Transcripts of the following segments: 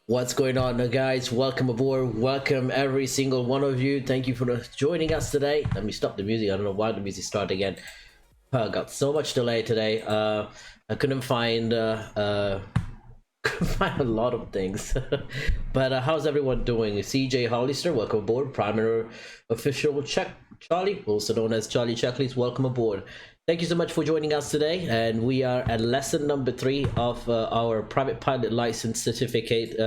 What's going on, guys? Welcome aboard. Welcome every single one of you. Thank you for joining us today. Let me stop the music. I don't know why the music started again. Got so much delay today. I couldn't find couldn't find a lot of things. But how's everyone doing? CJ Hollister, welcome aboard. Primary official Charlie, also known as Charlie Checklist. Welcome aboard. Thank you so much for joining us today, and we are at lesson number 3 of our private pilot license certificate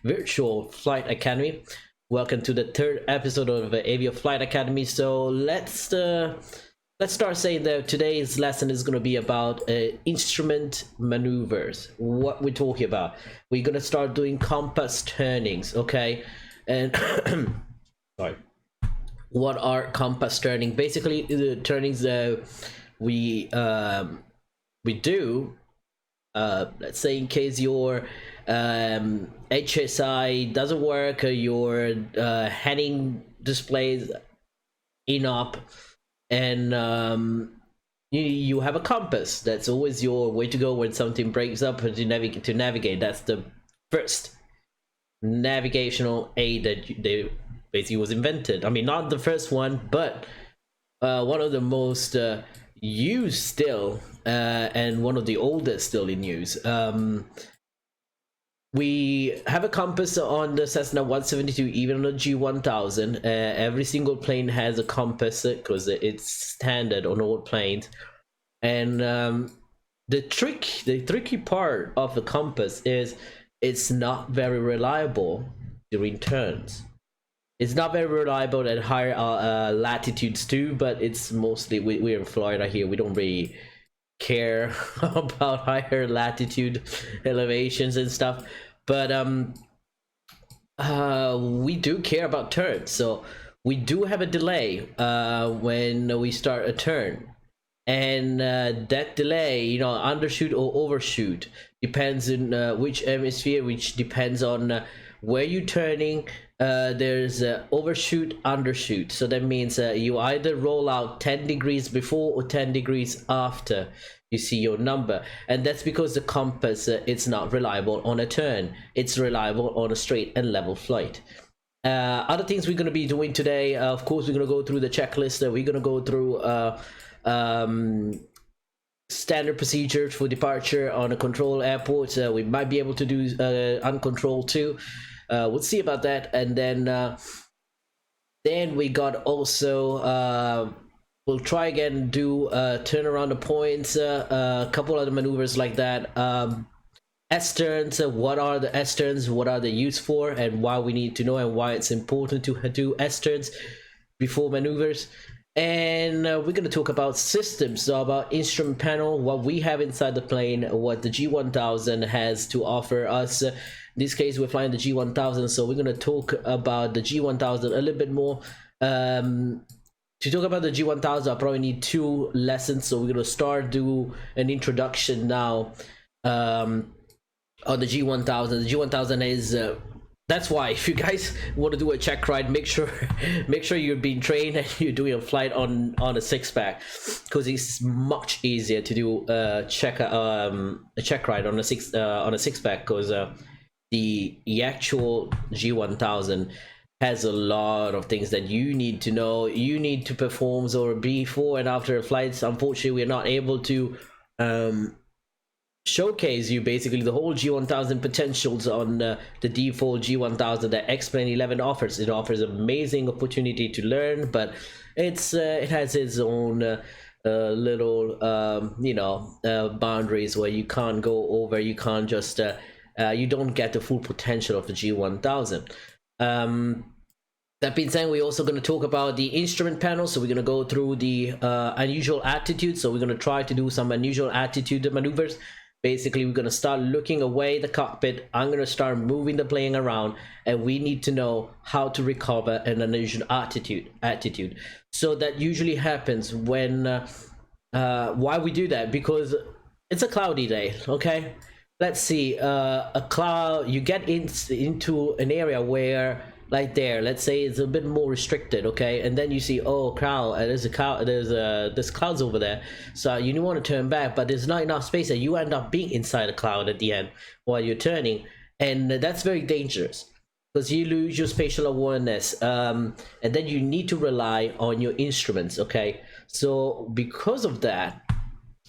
virtual flight academy. Welcome to the 3rd episode of Avio Flight Academy. So let's start saying that today's lesson is going to be about instrument maneuvers. What we're talking about, we're going to start doing compass turnings, okay? And sorry, what are compass turning? Basically the turnings we do, let's say in case your HSI doesn't work, or your heading displays up, and you have a compass. That's always your way to go when something breaks up, to navigate. That's the first navigational aid that they basically was invented. I mean, not the first one, but one of the most used still, and one of the oldest still in use. We have a compass on the Cessna 172, even on the G1000. Every single plane has a compass because it's standard on all planes. And the tricky part of the compass is it's not very reliable during turns. It's not very reliable at higher latitudes too, but it's mostly, we're in Florida here, we don't really care about higher latitude elevations and stuff, but we do care about turns. So we do have a delay when we start a turn, and that delay, undershoot or overshoot, depends on which hemisphere, which depends on where you're turning. There's overshoot, undershoot. So that means you either roll out 10 degrees before or 10 degrees after you see your number, and that's because the compass it's not reliable on a turn. It's reliable on a straight and level flight. Other things we're going to be doing today, of course, we're going to go through the checklist. We're going to go through standard procedures for departure on a control airport. We might be able to do uncontrolled too. We'll see about that. And then we got also we'll try again, do turn around the points, a couple other maneuvers like that. S-turns, what are the S-turns, what are they used for, and why we need to know, and why it's important to do S-turns before maneuvers. And we're going to talk about systems, so about instrument panel, what we have inside the plane, what the G1000 has to offer us. In this case, we're flying the G1000, so we're going to talk about the G1000 a little bit more. To talk about the G1000, I probably need 2 lessons, so we're going to do an introduction now on the G1000. The G1000 is that's why, if you guys want to do a check ride, make sure you're being trained and you're doing a flight on a 6-pack, because it's much easier to do a check ride on a 6-pack, because the actual G1000 has a lot of things that you need to know, you need to perform, or before and after flights. Unfortunately, we're not able to showcase you basically the whole G1000 potentials on the default G1000 that XP11 offers. It offers amazing opportunity to learn, but it has its own little boundaries where you can't go over. You can't just you don't get the full potential of the G1000. That being said, we're also going to talk about the instrument panel. So we're going to go through the unusual attitude. So we're going to try to do some unusual attitude maneuvers. Basically, we're going to start looking away the cockpit. I'm going to start moving the plane around, and we need to know how to recover an unusual attitude. So that usually happens when why we do that, because it's a cloudy day. Okay, let's see, a cloud, you get into an area where, like there, let's say it's a bit more restricted, okay, and then you see, oh, cloud, there's clouds over there, so you want to turn back, but there's not enough space, and you end up being inside the cloud at the end while you're turning, and that's very dangerous because you lose your spatial awareness, and then you need to rely on your instruments. Okay, so because of that,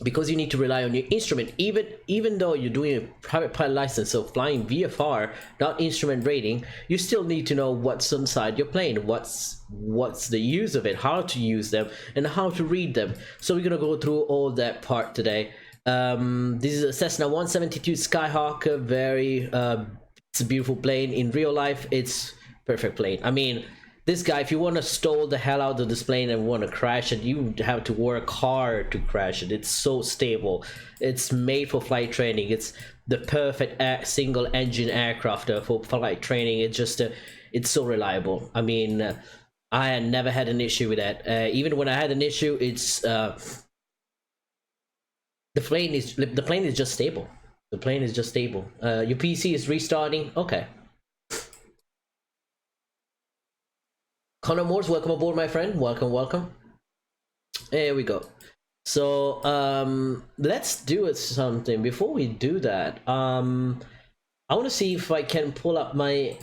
because you need to rely on your instrument, even though you're doing a private pilot license, so flying VFR, not instrument rating, you still need to know what's inside your plane, what's the use of it, how to use them, and how to read them. So we're gonna go through all that part today. This is a Cessna 172 Skyhawk, very it's a beautiful plane. In real life, it's perfect plane. I mean, this guy, if you want to stall the hell out of this plane and want to crash it, you have to work hard to crash it. It's so stable. It's made for flight training. It's the perfect single engine aircraft for flight training. It's just it's so reliable. I mean, I had never had an issue with that. Even when I had an issue, it's the plane is just stable. The plane is just stable. Your PC is restarting. Okay. Connor Morse, welcome aboard, my friend. Welcome. There we go. So let's do it something. Before we do that, I want to see if I can pull up my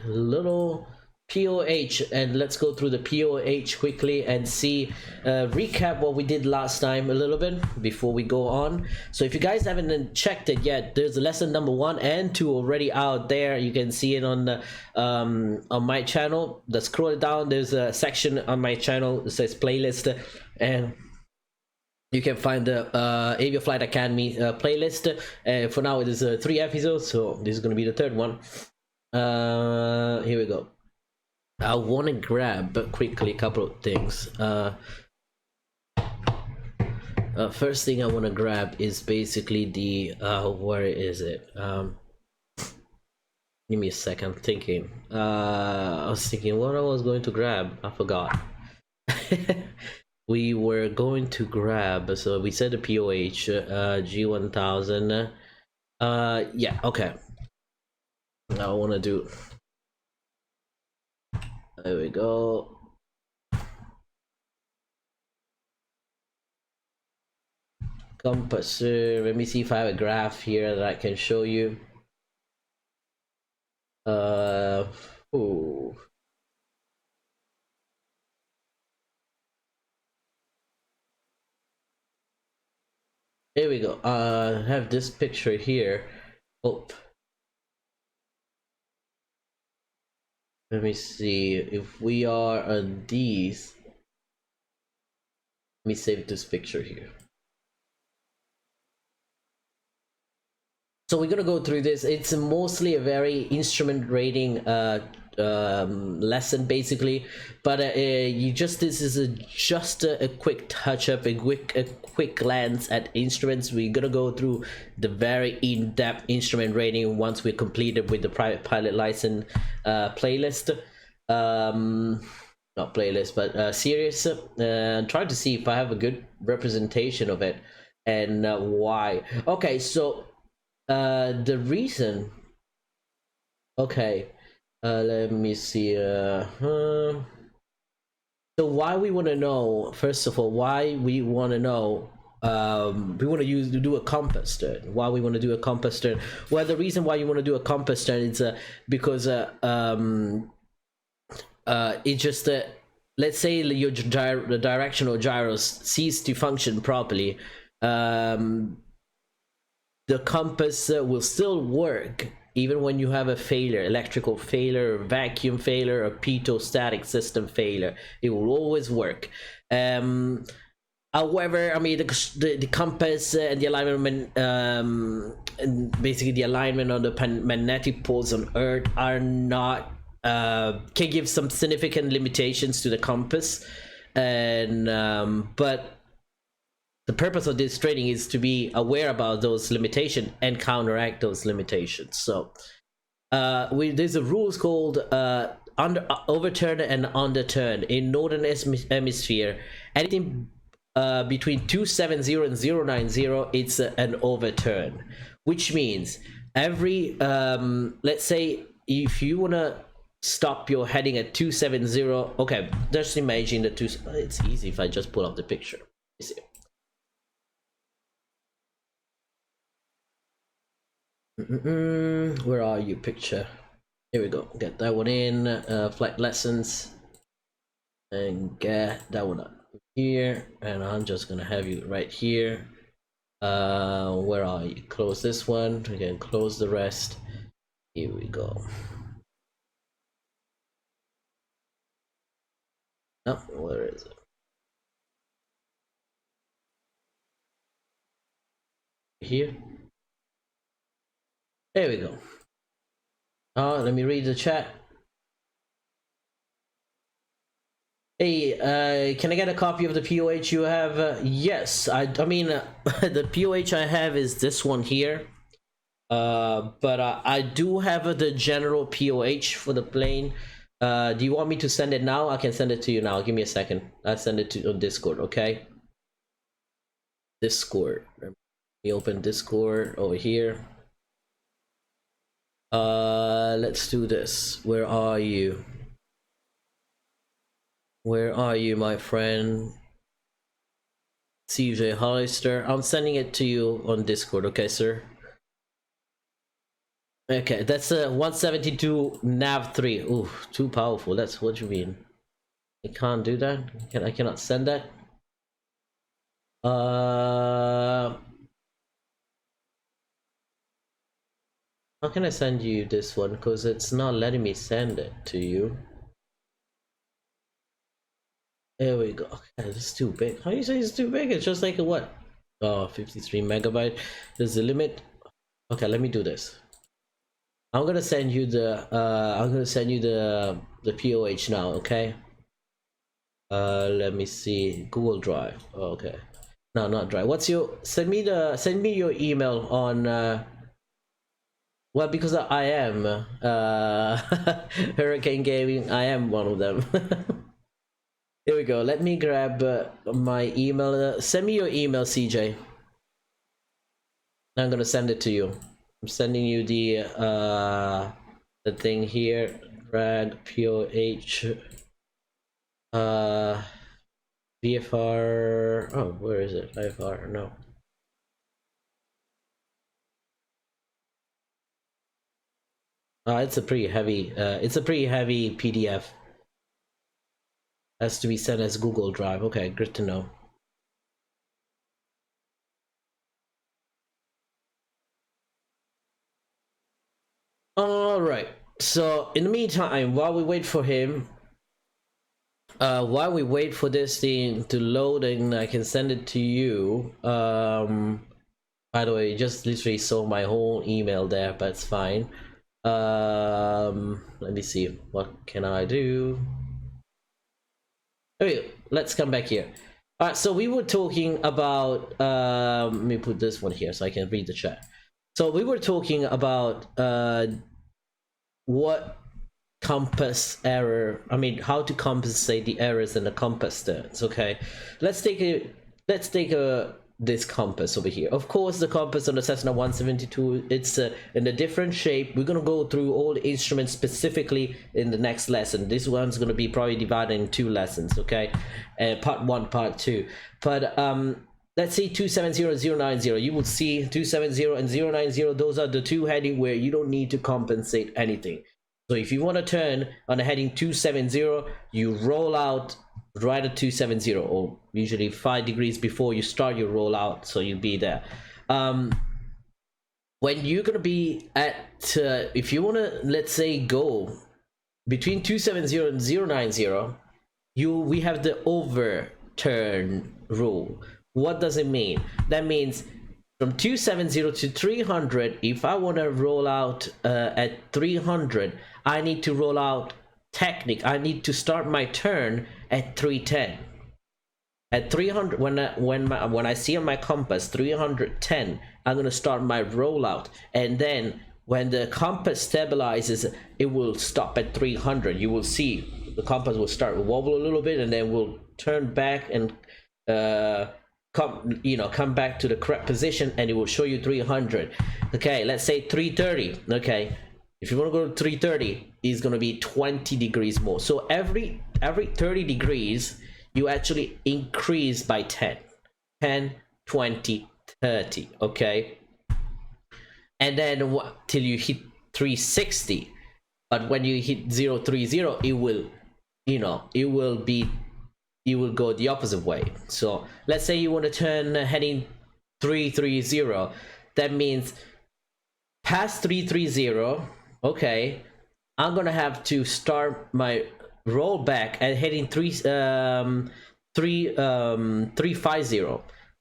little POH, and let's go through the POH quickly and see, recap what we did last time a little bit before we go on. So if you guys haven't checked it yet, there's lesson number 1 and 2 already out there. You can see it on the on my channel. Let's scroll it down. There's a section on my channel that says playlist, and you can find the Avio Flight Academy playlist. For now it is 3 episodes, so this is going to be the 3rd one. Here we go. I want to grab quickly a couple of things. First thing I want to grab is basically the where is it? Give me a second. I'm thinking. I was thinking what I was going to grab. I forgot. We were going to grab. So we said the POH G1000. Yeah. Okay. I want to do. There we go. Compass. Let me see if I have a graph here that I can show you. Ooh. Here we go. I have this picture here. Oh. Let me see if we are on these. Let me save this picture here. So we're gonna go through this. It's mostly a very instrument rating lesson basically, but you just this is just a quick touch up, a quick glance at instruments. We're gonna go through the very in-depth instrument rating once we're completed with the private pilot license playlist, not playlist but series, try to see if I have a good representation of it and why. Okay, so the reason, okay, let me see, so why we want to know, first of all, why we want to know, we want to do a compass turn. Why we want to do a compass turn? Well, the reason why you want to do a compass turn is because it's just let's say the directional gyros cease to function properly, the compass will still work even when you have a failure, electrical failure, vacuum failure, or pitot-static system failure. It will always work. However, I mean, the compass and the alignment, and basically the alignment on the magnetic poles on Earth are not, can give some significant limitations to the compass, and but the purpose of this training is to be aware about those limitations and counteract those limitations. So there's a rules called overturn and underturn. In northern hemisphere, anything between 270 and 090, it's an overturn, which means every let's say if you want to stop your heading at 270, okay, just imagine the two. It's easy if I just pull up the picture. You see. Where are you, picture? Here we go. Get that one in. Flight lessons, and get that one up here. And I'm just gonna have you right here. Where are you? Close this one. Again, close the rest. Here we go. Oh, where is it? Here. There we go. Let me read the chat. Hey, can I get a copy of the POH you have? Yes, I mean, the POH I have is this one here. But I do have the general POH for the plane. Do you want me to send it now? I can send it to you now. Give me a second. I'll send it to on Discord, okay? Discord. Let me open Discord over here. Let's do this. Where are you? Where are you, my friend? CJ Hollister. I'm sending it to you on Discord, okay, sir? Okay, that's a 172 nav 3. Ooh, too powerful. That's what you mean. I can't do that. I cannot send that. How can I send you this one? Because it's not letting me send it to you. There we go. Okay, it's too big. How do you say it's too big? It's just like a what? Oh, 53 megabyte. There's the limit. Okay, let me do this. I'm gonna send you the the POH now, okay? Let me see. Google Drive. Oh, okay. No, not Drive. What's your send me your email on well, because I am Hurricane Gaming. I am one of them. Here we go. Let me grab my email. Send me your email, CJ. I'm gonna send it to you. I'm sending you the thing here. Drag POH VFR. Oh, where is it? VFR. No. It's a pretty heavy. It's a pretty heavy PDF. Has to be sent as Google Drive. Okay, good to know. All right. So in the meantime, while we wait for him, while we wait for this thing to load and I can send it to you. By the way, you just literally saw my whole email there, but it's fine. Let me see. What can I do? Okay, let's come back here. All right, so we were talking about let me put this one here so I can read the chat. So we were talking about what compass error, I mean how to compensate the errors in the compass turns. Okay, let's take this compass over here. Of course, the compass on the Cessna 172, it's in a different shape. We're gonna go through all the instruments specifically in the next lesson. This one's gonna be probably divided in 2 lessons, okay? Part 1, part 2. But let's see 270 and 090. You will see 270 and 090. Those are the 2 heading where you don't need to compensate anything. So if you want to turn on a heading 270, you roll out right at 270, or usually 5 degrees before you start your rollout, so you'll be there. When you're gonna be at if you want to, let's say, go between 270 and 090, we have the overturn rule. What does it mean? That means from 270 to 300, if I want to roll out at 300, I need to roll out I need to start my turn at 310. At 300, when I see on my compass 310, I'm gonna start my rollout, and then when the compass stabilizes, it will stop at 300. You will see the compass will start to wobble a little bit, and then we'll turn back and come back to the correct position, and it will show you 300. Okay, let's say 330. Okay, if you want to go to 330, it's going to be 20 degrees more. So every 30 degrees you actually increase by 10, 20, 30. Okay, and then till you hit 360. But when you hit 030, it will, you know, it will be, you will go the opposite way. So let's say you want to turn heading 330. That means past 330, okay, I'm gonna have to start my roll back at heading 350.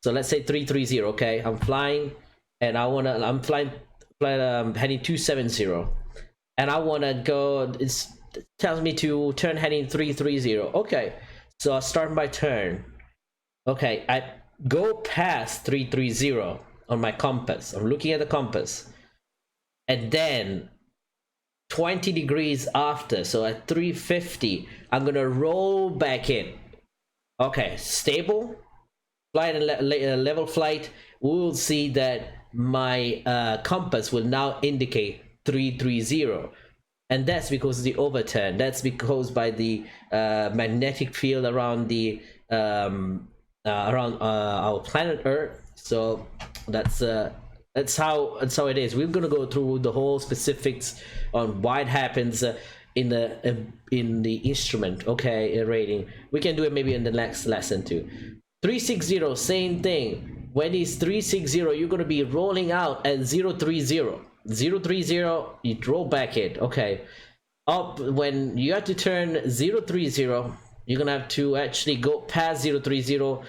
So let's say 330. Okay, I'm flying, and I'm flying heading 270, and I wanna go. It tells me to turn heading 330. Okay, so I start my turn. Okay, I go past 330 on my compass. I'm looking at the compass, and then 20 degrees after, so at 350, I'm gonna roll back in. Okay, stable flight and level flight. We will see that my compass will now indicate 330, and that's because of the overturn. That's because by the magnetic field around the around our planet Earth. So that's how it is. We're gonna go through the whole specifics on why it happens in the instrument, okay, rating. We can do it maybe in the next lesson too. 360, same thing. When it's 360, you're gonna be rolling out at 030. 030, you roll back it. Okay. Up when you have to turn 030, you're gonna have to actually go past 030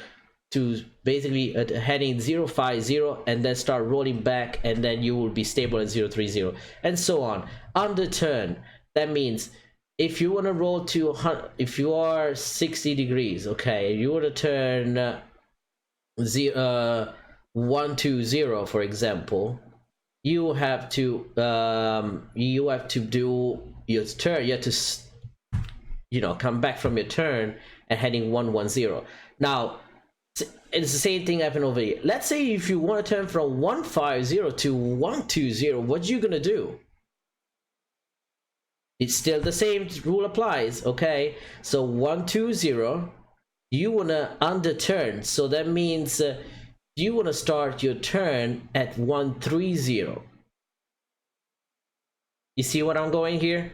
to basically heading 050, and then start rolling back, and then you will be stable at 030, and so on. On the turn, that means if you want to roll to, if you are 60 degrees, okay, you want to turn 120, for example, you have to do your turn. You have to, you know, come back from your turn and heading 110. Now it's the same thing happen over here. Let's say if you want to turn from 150 to 120, what you gonna do? It's still the same rule applies, okay? So 120, you wanna underturn, so that means you wanna start your turn at 130. You see what I'm going here?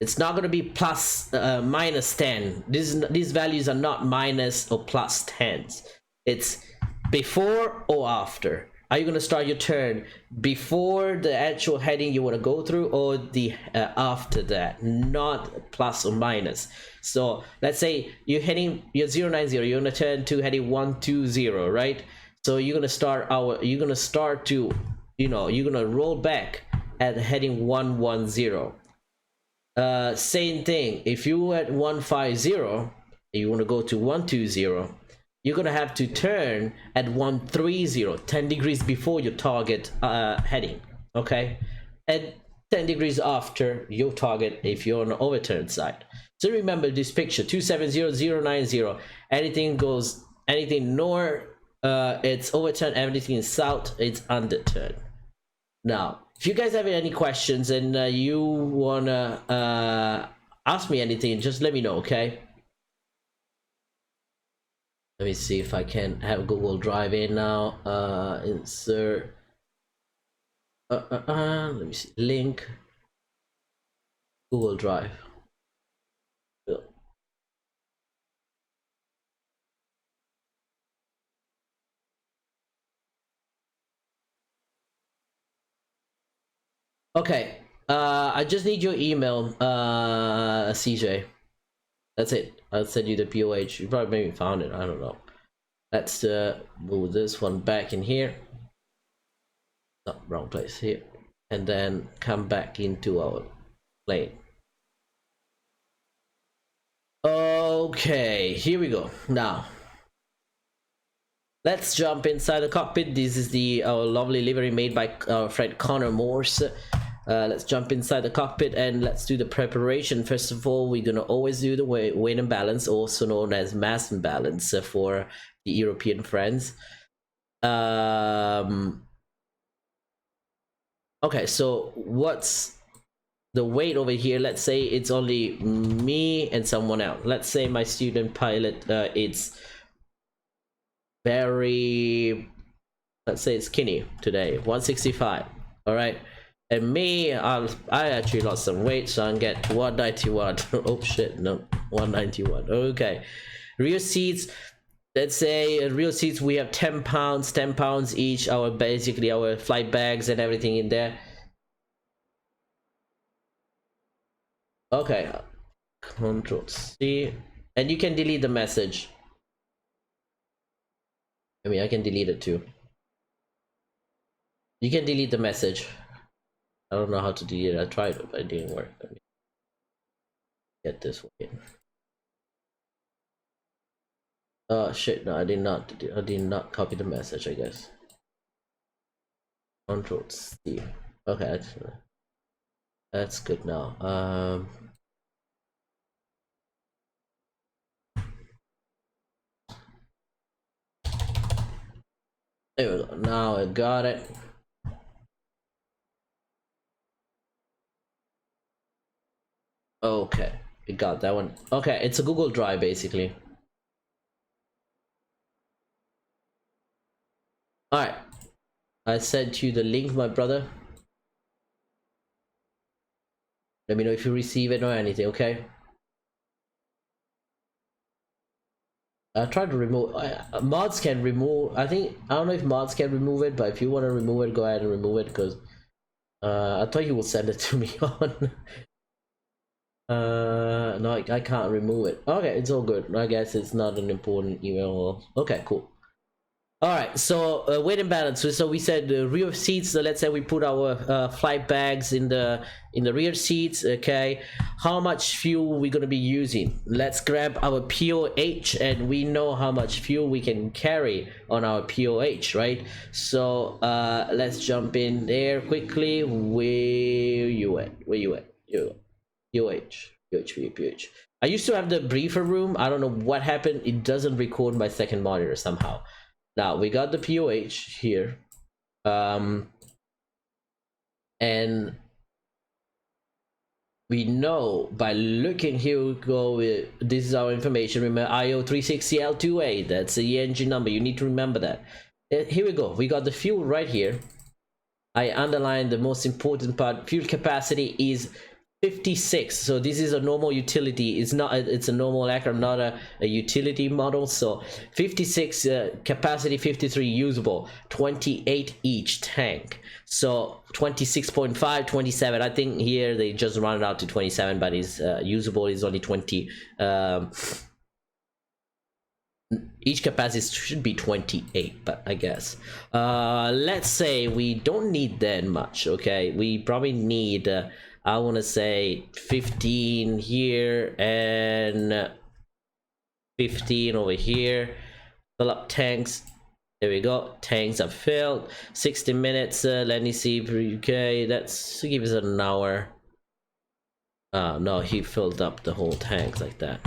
It's not gonna be plus minus 10. These values are not minus or plus 10s. It's before or after. Are you gonna start your turn before the actual heading you want to go through, or the after that, not plus or minus? So let's say you're heading, you're 090, you're gonna turn to heading 120, right? So you're gonna start to, you know, you're gonna roll back at heading 110. Same thing, if you at 150, you want to go to 120, you're gonna have to turn at 130, 10 degrees before your target heading, okay, and 10 degrees after your target if you're on the overturn side. So remember this picture, 270, anything goes, anything north, it's overturn, everything is south, it's underturn. Now if you guys have any questions and you wanna ask me anything, just let me know, okay? Let me see if I can have Google Drive in now. Insert. Let me see. Link. Google Drive. Okay. I just need your email, CJ. That's it. I'll send you the POH. You probably maybe found it. I don't know. Let's move this one back in here. No, wrong place here. And then come back into our plane. Okay, here we go. Now let's jump inside the cockpit. This is our lovely livery made by our friend Connor Morse. Let's jump inside the cockpit and let's do the preparation. First of all, we're gonna always do the weight and balance, also known as mass and balance for the European friends. Okay, so what's the weight over here? Let's say it's only me and someone else. Let's say my student pilot, it's very, let's say it's skinny today, 165. All right. And me, I actually lost some weight, so I can get 191. Oh shit, no, 191. Okay. Rear seats. Let's say real seats, we have 10 pounds, 10 pounds each. Our basically our flight bags and everything in there. Okay. Control C, and you can delete the message. I mean, I can delete it too. You can delete the message. I don't know how to delete it. I tried it, but it didn't work. Let me get this way. Oh shit! No, I did not. I did not copy the message. I guess. Control C. Okay, that's good now. There we go. Now I got it. Okay, we got that one. Okay, it's a Google Drive basically. All right, I sent you the link, my brother. Let me know if you receive it or anything, okay? I tried to remove. Mods can remove. I don't know if mods can remove it, but if you want to remove it, go ahead and remove it because I thought you would send it to me on. No, I can't remove it. Okay, it's all good. I guess it's not an important email. Okay, cool. All right, so weight and balance. So we said rear seats. So let's say we put our flight bags in the rear seats. Okay, how much fuel we're gonna be using? Let's grab our POH, and we know how much fuel we can carry on our POH, right? So let's jump in there quickly. Where you at? Where you at? POH. POH. I used to have the briefer room. I don't know what happened. It doesn't record my second monitor somehow. Now we got the POH here, and we know by looking here, we go with, this is our information. Remember IO36CL28, that's the engine number. You need to remember that. Here we go. We got the fuel right here. I underlined the most important part. Fuel capacity is 56. So this is a normal utility. It's not. It's a normal aircraft, not a utility model. So 56 capacity, 53 usable, 28 each tank. So 26.5, 27. I think here they just run it out to 27, but is usable is only 20. Each capacity should be 28, but I guess let's say we don't need that much. Okay, we probably need I want to say 15 here and 15 over here. Fill up tanks. There we go. Tanks are filled. 60 minutes. Let me see. Okay, that's give us an hour. No, he filled up the whole tank like that.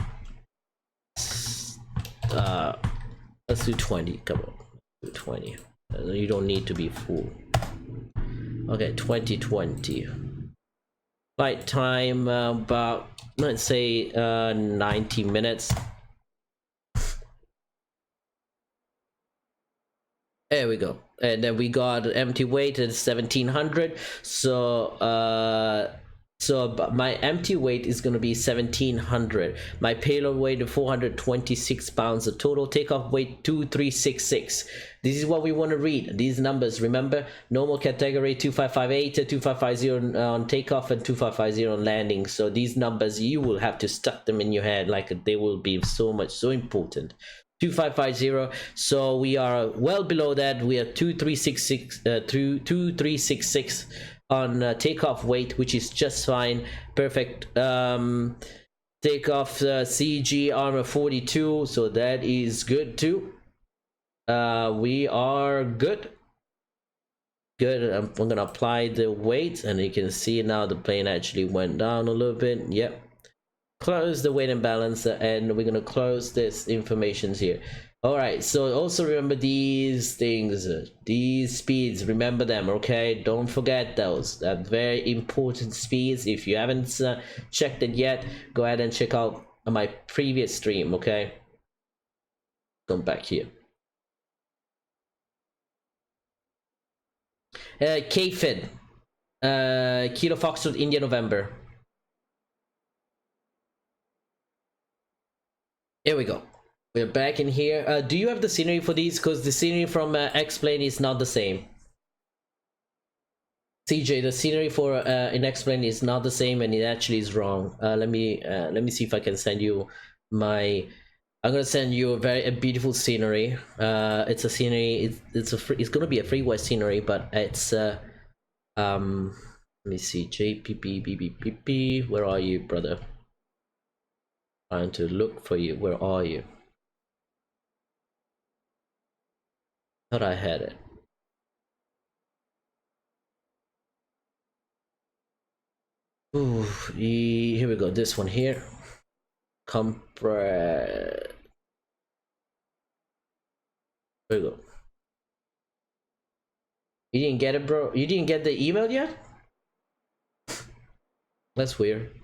Let's do 20. Come on, do 20. You don't need to be full. Okay, 2020. Flight time about, let's say 90 minutes. There we go. And then we got empty weight at 1700. So my empty weight is going to be 1700. My payload weight of 426 pounds. The total takeoff weight 2366. This is what we want to read. These numbers, remember, normal category 2558, 2550 on takeoff, and 2550 on landing. So these numbers, you will have to stuck them in your head, like they will be so important. 2550. So we are well below that. We are 2366 through 2366 on takeoff weight, which is just fine. Perfect. Takeoff CG armor 42, so that is good too. We are good. I'm gonna apply the weight, and you can see now the plane actually went down a little bit. Yep. Close the weight and balance, and we're gonna close this information here. All right, so also remember these things, these speeds, remember them, okay? Don't forget those. They're very important speeds. If you haven't checked it yet, go ahead and check out my previous stream, okay? Come back here. KFID. Kilo Foxtrot India November. Here we go. We're back in here. Do you have the scenery for these? Because the scenery from X-Plane is not the same. CJ, the scenery for in X-Plane is not the same, and it actually is wrong. Let me see if I can send you my. I'm gonna send you a beautiful scenery. It's a scenery. It's gonna be a freeway scenery, but it's let me see. JPP. Where are you, brother? Trying to look for you. Where are you? Thought I had it. Ooh, here we go. This one here. Compress. There we go. You didn't get it, bro? You didn't get the email yet? That's weird.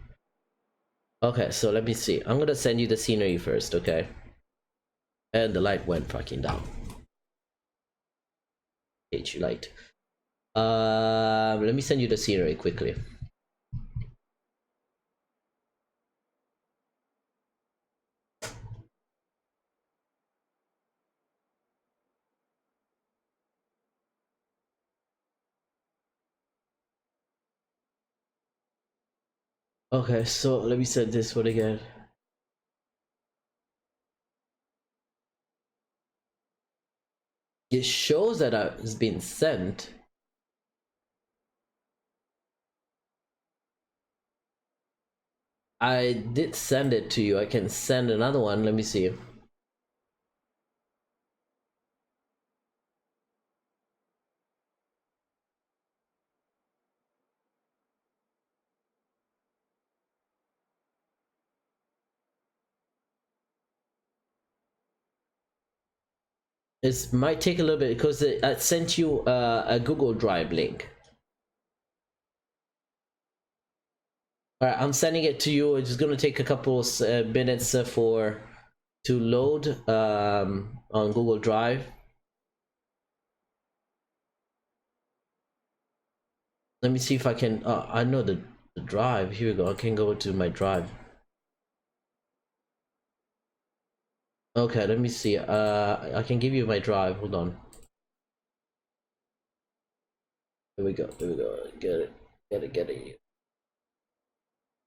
Okay, so let me see. I'm gonna send you the scenery first, okay? And the light went fucking down. Hate you, light. Let me send you the scenery quickly. Okay, so let me send this one again. It shows that it's been sent. I did send it to you. I can send another one. Let me see. It might take a little bit because I sent you a Google Drive link. Alright, I'm sending it to you. It's gonna take a couple of minutes to load on Google Drive. Let me see if I can. I know the drive. Here we go. I can go to my drive. Okay, let me see. I can give you my drive. Hold on. Here we go. Here we go. Get it.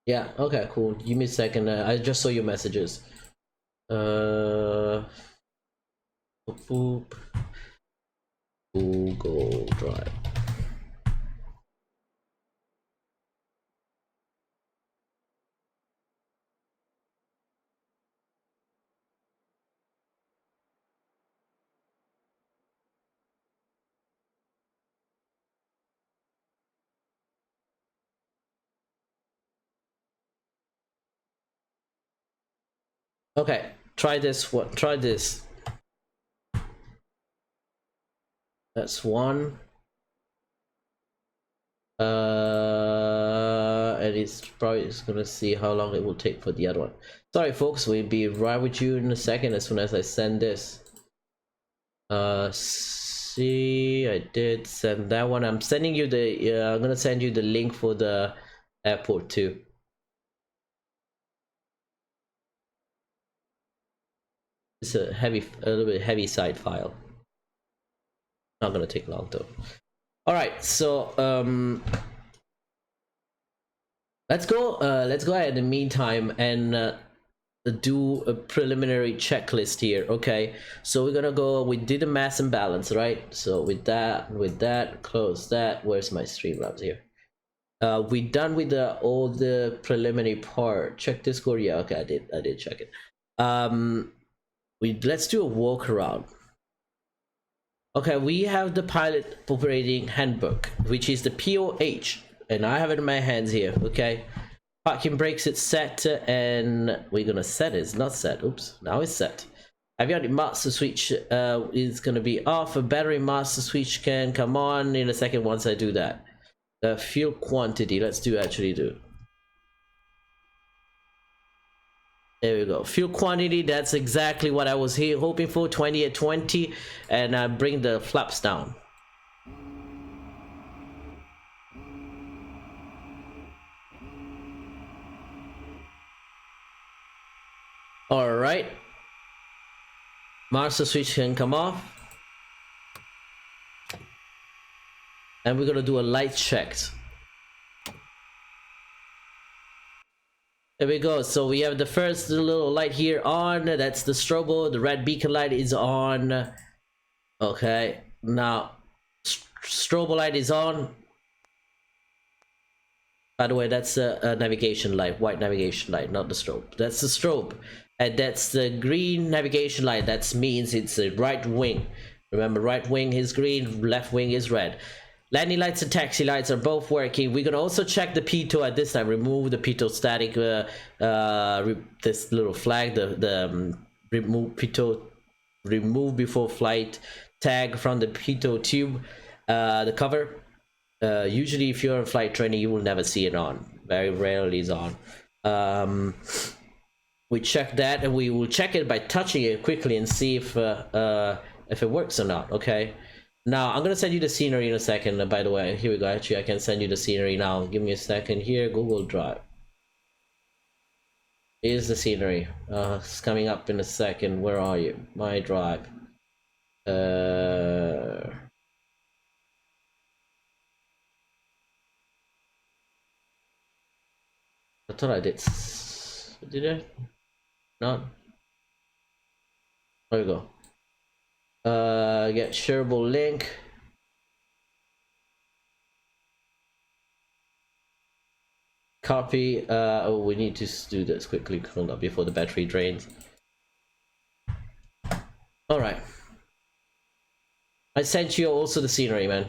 Yeah. Okay. Cool. Give me a second. I just saw your messages. Boop. Google Drive. Okay, try this one. Try this. That's one. And it's probably gonna see how long it will take for the other one. Sorry, folks. We'll be right with you in a second as soon as I send this. See, I did send that one. I'm sending you the. I'm gonna send you the link for the airport too. It's a little bit heavy side file. Not gonna take long though. All right, so let's go ahead in the meantime and do a preliminary checklist here. Okay, so we're gonna go. We did the mass imbalance, right? So with that, close that. Where's my Streamlabs here? We done with all the preliminary part. Check Discord. Yeah, okay, I did check it. Let's do a walk around. Okay, we have the pilot operating handbook, which is the POH, and I have it in my hands here. Okay, parking brakes, it's set, and we're gonna set it. It's not set. Oops, now it's set. Avionic master switch is gonna be off. A battery master switch can come on in a second once I do that. The fuel quantity, let's actually do. There we go. Fuel quantity, that's exactly what I was here hoping for. 20 at 20, and bring the flaps down. right, master switch can come off, and we're gonna do a light check. There we go. So we have the first little light here on. That's the strobo. The red beacon light is on. Okay, now strobo light is on. By the way, that's a navigation light, white navigation light, not the strobe. That's the strobe. And that's the green navigation light. That means it's a right wing. Remember, right wing is green, left wing is red. Landing lights and taxi lights are both working. We're gonna also check the pitot at this time. Remove the pitot static, this little flag, the remove pitot, remove before flight tag from the pitot tube, the cover. Usually if you're in flight training, you will never see it on. Very rarely is on. We check that, and we will check it by touching it quickly and see if it works or not. Okay. Now, I'm going to send you the scenery in a second, by the way. Here we go. Actually, I can send you the scenery now. Give me a second here. Google Drive. Here's the scenery. It's coming up in a second. Where are you? My drive. I thought I did. Did I? Not? There we go. Get shareable link. Copy. Oh, we need to do this quickly. Hold up before the battery drains. All right. I sent you also the scenery, man.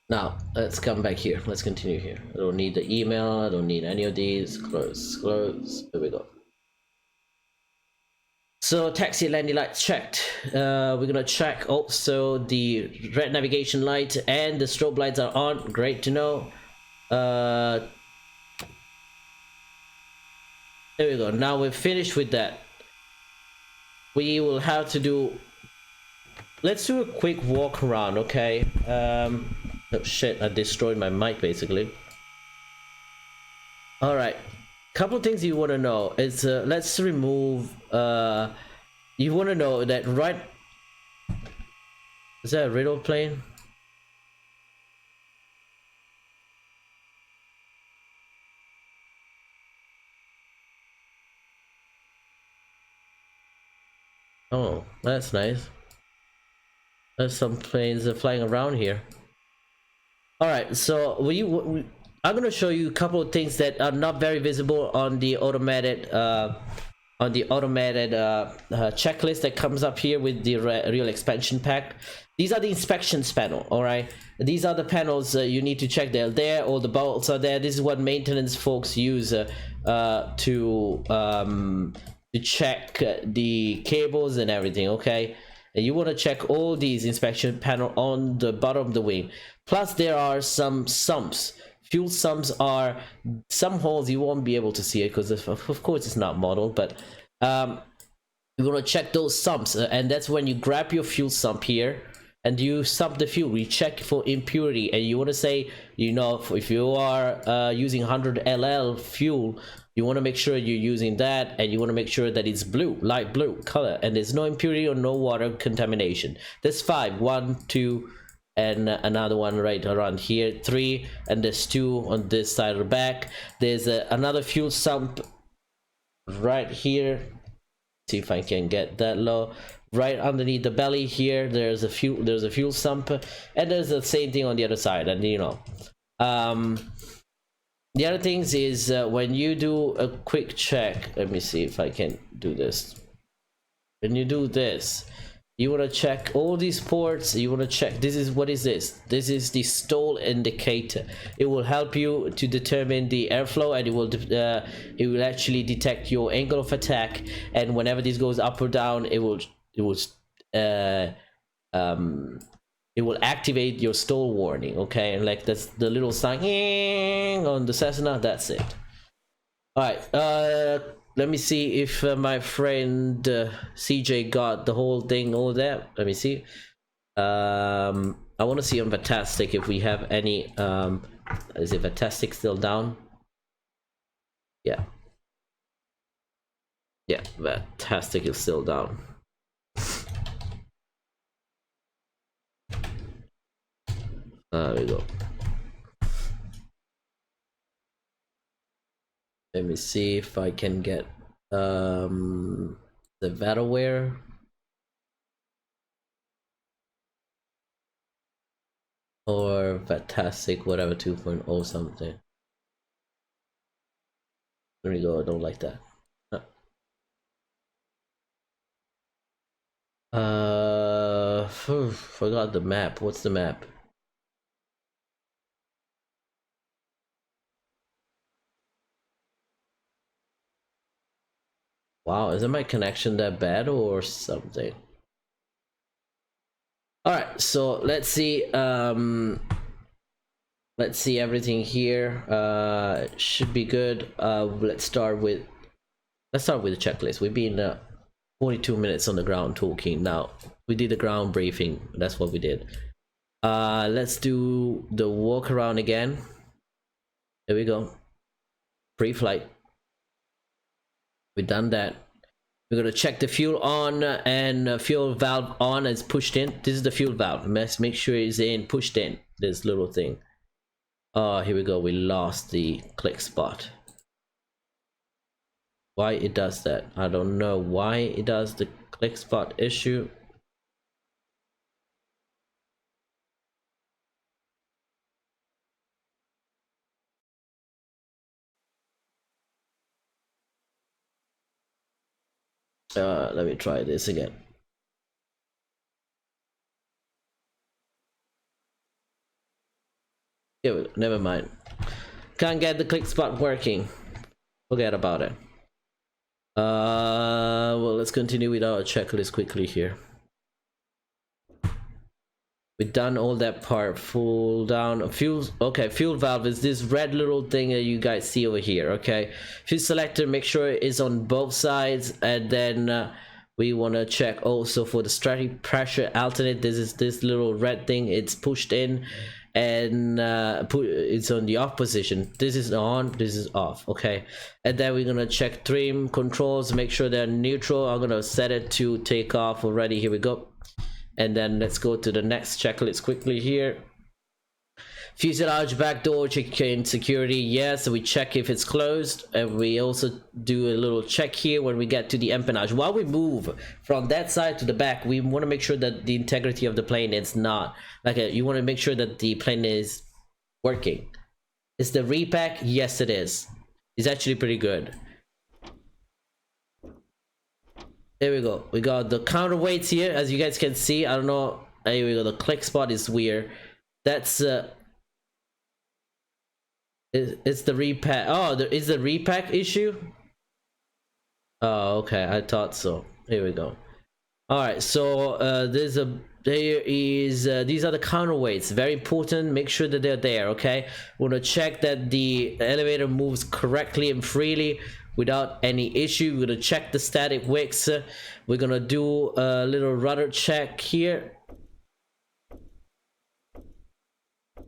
Now let's come back here. Let's continue here. I don't need the email. I don't need any of these. Close. Close. There we go. So taxi landing lights checked. We're gonna check also the red navigation light and the strobe lights are on. Great to know. There we go. Now we're finished with that. We will have to do. Let's do a quick walk around, okay? Oh shit! I destroyed my mic basically. All right. Couple things you want to know is let's remove you want to know that right, is that a riddle plane? Oh, that's nice. There's some planes flying around here. All right, so I'm going to show you a couple of things that are not very visible on the automated checklist that comes up here with the real expansion pack. These are the inspections panel. All right, these are the panels you need to check. They're there, all the bolts are there. This is what maintenance folks use to check the cables and everything. Okay, and you want to check all these inspection panel on the bottom of the wing. Plus there are some sumps. Fuel sumps are some holes you won't be able to see it because of course it's not modeled, but you're gonna check those sumps, and that's when you grab your fuel sump here and you sump the fuel. We check for impurity, and you want to say, you know, if you are using 100 LL fuel, you want to make sure you're using that, and you want to make sure that it's blue, light blue color, and there's no impurity or no water contamination. That's 5. 1, 2. And another one right around here, 3, and there's 2 on this side of the back. There's another fuel sump right here. See if I can get that low. Right underneath the belly here, there's a fuel sump, and there's the same thing on the other side. And you know, the other things is when you do a quick check. Let me see if I can do this. When you do this, you want to check all these ports. You want to check, this is, what is this? This is the stall indicator. It will help you to determine the airflow, and it will actually detect your angle of attack, and whenever this goes up or down, it will activate your stall warning. Okay, and like that's the little sign on the Cessna. That's it. All right, let me see if my friend CJ got the whole thing over there. Let me see. I want to see on Fantastic if we have any. Is it Fantastic still down? Yeah. Yeah, fantastic, is still down. There we go. Let me see if I can get the VFR. Or fantastic, whatever 2.0 something. There we go, I don't like that. Forgot the map. What's the map? Wow, isn't my connection that bad or something? Alright, so let's see everything here. Should be good. Let's start with the checklist. We've been 42 minutes on the ground talking. Now we did the ground briefing. That's what we did. Let's do the walk around again. There we go. Pre-flight. We've done that. We're gonna check the fuel on and fuel valve on is pushed in. This is the fuel valve. Let's make sure it's in, pushed in. This little thing. Oh, here we go. We lost the click spot. Why it does that? I don't know why it does the click spot issue. Let me try this again. Yeah, never mind. Can't get the click spot working. Forget about it. Well, let's continue with our checklist quickly here. We've done all that part. Full down fuel. Okay, fuel valve is this red little thing that you guys see over here. Okay, fuel selector, make sure it's on both sides, and then we want to check also for the static pressure alternate. This is this little red thing. It's pushed in, and it's on the off position. This is on, this is off. Okay, and then we're gonna check trim controls, make sure they're neutral. I'm gonna set it to take off already. Here we go. And then let's go to the next checklist quickly here. Fuselage back door, check in security. Yes, we check if it's closed, and we also do a little check here when we get to the empennage. While we move from that side to the back, we want to make sure that the integrity of the plane is not like you want to make sure that the plane is working. Is the repack? Yes, it is. It's actually pretty good. There we go. We got the counterweights here, as you guys can see. I don't know. There we go. The click spot is weird. That's it's the repack. Oh, there is the repack issue. Oh, okay. I thought so. Here we go. All right. So there is these are the counterweights. Very important. Make sure that they're there. Okay. We want to check that the elevator moves correctly and freely without any issue. We're gonna check the static wicks. We're gonna do a little rudder check here.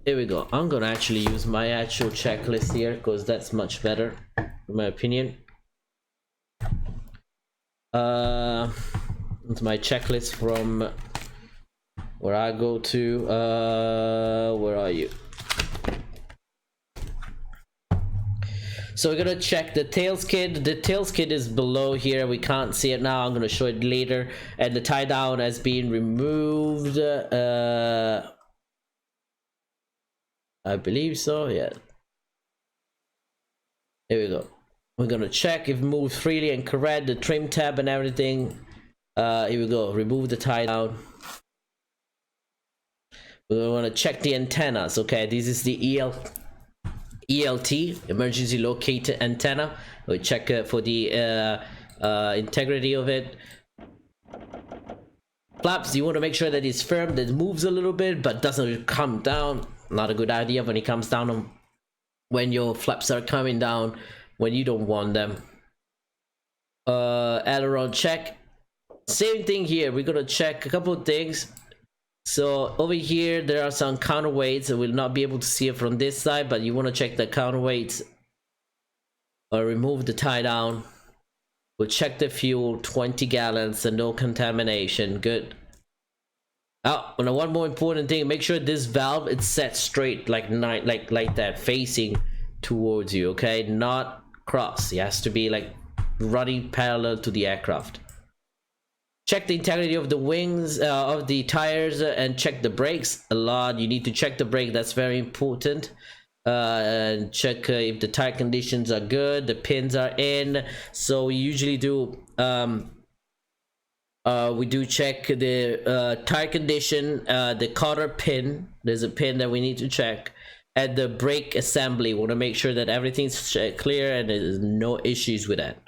There we go. I'm gonna actually use my actual checklist here because that's much better in my opinion. It's my checklist from where I go to. Where are you? So we're gonna check the tail skid. The tail skid is below here. We can't see it now. I'm gonna show it later. And the tie down has been removed. I believe so. Yeah. Here we go. We're gonna check if it moves freely and correct the trim tab and everything. Here we go. Remove the tie down. We want to check the antennas. Okay, this is the ELT, emergency locator antenna. We check for the integrity of it. Flaps, you want to make sure that it's firm, that it moves a little bit but doesn't come down. Not a good idea when it comes down when your flaps are coming down when you don't want them. Aileron check. Same thing here. We're gonna check a couple of things. So over here there are some counterweights. We'll not be able to see it from this side, but you want to check the counterweights or remove the tie down. We'll check the fuel, 20 gallons and no contamination. Good. Oh, and one more important thing, make sure this valve is set straight, like that, facing towards you, okay? Not cross. It has to be like running parallel to the aircraft. Check the integrity of the wings, of the tires, and check the brakes a lot. You need to check the brake, that's very important. And check if the tire conditions are good, the pins are in. So we usually do we do check the tire condition, the cotter pin, there's a pin that we need to check, and the brake assembly. We want to make sure that everything's clear and there's no issues with that.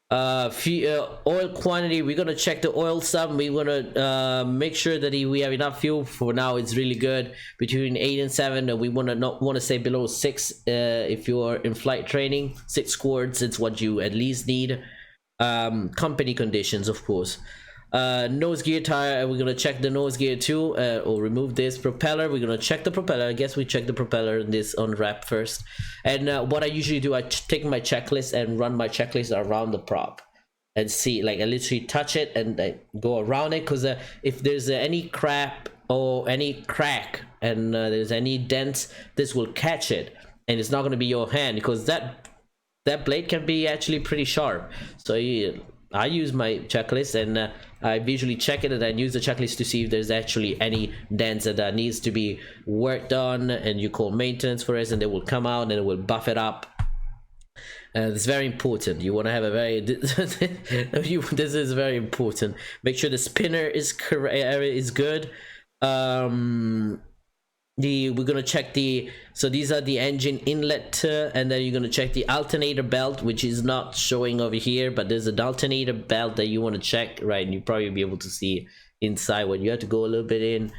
Oil quantity, we're gonna check the oil sum. We want to make sure that we have enough fuel. For now it's really good, between 8 and 7. We want to not want to say below 6. If you're in flight training, 6 quarts, it's what you at least need. Company conditions, of course. Nose gear tire, we're gonna check the nose gear too, or remove this. Propeller, we're gonna check the propeller. I guess we check the propeller in this unwrap first. And what I usually do, I take my checklist and run my checklist around the prop and see, like I literally touch it and I go around it, because if there's any crap or any crack and there's any dents, this will catch it and it's not going to be your hand, because that blade can be actually pretty sharp. So I use my checklist and I visually check it, and then use the checklist to see if there's actually any dents that needs to be worked on, and you call maintenance for it and they will come out and it will buff it up. It's very important. You want to have a very this is very important. Make sure the spinner is correct, is good. We're gonna check so these are the engine inlet, and then you're gonna check the alternator belt, which is not showing over here, but there's an alternator belt that you want to check, right? And you probably be able to see inside when you have to go a little bit in.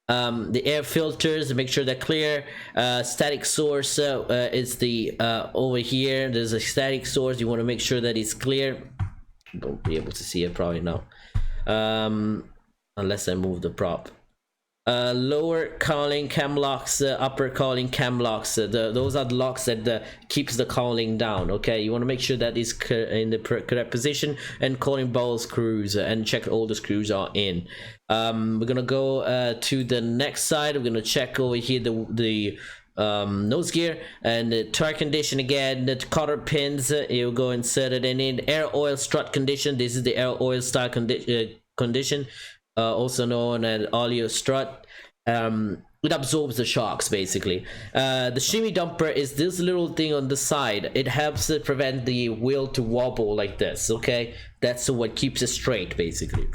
The air filters, make sure they're clear. Static source is the over here. There's a static source. You want to make sure that it's clear. You won't be able to see it probably now, unless I move the prop. Lower cowling cam locks, upper cowling cam locks, those are the locks that keeps the cowling down, okay? You want to make sure that is in the correct position, and cowling ball screws, and check all the screws are in. We're gonna go to the next side. We're gonna check over here the nose gear and the tire condition again, the cotter pins, you go insert it in air oil strut condition. This is the air oil style condition, also known as Avio strut. It absorbs the shocks basically. The shimmy dumper is this little thing on the side. It helps to prevent the wheel to wobble like this, okay? That's what keeps it straight basically.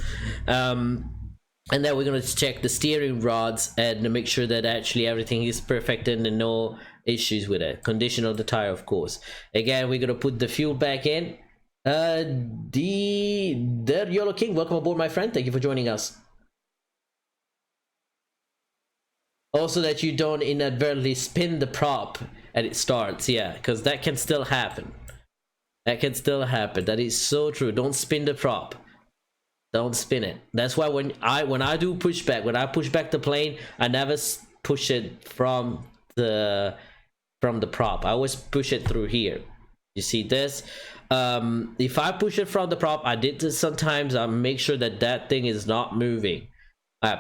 And then we're going to check the steering rods and make sure that actually everything is perfect and no issues with it. Condition of the tire, of course. Again, we're going to put the fuel back in. The Yellow King, welcome aboard, my friend. Thank you for joining us. Also, that you don't inadvertently spin the prop and it starts, yeah, because that can still happen. That can still happen. That is so true. Don't spin the prop. Don't spin it. That's why when I do pushback, when I push back the plane, I never push it from the prop. I always push it through here. You see this? If I push it from the prop, I did this sometimes, I make sure that that thing is not moving.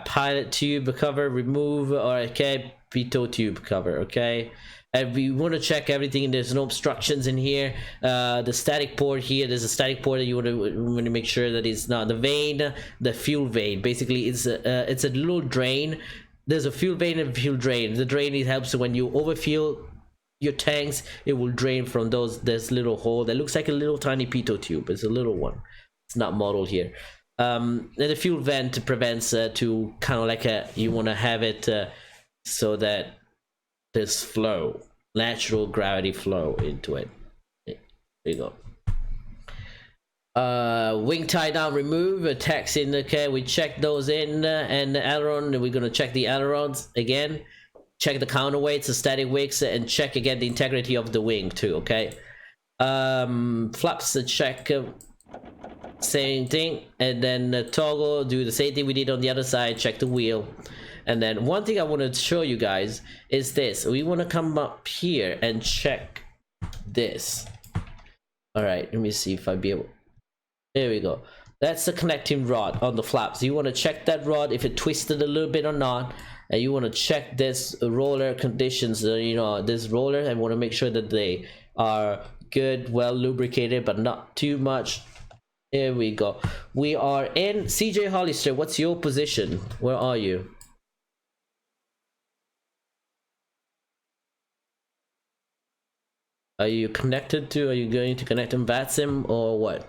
Pilot tube cover remove, or okay, pitot tube cover, okay? And we want to check everything. There's no obstructions in here. The static port here, there's a static port that you want to make sure that it's not the vein, the fuel vein. Basically, it's a little drain. There's a fuel vein and a fuel drain. The drain, it helps when you overfuel your tanks, it will drain from this little hole that looks like a little tiny pitot tube. It's a little one. It's not modeled here. And the fuel vent prevents to kind of like you want to have it so that this flow, natural gravity flow into it. There you go. Wing tie down remove, tacks in, okay? We check those in, and the aileron, we're gonna check the ailerons again. Check the counterweights, the static wicks, and check again the integrity of the wing too, okay? Flaps, check, same thing, and then toggle, do the same thing we did on the other side, check the wheel. And then one thing I want to show you guys is this. We want to come up here and check this. All right, let me see if I be able. There we go. That's the connecting rod on the flaps. You want to check that rod if it twisted a little bit or not, and you want to check this roller conditions. You know, this roller, and want to make sure that they are good, well lubricated, but not too much. There we go. We are in CJ Hollister. What's your position? Where are you? Are you connected to? Are you going to connect in VATSIM or what?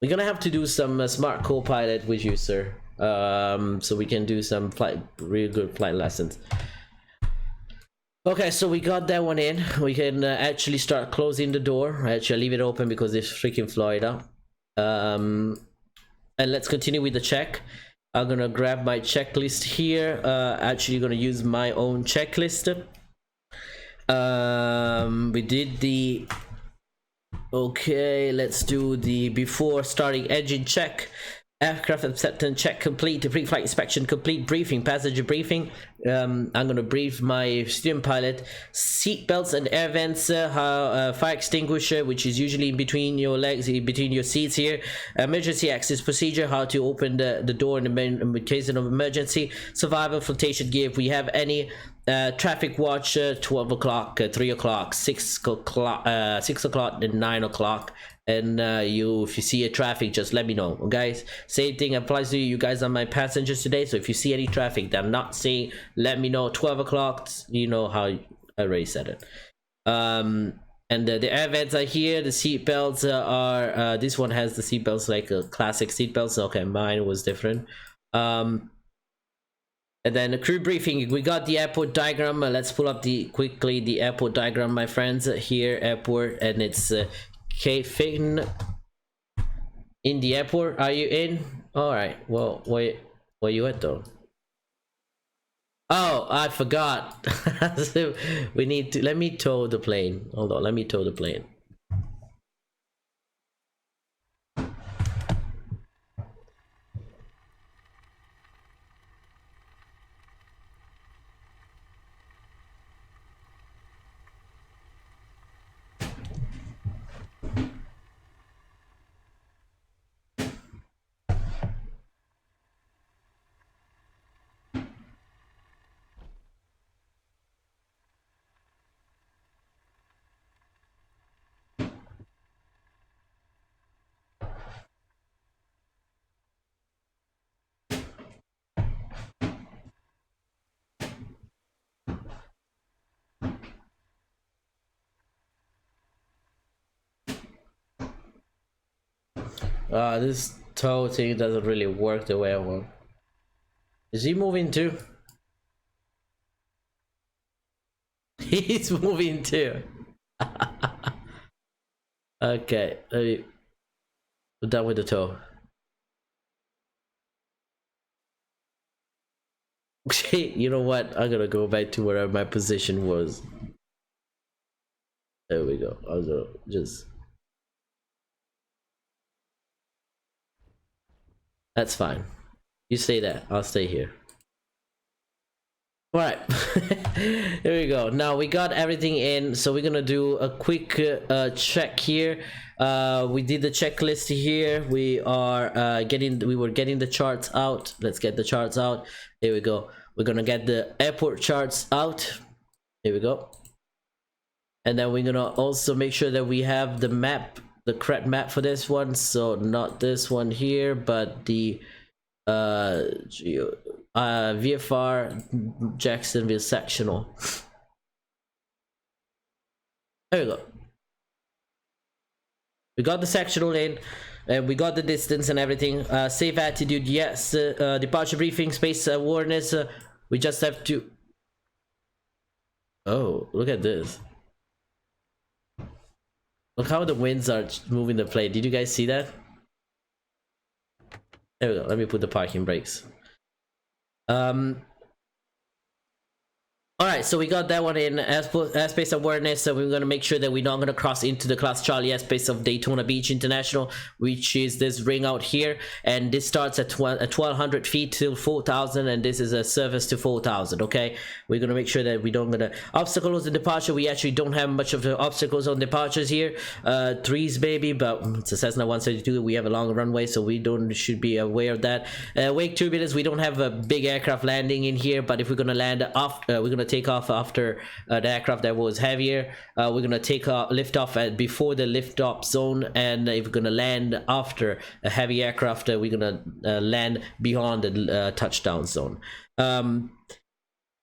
We're gonna have to do some smart co-pilot with you, sir. So we can do some real good flight lessons. Okay, so we got that one in. We can actually start closing the door. Actually, I'll leave it open because it's freaking Florida. And let's continue with the check. I'm gonna grab my checklist here. Actually gonna use my own checklist. We did the okay, let's do the before starting engine check, aircraft acceptance check complete, the pre-flight inspection complete, briefing, passenger briefing. I'm gonna brief my student pilot. Seat belts and air vents, fire extinguisher, which is usually in between your legs, in between your seats here. Emergency access procedure, how to open the door in the case of emergency. Survival flotation gear if we have any. Traffic watch, 12 o'clock, 3 o'clock, 6 o'clock, 6 o'clock, and 9 o'clock. And if you see a traffic, just let me know, guys. Same thing applies to you. You guys are my passengers today, so if you see any traffic that I'm not seeing, let me know. 12 o'clock, you know how I already said it. And the air vents are here. The seat belts are this one has the seat belts like a classic seat belts. Okay, mine was different. And then the crew briefing, we got the airport diagram. Let's pull up quickly the airport diagram, my friends. Here, airport, and it's Cape Fin in the airport. Are you in? All right. Well, where you at though? Oh, I forgot. So we need to. Let me tow the plane. Hold on. Let me tow the plane. This tow thing doesn't really work the way I want. Is he moving too? He's moving too. Okay, we're done with the tow. You know what? I'm gonna go back to where my position was. There we go. I'm gonna just. That's fine. You stay there. I'll stay here. All right. Here we go. Now we got everything in, so we're gonna do a quick check here. We did the checklist here. We are we were getting the charts out. Let's get the charts out. Here we go. We're gonna get the airport charts out. Here we go. And then we're gonna also make sure that we have the map, the correct map for this one. So not this one here, but the VFR Jacksonville sectional. There we go. We got the sectional in, and we got the distance and everything. Safe attitude, yes. Departure briefing, space awareness. We just have to. Oh, look at this. Look how the winds are moving the plane. Did you guys see that? There we go. Let me put the parking brakes. All right, so we got that one in airspace awareness. So we're going to make sure that we're not going to cross into the Class Charlie airspace of Daytona Beach International, which is this ring out here. And this starts at 1,200 feet till 4,000, and this is a service to 4,000. Okay, we're going to make sure that we don't gonna obstacles in departure. We actually don't have much of the obstacles on departures here. Threes maybe, but it's a Cessna 172. We have a long runway, so we should be aware of that. Wake turbulence. We don't have a big aircraft landing in here, but if we're going to land off, we're going to take off after the aircraft that was heavier. We're gonna take lift off before the lift off zone, and if we're gonna land after a heavy aircraft, we're gonna land beyond the touchdown zone.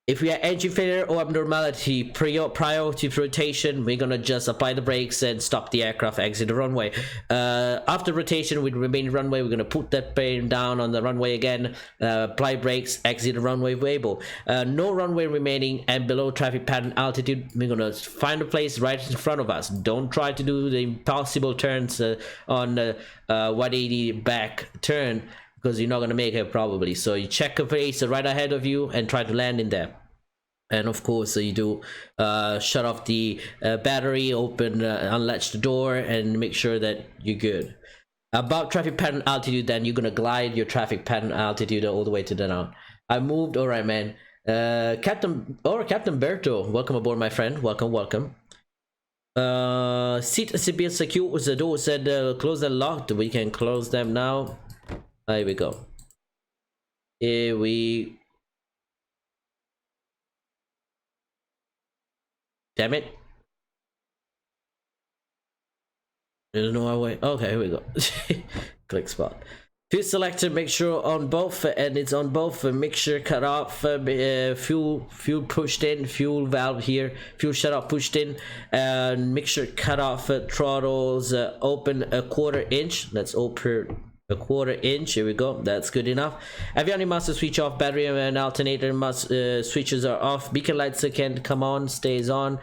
If we have engine failure or abnormality priority rotation, we're gonna just apply the brakes and stop the aircraft, exit the runway. After rotation with remaining runway, we're gonna put that plane down on the runway again, apply brakes, exit the runway able. No runway remaining and below traffic pattern altitude. We're gonna find a place right in front of us. Don't try to do the impossible turns on 180 back turn, because you're not going to make it probably. So you check a place right ahead of you and try to land in there. And of course you do shut off the battery, open unlatch the door, and make sure that you're good. About traffic pattern altitude, then you're gonna glide your traffic pattern altitude all the way to the down. I moved. All right, man. Captain Berto, welcome aboard, my friend. Welcome. Seat CPS secure. The door said closed and locked. We can close them now. Here we go. Here we... Damn it. There's no way. Okay, here we go. Click spot. Fuel selector, make sure on both, and it's on both. Mixture cut off, fuel pushed in, fuel valve here, fuel shut off pushed in, and mixture cut off. Throttles open a 1/4 inch. Let's open a 1/4 inch. Here we go. That's good enough. Avionics must switch off. Battery and alternator must switches are off. Beacon lights can come on, stays on.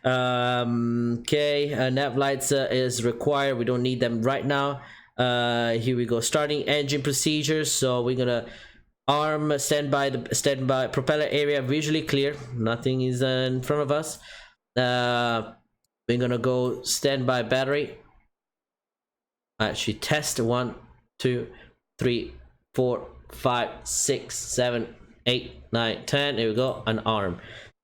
Okay, nav lights is required. We don't need them right now. Here we go. Starting engine procedures. So we're gonna arm standby propeller area visually clear. Nothing is in front of us. We're gonna go standby battery. Actually test 1 2 3 4 5 6 7 8 9 10. Here we go. An arm.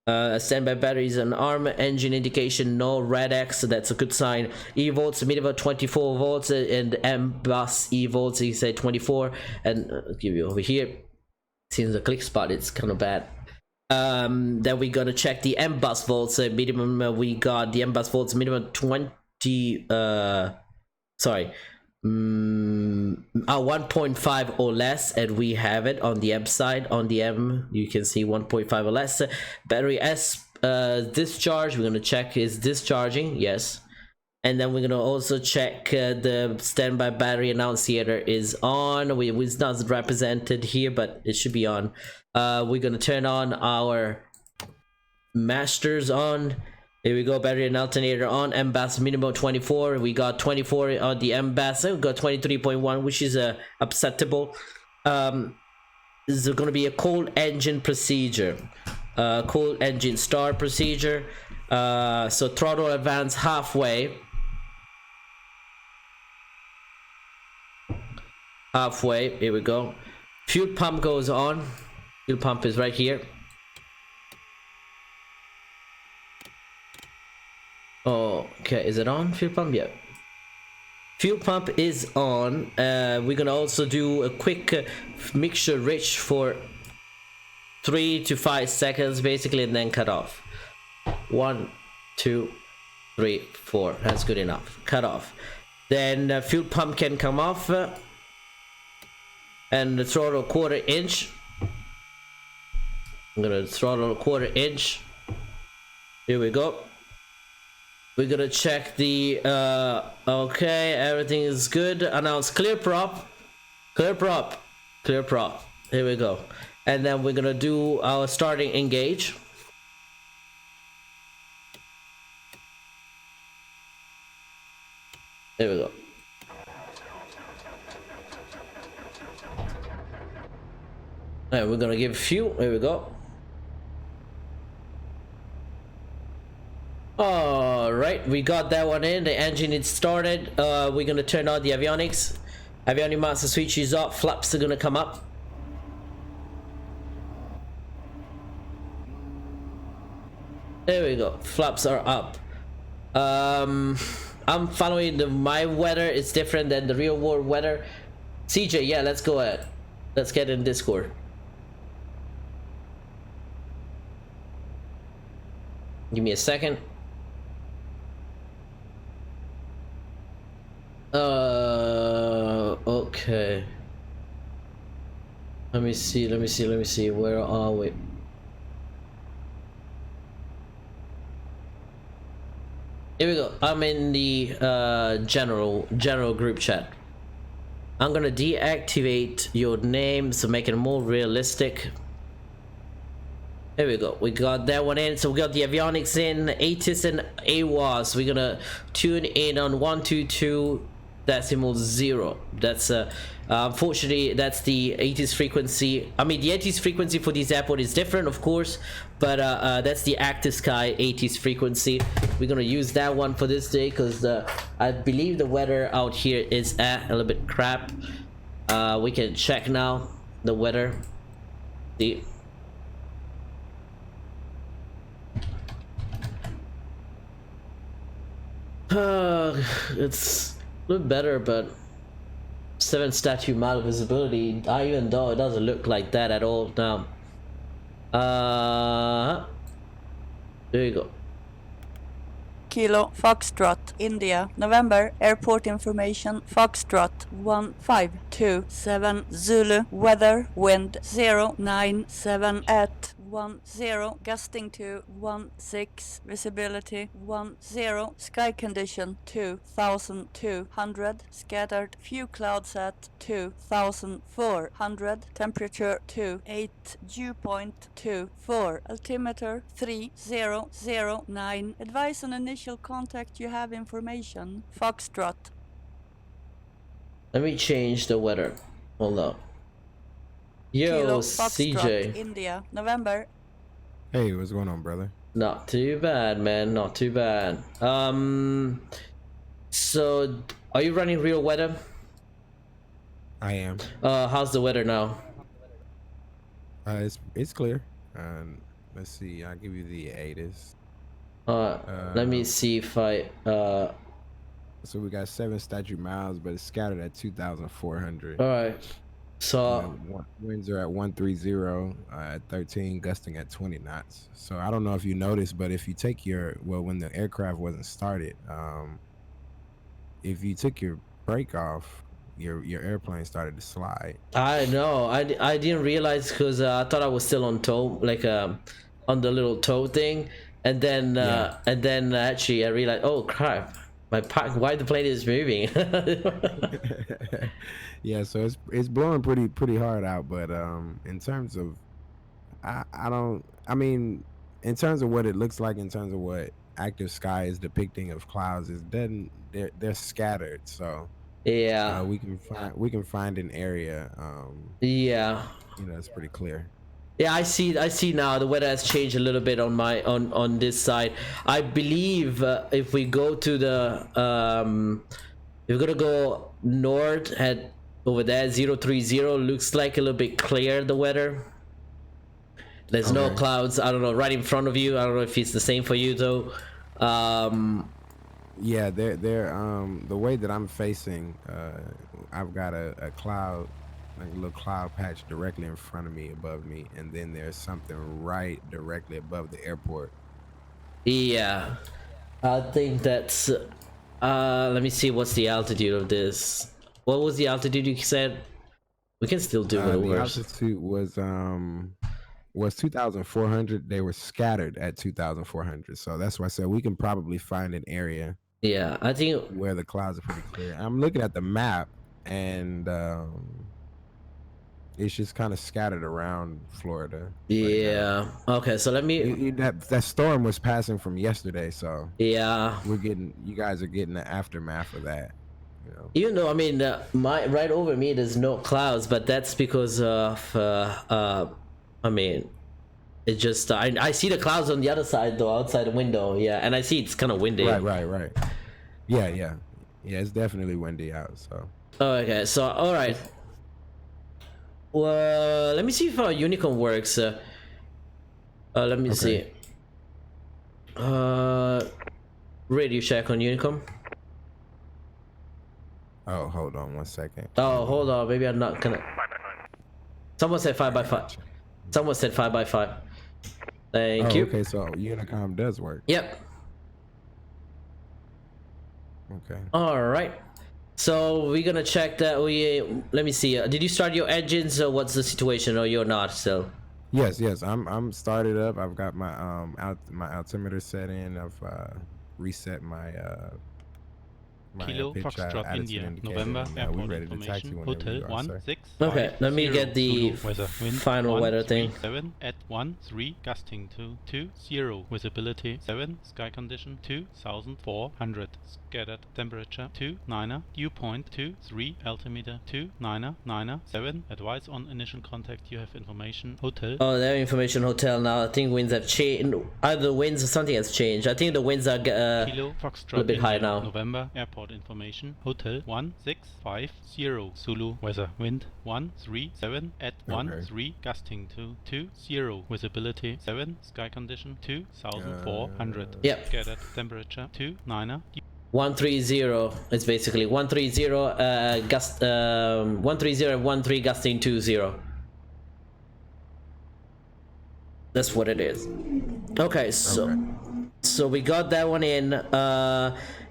Standby batteries, an arm. Engine indication no red X, so that's a good sign. E volts minimum 24 volts, and M bus E volts he said 24. And I'll give you over here. Seems a click spot, it's kind of bad. Then we're gonna check the M bus volts. Minimum we got the M bus volts minimum 20 1.5 or less, and we have it on the M side. On the M you can see 1.5 or less. Battery S discharge, we're gonna check is discharging, yes. And then we're gonna also check the standby battery annunciator is on. It's not represented here, but it should be on. We're gonna turn on our masters on. Here we go. Battery and alternator on. MBAS minimum 24. We got 24 on the MBAS. We got 23.1, which is acceptable. This is going to be a cold engine procedure. Cold engine start procedure. So throttle advance halfway. Here we go. Fuel pump goes on. Fuel pump is right here. Okay, is it on? Fuel pump? Yeah. Fuel pump is on. We're gonna also do a quick mixture rich for 3 to 5 seconds basically, and then cut off. 1 2 3 4. That's good enough. Cut off. Then fuel pump can come off, and the throttle 1/4 inch. I'm gonna throttle 1/4 inch. Here we go. We're gonna check the okay, everything is good. Announce clear prop. Here we go. And then we're gonna do our starting engage. There we go. And we're gonna give fuel. Here we go. right, we got that one in. The engine is started. We're gonna turn on the avionics. Avionic master switch is off. Flaps are gonna come up. There we go. Flaps are up. I'm following my weather. It's different than the real world weather. CJ, yeah, let's go ahead. Let's get in Discord. Give me a second. Okay. Let me see. Where are we? Here we go. I'm in the general group chat. I'm gonna deactivate your name to make it more realistic. Here we go. We got that one in. So we got the avionics in, ATIS and AWAS. We're gonna tune in on 122.0. That's unfortunately that's the ATIS frequency. I mean the ATIS frequency for this airport is different, of course, but that's the active sky ATIS frequency. We're gonna use that one for this day because I believe the weather out here is a little bit crap. We can check now the weather. See. It's a little better, but 7 statute mile visibility, even though it doesn't look like that at all now. There you go. Kilo Foxtrot, India, November, airport information, Foxtrot 1527, Zulu, weather, wind 097 at 10, gusting to 16, visibility 10, sky condition 2200, scattered, few clouds at 2400, temperature 28, dew point 24, altimeter 3009, advise on initial contact, you have information, Foxtrot. Let me change the weather. Hold up. Yo, Kilo CJ. Foxtrot, India, November. Hey, what's going on, brother? Not too bad, man. Not too bad. So are you running real weather? I am. How's the weather now? It's clear. Let's see. I'll give you the ATIS. Let me see if I So we got 7 statute miles, but it's scattered at 2,400. all right. So Winds are at 130 at 13, gusting at 20 knots. So I don't know if you noticed, but if you take when the aircraft wasn't started, if you took your brake off, your airplane started to slide. I know. I didn't realize because I thought I was still on tow, like on the little tow thing, and then actually I realized, oh crap, why the plane is moving. Yeah, so it's blowing pretty hard out, but in terms of in terms of what it looks like, in terms of what active sky is depicting of clouds, they're scattered. So yeah, we can find an area. Yeah, It's pretty clear. Yeah, I see now the weather has changed a little bit on my on this side. I believe if we go to the we're gonna go north at over there 030, looks like a little bit clear, the weather. There's no clouds. I don't know, right in front of you. I don't know if it's the same for you though. Yeah, they're the way that I'm facing, I've got a cloud, like a little cloud patch directly in front of me, above me, and then there's something right directly above the airport. Yeah, I think that's let me see, what's the altitude of this? What was the altitude you said? We can still do it. The altitude was 2,400. They were scattered at 2,400, so that's why I said we can probably find an area. Yeah, I think where the clouds are pretty clear. I'm looking at the map, and it's just kind of scattered around Florida. Yeah. Okay, so let me. That storm was passing from yesterday, so yeah, you guys are getting the aftermath of that. Even though I mean, right over me there's no clouds, but that's because of I mean, It just I see the clouds on the other side though, outside the window. Yeah, and I see it's kind of windy. Right. Yeah. It's definitely windy out. So. Oh, okay. So all right. Well, let me see if our unicorn works. Let me see. Radio check on unicorn. Oh, hold on 1 second. Oh, hold on. Maybe I'm not gonna. Someone said 5x5. Someone said 5x5. Thank you. Okay, so Unicom does work. Yep. Okay. All right. So we're gonna check that. Let me see. Did you start your engines, or what's the situation, or you're not still? Yes. I'm started up. I've got my my altimeter set in. I've reset my Kilo pitch, Foxtrot altitude India, indicator, November, and, airport we're ready to taxi information, whenever Hotel you are, sir. 1650. Okay, let me get the weather, wind final weather thing. 7 at 13, gusting to 20, visibility 7, sky condition 2400, scattered temperature 29, dew point 23, altimeter 2997, advice on initial contact, you have information, hotel. Oh, they have information hotel now. I think winds have changed. Either winds or something has changed. I think the winds are Kilo Foxtrot a bit high India, now. November, airport information, hotel 1650, Zulu, weather, wind 137 at 13, gusting to 20, visibility 7, sky condition 2400, Yep. scattered temperature 29, 130. It's basically 130. Gust. 130 13 gusting 20. That's what it is. Okay, so we got that one in.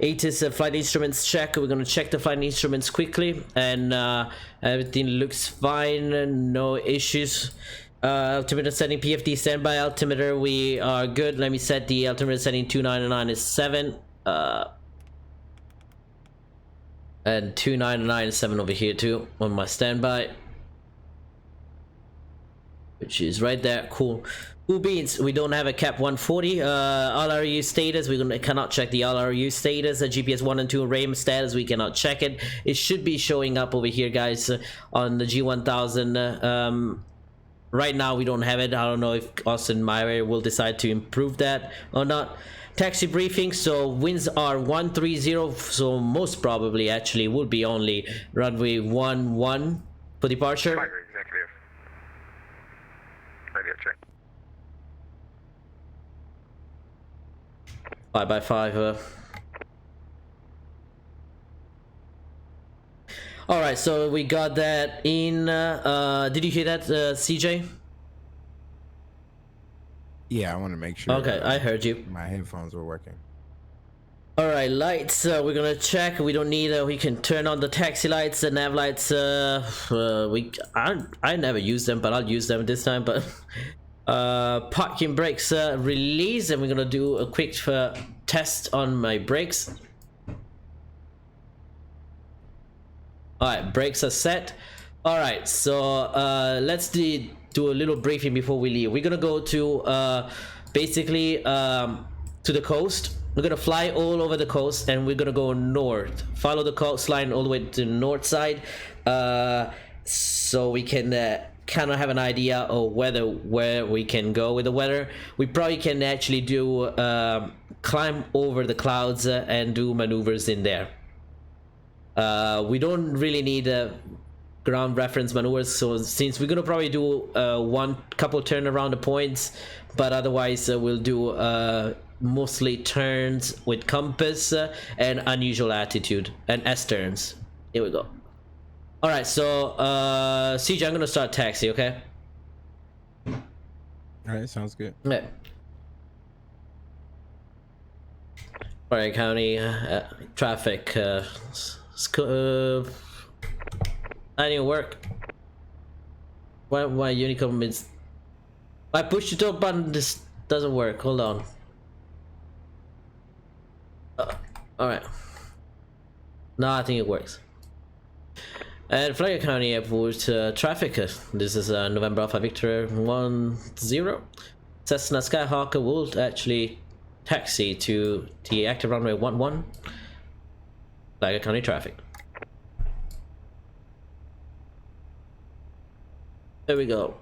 ATIS flight instruments check. We're gonna check the flight instruments quickly, and everything looks fine. No issues. Altimeter setting PFD standby altimeter. We are good. Let me set the altimeter setting 299 is 7. And 299 is 7 over here too on my standby, which is right there. Cool beans. We don't have a cap 140. LRU status, we cannot check the LRU status. GPS 1 and 2 RAM status, we cannot check it. It should be showing up over here, guys, on the G1000. Right now we don't have it. I don't know if Austin Meyer will decide to improve that or not. Taxi briefing. So winds are 130, so most probably actually will be only runway 11 for departure. Executive. Radio check. 5x5. All right, so we got that in. Did you hear that, CJ? Yeah, I want to make sure. Okay, I heard you. My headphones were working. All right, lights. We're gonna check. We don't need. We can turn on the taxi lights, the nav lights. I never use them, but I'll use them this time. But parking brakes release, and we're gonna do a quick test on my brakes. All right, brakes are set. All right, so let's do a little briefing before we leave. We're gonna go to basically to the coast. We're gonna fly all over the coast, and we're gonna go north. Follow the coastline all the way to the north side, so we can kind of have an idea of where we can go with the weather. We probably can actually do climb over the clouds and do maneuvers in there. We don't really need ground reference maneuvers, so since we're gonna probably do one couple turn around the points, but otherwise we'll do mostly turns with compass and unusual attitude and S-turns. Here we go. All right, so CJ, I'm gonna start taxi, okay? All right, sounds good. Yeah. Alright, county traffic. I didn't work. Why Unicom is? I pushed the top button. This doesn't work. Hold on. All right. No, I think it works. And Flagler County Airport traffic. This is November Alpha Victor 10. Cessna Skyhawk will actually taxi to the active runway 11. Flagler County traffic. There we go.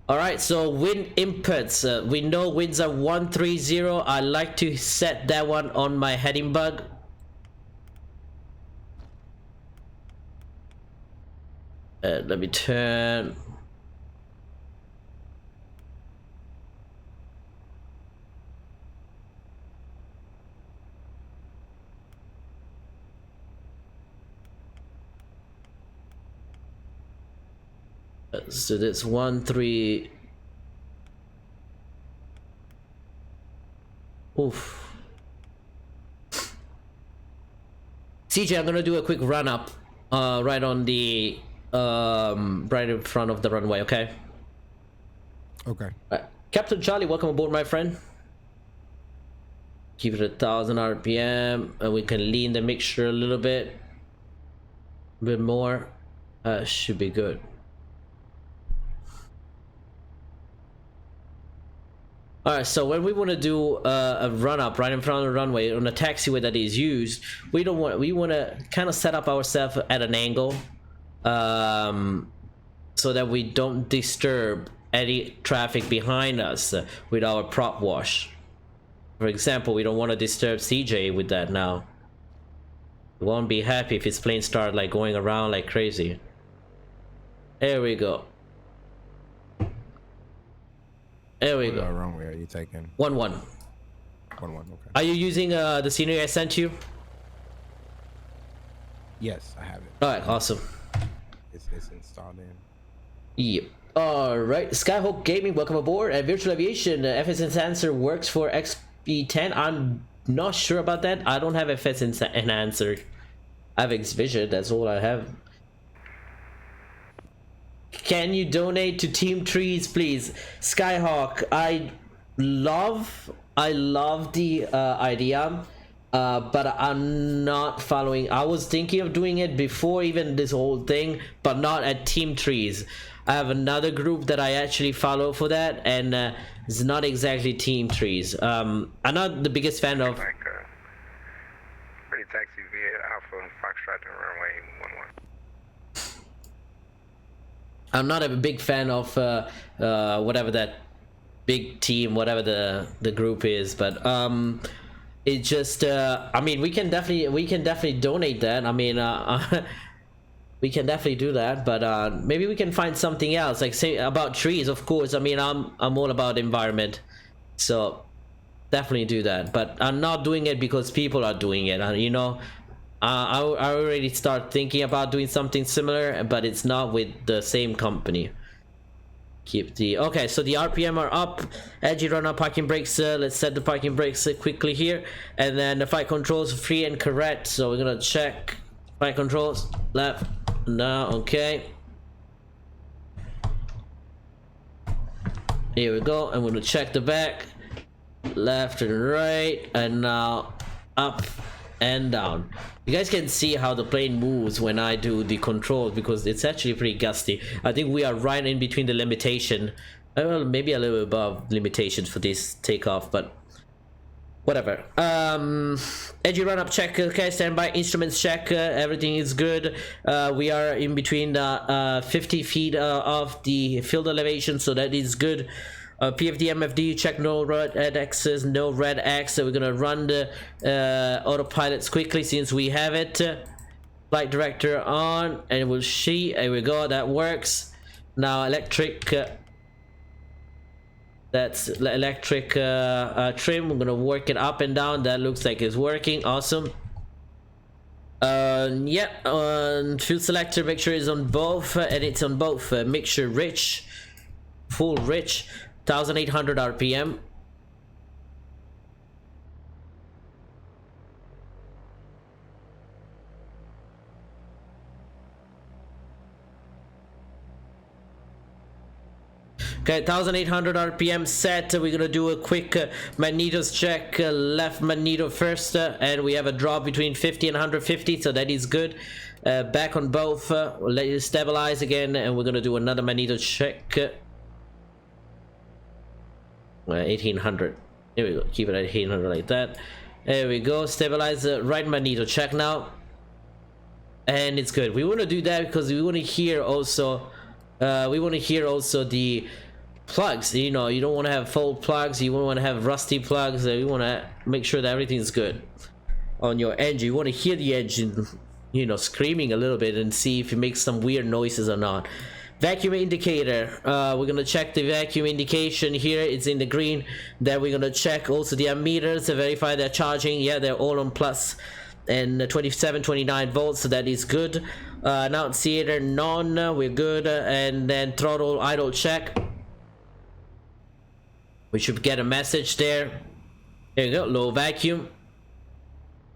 All right, so wind inputs. We know winds are 130. I like to set that one on my heading bug. Let me turn. So that's 13. Oof. CJ, I'm gonna do a quick run up, right on the right in front of the runway. Okay. Okay. Captain Charlie, welcome aboard, my friend. Keep it at 1,000 RPM, and we can lean the mixture a little bit more. Should be good. Alright, so when we want to do a run up right in front of the runway on a taxiway that is used, we want to kind of set up ourselves at an angle, so that we don't disturb any traffic behind us with our prop wash. For example, we don't want to disturb CJ with that now. We won't be happy if his plane start like going around like crazy. There we go. There we go. What runway are you taking? 1-1. 1-1. Okay. Are you using the scenery I sent you? Yes, I have it. Alright, awesome. It's installed in. Yep. Alright, Skyhawk Gaming, welcome aboard. Virtual Aviation, FS Enhancer works for XP10. I'm not sure about that. I don't have FS Enhancer. I have X-Vision, that's all I have. Can you donate to Team Trees, please? Skyhawk, I love the idea, but I'm not following. I was thinking of doing it before even this whole thing, but not at Team Trees. I have another group that I actually follow for that, and it's not exactly Team Trees. I'm not the biggest fan of. Ready taxi via Alpha and Foxtrot to runway 11. I'm not a big fan of whatever that big team, whatever the group is, but it just I mean, we can definitely donate that. I mean, we can definitely do that, but maybe we can find something else, like say about trees. Of course, I mean, I'm all about environment, so definitely do that. But I'm not doing it because people are doing it, you know. I already start thinking about doing something similar, but it's not with the same company. Keep the okay, so the RPM are up. Edgy run up parking brakes. Let's set the parking brakes quickly here, and then the flight controls free and correct. So we're gonna check flight controls left. Now, okay. Here we go. I'm gonna check the back, left and right, and now up and down. You guys can see how the plane moves when I do the controls, because it's actually pretty gusty. I think we are right in between the limitation, well, maybe a little above limitations for this takeoff, but whatever. Edgy run up check. Okay, standby. Instruments check. Everything is good. We are in between the 50 feet of the field elevation, so that is good. PFD MFD check, no red X's, no red X. So we're gonna run the autopilots quickly since we have it. Flight director on, and we'll see. There we go, that works. Now electric, that's electric trim. We're gonna work it up and down. That looks like it's working. Awesome. Fuel selector, make sure it's on both, and it's on both. Mixture rich, full rich. 1800 RPM. Okay, 1800 RPM set. We're gonna do a quick magnetos check. Left magneto first, and we have a drop between 50 and 150, so that is good. Back on both. We'll let you stabilize again, and we're gonna do another magneto check. 1800. Here we go. Keep it at 1800 like that. There we go. Stabilize the right magneto check now, and it's good. We want to do that because we want to hear also. We want to hear also the plugs. You know, you don't want to have full plugs, you want to have rusty plugs. You want to make sure that everything's good on your engine. You want to hear the engine, you know, screaming a little bit and see if it makes some weird noises or not. Vacuum indicator, we're gonna check the vacuum indication here. It's in the green. Then we're gonna check also the ammeters to verify they're charging. Yeah, they're all on plus and 27 29 volts, so that is good. Annunciator none, we're good. And then throttle idle check, we should get a message there. There you go, low vacuum,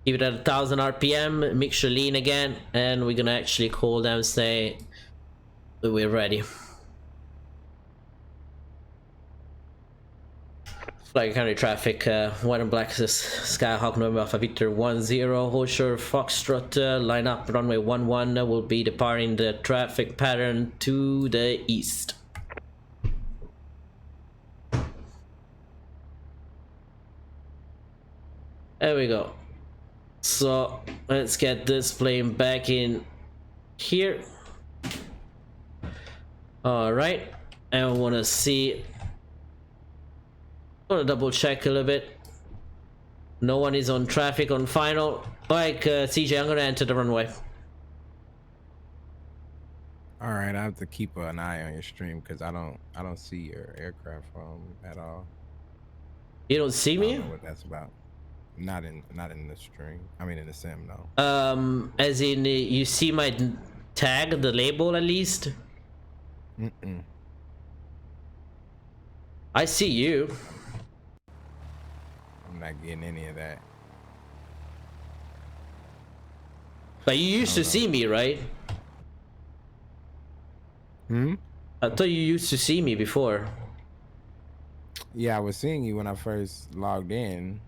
keep it at 1000 rpm, mixture lean again, and we're gonna actually call them, say we're ready. Flag County traffic, white and black Skyhawk November Alpha Victor 10 Horseshoe Foxtrot, line up runway 11, will be departing the traffic pattern to the east. There we go. So let's get this plane back in here. All right, and I want to see, I want to double check a little bit. No one is on traffic on final. Like CJ, I'm gonna enter the runway. All right, I have to keep an eye on your stream because I don't see your aircraft at all. You don't see I me? don't know what that's about. Not in the stream. I mean in the sim, no. As in you see my tag, the label at least? Mm-mm. I see you. I'm not getting any of that. But you used to see me, right? Hmm? I thought you used to see me before. Yeah, I was seeing you when I first logged in,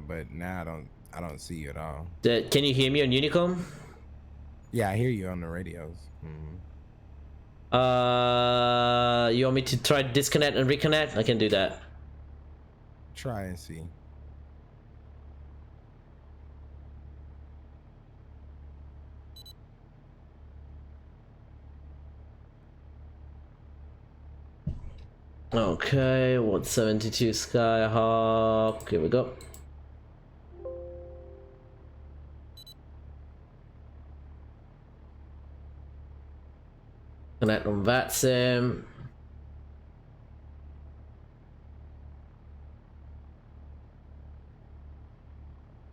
but now I don't see you at all. Can you hear me on Unicom? Yeah, I hear you on the radios. Mm-hmm. You want me to try to disconnect and reconnect? I can do that. Try and see. Okay, 172 Skyhawk. Here we go. Connect on VATSIM.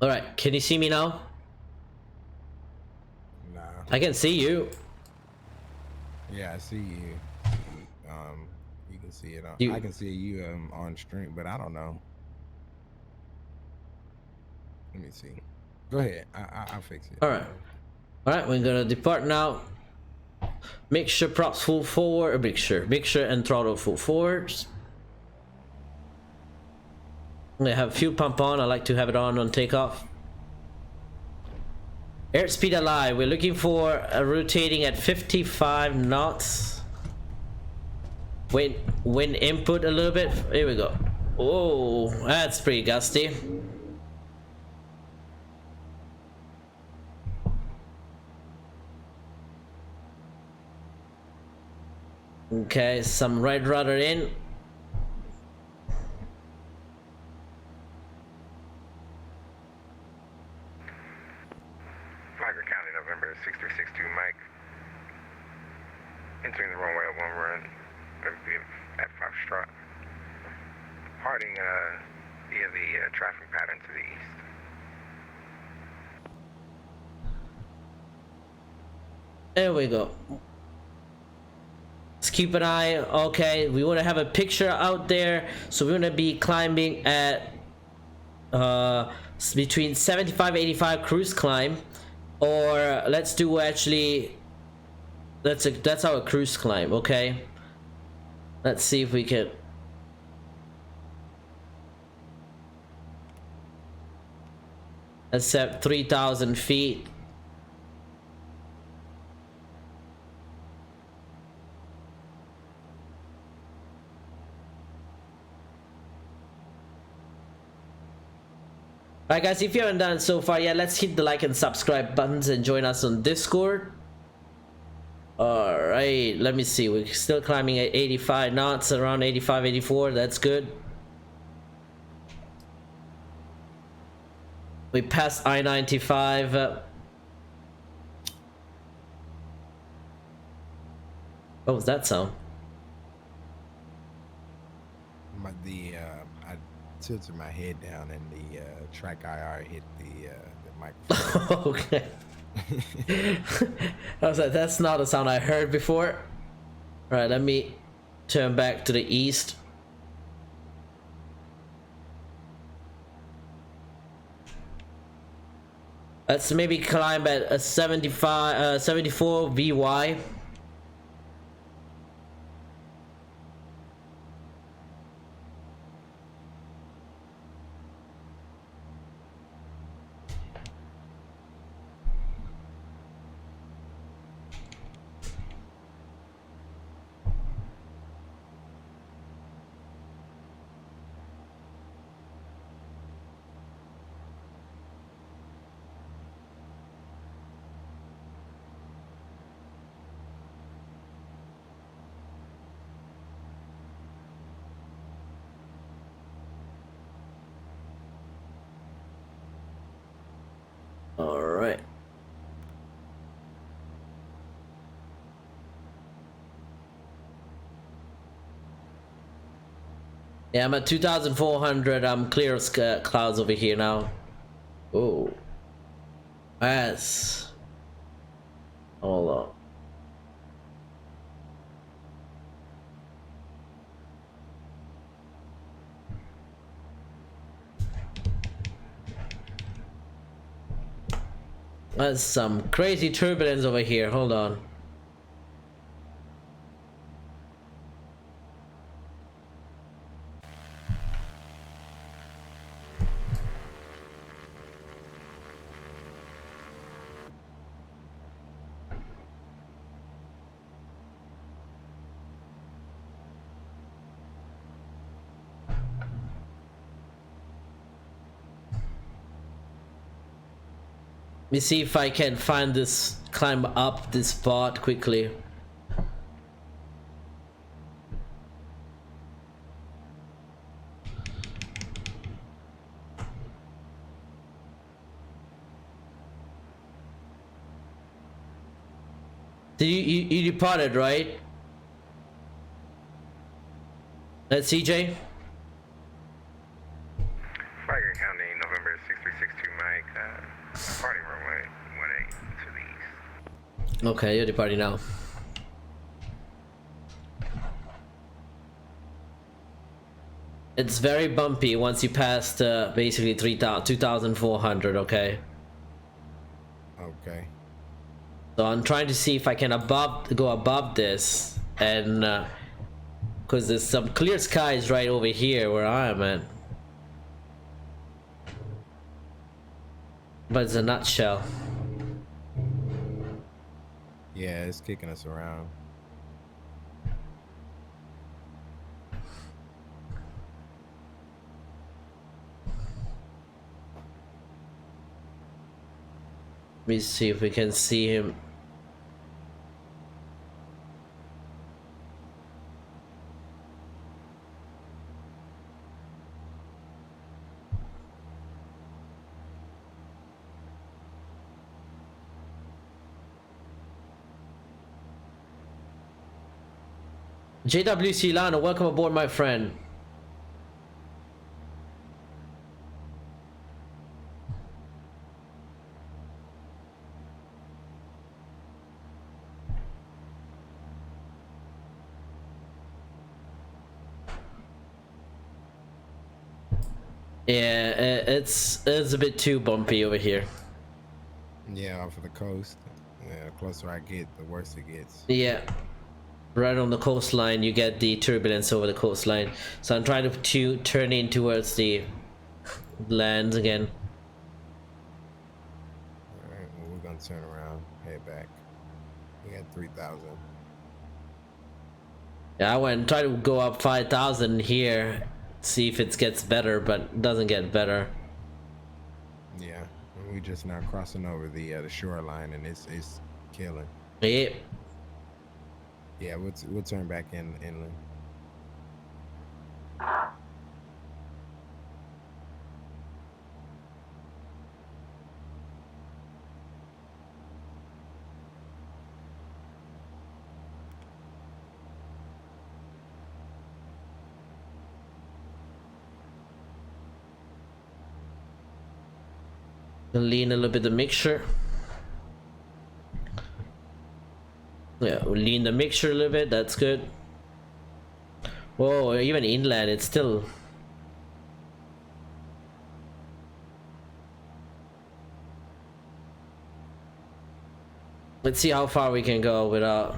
All right, can you see me now? Nah. I can see you. Yeah, I see you. You can see it on. You- I can see you on stream, but I don't know. Let me see. Go ahead. I'll fix it. All right. All right, we're gonna depart now. Mixture props full forward. Mixture and throttle full forwards. I have fuel pump on. I like to have it on takeoff. Airspeed alive. We're looking for a rotating at 55 knots. Wind input a little bit. Here we go. Oh, that's pretty gusty. Okay, some right rudder in. Flagler County, November 6362, Mike. Entering the runway at 1 run. At Foxtrot. Departing via the traffic pattern to the east. There we go. Let's keep an eye. Okay, we want to have a picture out there, so we're gonna be climbing at between 75 85 cruise climb, or let's do actually that's our cruise climb. Okay, let's see if we can. Let's set 3,000 feet. Alright guys, if you haven't done so far yet, let's hit the like and subscribe buttons and join us on Discord. All right, let me see. We're still climbing at 85 knots, around 85, 84. That's good. We passed I-95. What was that sound? I tilted my head down and the track IR hit the microphone. Okay. I was like, that's not a sound I heard before. All right, let me turn back to the east. Let's maybe climb at a 74 VY. All right. Yeah, I'm at 2,400. I'm clear of clouds over here now. Oh. Yes. Hold on. That's some crazy turbulence over here. Hold on. Let me see if I can find this, climb up this spot quickly. Did you departed, right? That's CJ? Flagger County, November 6362 Mike, departing runway 18 to the east. Okay, you're departing now. It's very bumpy once you pass basically 2,400, okay? Okay. So I'm trying to see if I can go above this, and because there's some clear skies right over here where I am at. But it's a nutshell. Yeah, it's kicking us around. Let me see if we can see him. JWC Lana, welcome aboard, my friend. Yeah, it's a bit too bumpy over here. Yeah, off of the coast. Yeah, the closer I get, the worse it gets. Yeah, right on the coastline, you get the turbulence over the coastline. So I'm trying to turn in towards the land again. All right, well, we're gonna turn around, head back. We got 3,000. Yeah, I went and tried to go up 5,000 here, see if it gets better, but it doesn't get better. Yeah, and we just now crossing over the shoreline, and it's killing. Yeah. Yeah, we'll turn back inland. Lean a little bit the mixture. Yeah, we'll lean the mixture a little bit. That's good. Whoa, even inland, it's still. Let's see how far we can go without.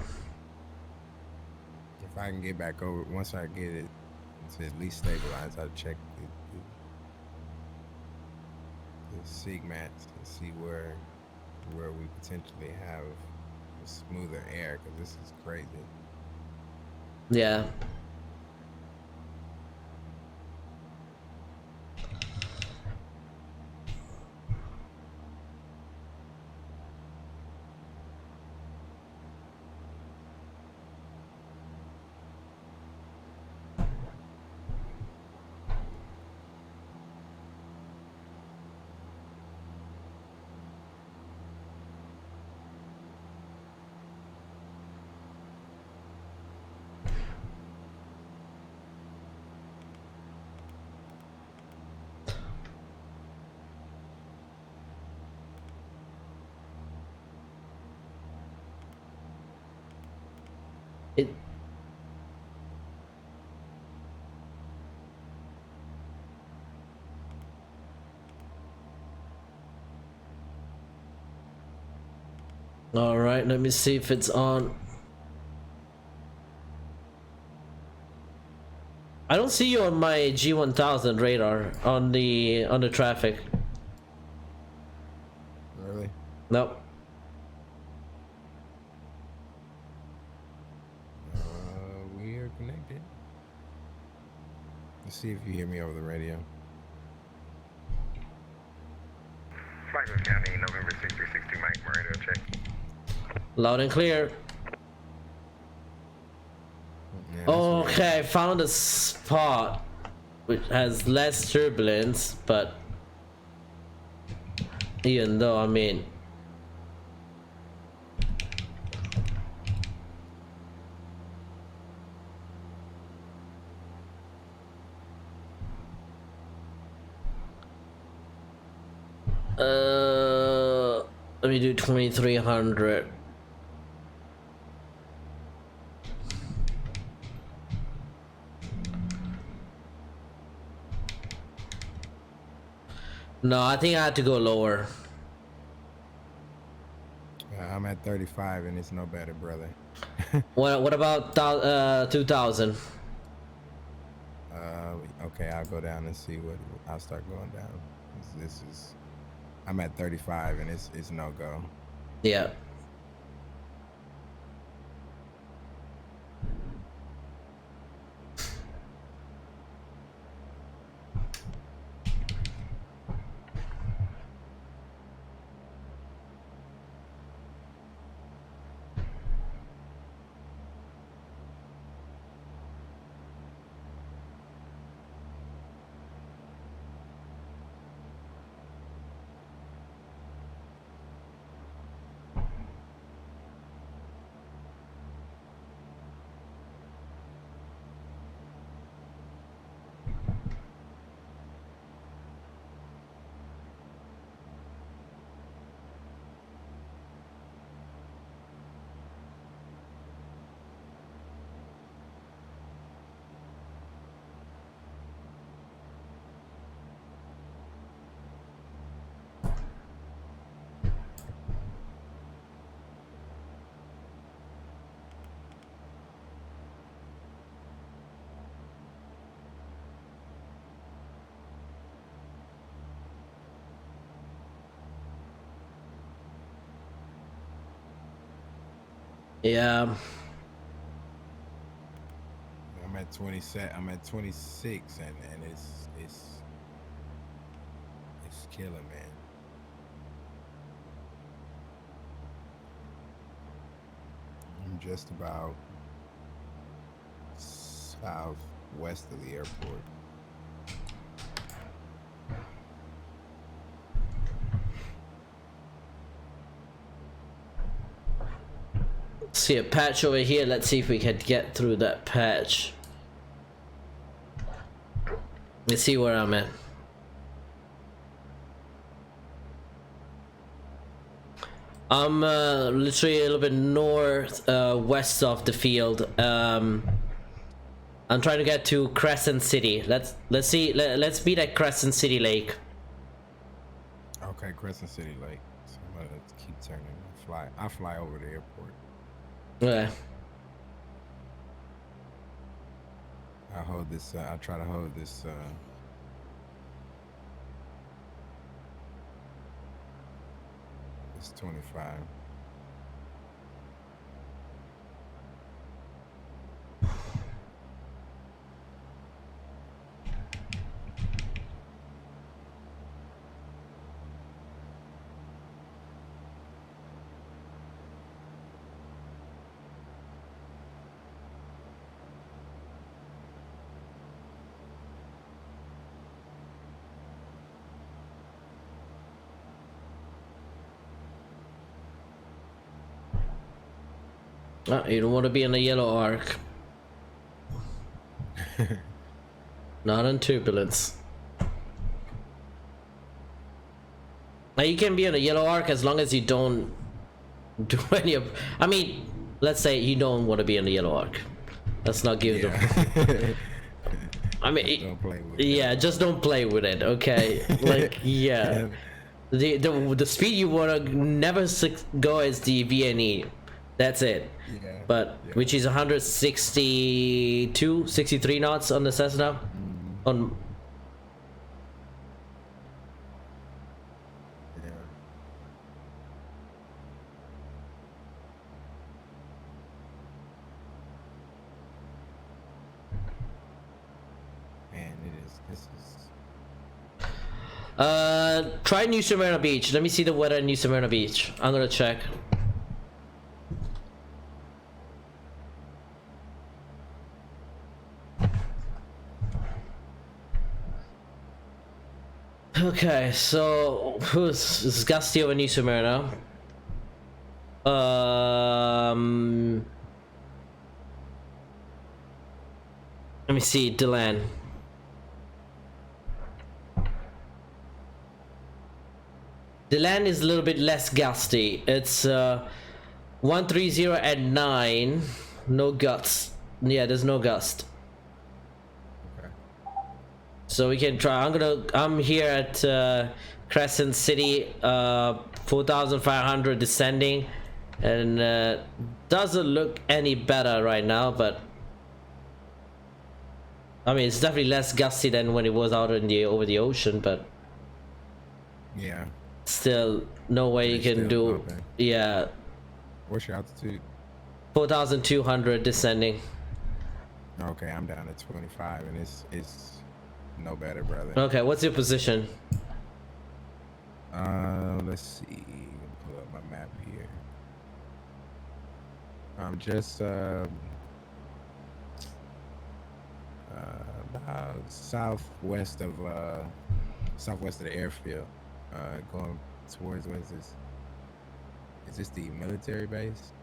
If I can get back over, once I get it to at least stabilize, I'll check the sig mats and see where we potentially have a smoother air, because this is crazy. Yeah. It. All right, let me see if it's on. I don't see you on my G1000 radar on the traffic. Really? Nope. We are connected. Let's see if you hear me over the radio. Flagler County, November 6360 Mike, radio check. Loud and clear. Yeah, Okay, found a spot which has less turbulence, but even though, I mean, let me do 2300. No, I think I had to go lower. I'm at 35 and it's no better, brother. What about 2000? Okay, I'll go down and see what I'll start going down. This is, I'm at 35 and it's no go. Yeah. Yeah. I'm at 27. I'm at 26, and it's killing, man. I'm just about southwest of the airport. See a patch over here. Let's see if we can get through that patch. Let's see where I'm at. I'm literally a little bit north west of the field. I'm trying to get to Crescent City. Let's meet at Crescent City Lake. Okay, Crescent City Lake. So I'm gonna keep turning. I fly over the airport. Yeah. I hold this. I try to hold this. It's 25. Oh, you don't want to be in a yellow arc. Not in turbulence. Now you can be in a yellow arc as long as you don't do any of. I mean, let's say you don't want to be in the yellow arc. Let's not give them. I mean, Don't play with yeah, just don't play with it, okay? Like, yeah. The speed you want to never go is the VNE. That's it. Yeah. But which is 162, 63 knots on the Cessna. On Yeah. Man, this is. try New Smyrna Beach. Let me see the weather in New Smyrna Beach. I'm gonna check. Okay, so who's gusty over New Smyrna? Let me see, Delan. Delan is a little bit less gusty. It's 130 at 9. No gusts. Yeah, there's no gust. Okay. So we can try. I'm here at Crescent City, 4,500 descending, and doesn't look any better right now. But I mean, it's definitely less gusty than when it was out in the over the ocean. But Yeah. still, no way you can do. Okay. Yeah, What's your altitude? 4,200 descending. Okay, I'm down at 25, and it's no better, brother. Okay, what's your position? Let's see. Pull up my map here. I'm just about southwest of the airfield. Going towards, what is this? Is this the military base?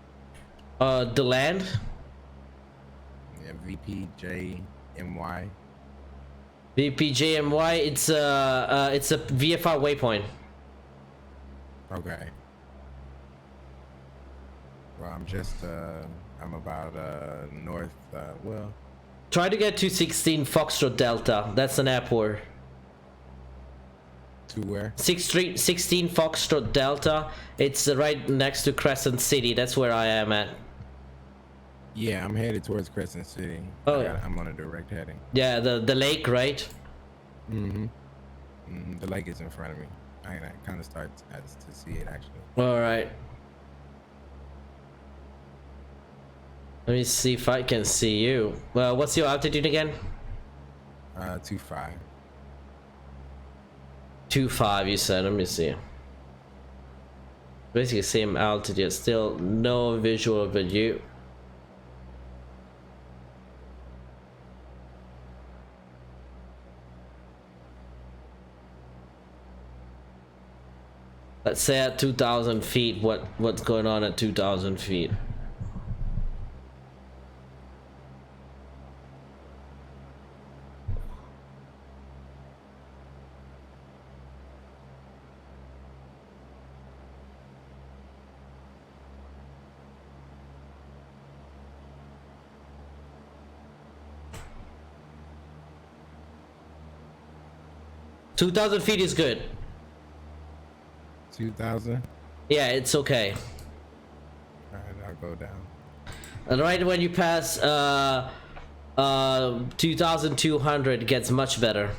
The land. Yeah, VPJMY. VPJMY. It's a VFR waypoint. Okay. Well, I'm just I'm about north. Well, Try to get to 16 Foxtrot Delta. That's an airport. to where? 16 Foxtrot Delta. It's right next to Crescent City. That's where I am at. Yeah, I'm headed towards Crescent City. Oh, I'm on a direct heading. yeah, the lake, right? The lake is in front of me. I kind of start to see it actually. All right. Let me see if I can see you. Well, what's your altitude again? 25. 2.5, you said. Let me see. Basically same altitude. Still no visual of you. Let's say at 2,000 feet, what's going on at 2,000 feet? Two thousand feet is good. 2,000. Yeah, it's okay. All right, I'll go down. And right when you pass 2,200, it gets much better.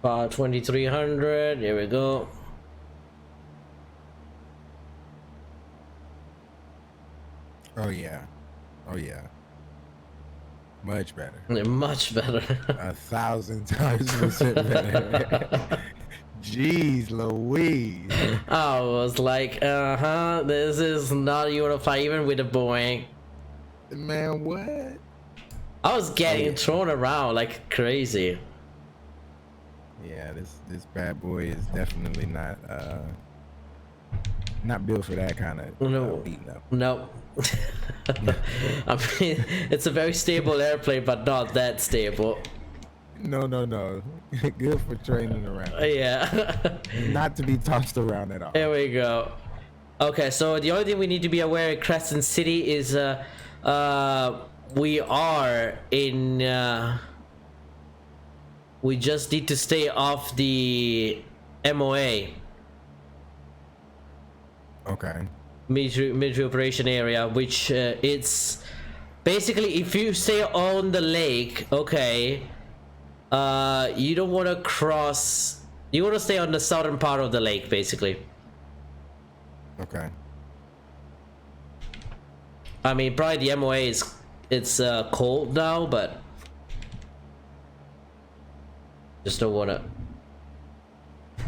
About 2,300. Here we go. Oh yeah. Oh yeah. Much better. Much better. 1,000 times better. Jeez Louise. I was like, this is not unified even with a Boeing. Man, what? I was getting thrown around like crazy. Yeah, this bad boy is definitely not built for that kind of beating up. No. I mean, it's a very stable airplane, but not that stable. No. Good for training around. Yeah. Not to be tossed around at all. There we go. Okay, so the only thing we need to be aware at Crescent City is we are in we just need to stay off the MOA. Okay. Military operation area, which it's basically if you stay on the lake, okay, you don't want to cross, you want to stay on the southern part of the lake basically. Okay. I mean, probably the MOA is it's cold now, but just don't want to.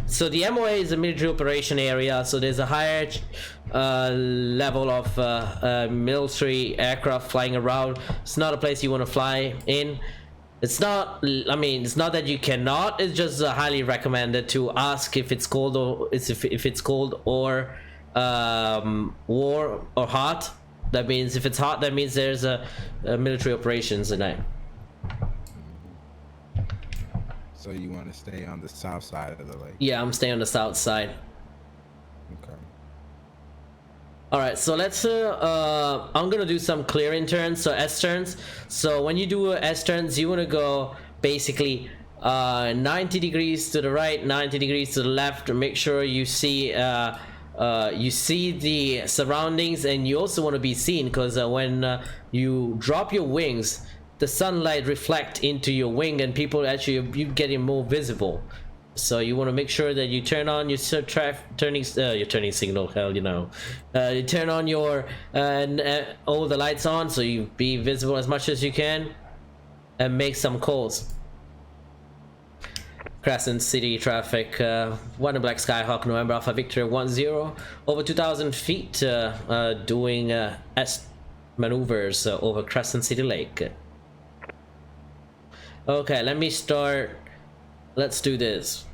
So the MOA is a military operation area, so there's a higher level of military aircraft flying around. It's not a place you want to fly in. It's not, I mean, it's not that you cannot, it's just highly recommended to ask if it's cold or if it's cold or warm or hot. That means if it's hot, that means there's a military operations tonight. So you want to stay on the south side of the lake? Yeah, I'm staying on the south side. Okay. All right, so let's I'm gonna do some clearing turns, so S turns. So when you do S turns, you want to go basically 90 degrees to the right, 90 degrees to the left, to make sure you see the surroundings, and you also want to be seen because when you drop your wings, the sunlight reflect into your wing, and people actually you getting more visible. So you want to make sure that you turn on your turning signal. Hell, you know, you turn on your all the lights on, so you be visible as much as you can, and make some calls. Crescent City traffic, 1 Black Skyhawk, November Alpha Victor 10, over 2,000 feet, doing S maneuvers over Crescent City Lake. Okay, let me start. Let's do this.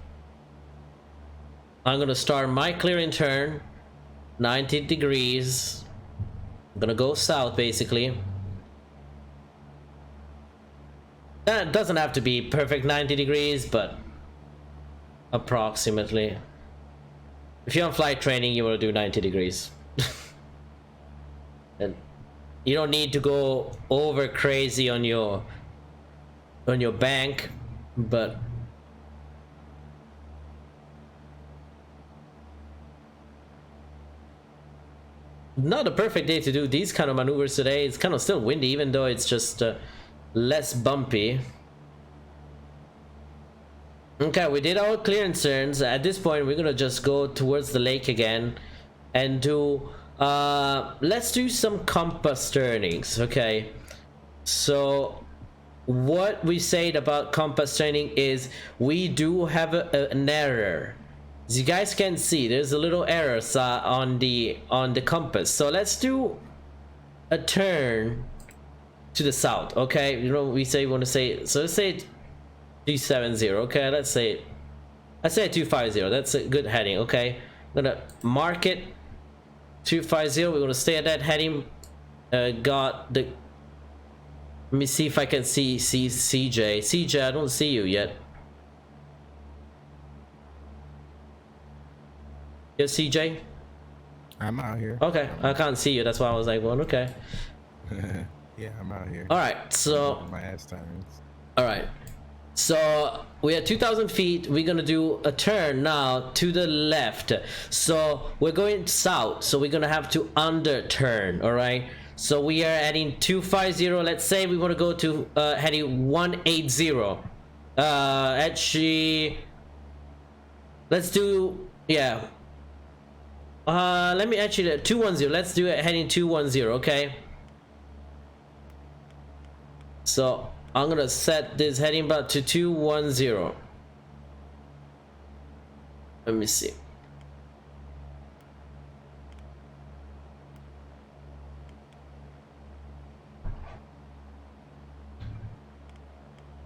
I'm gonna start my clearing turn, 90 degrees. I'm gonna go south basically. That doesn't have to be perfect 90 degrees, but approximately. If you're on flight training, you want to do 90 degrees. And you don't need to go over crazy on your bank, but not a perfect day to do these kind of maneuvers today. It's kind of still windy, even though it's just less bumpy. Okay, we did our clearance turns. At this point, we're gonna just go towards the lake again and do let's do some compass turnings. Okay, so what we said about compass turning is we do have an error. As you guys can see, there's a little error on the compass. So let's do a turn to the south. Okay, you know, we say we want to say, so let's say G70. Okay, let's say 250. That's a good heading. Okay, I'm gonna mark it 250. We're gonna stay at that heading. Got the, let me see if I can see CJ. CJ, I don't see you yet. Yes, CJ? I'm out here. Okay, I can't see you. That's why I was like, well, okay. Yeah, I'm out here. All right, so My ass turns. all right, so we're at 2,000 feet. We're gonna do a turn now to the left. So we're going south. So we're gonna have to under turn. All right. So we are heading 250. Let's say we want to go to heading 180. Actually, let's do, yeah. Let me actually 210. Let's do it heading 210. Okay. So I'm gonna set this heading back to 210. Let me see.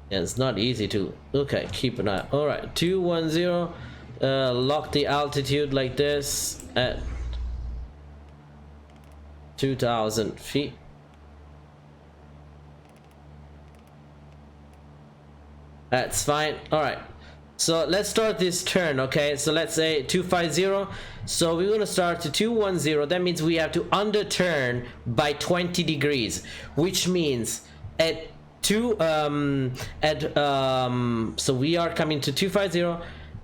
Yeah, it's not easy to, okay, keep an eye. All right, 210. Lock the altitude like this at 2,000 feet. That's fine. All right, so let's start this turn. Okay, so let's say 250. So we're gonna start to 210. That means we have to under turn by 20 degrees, which means at so we are coming to 250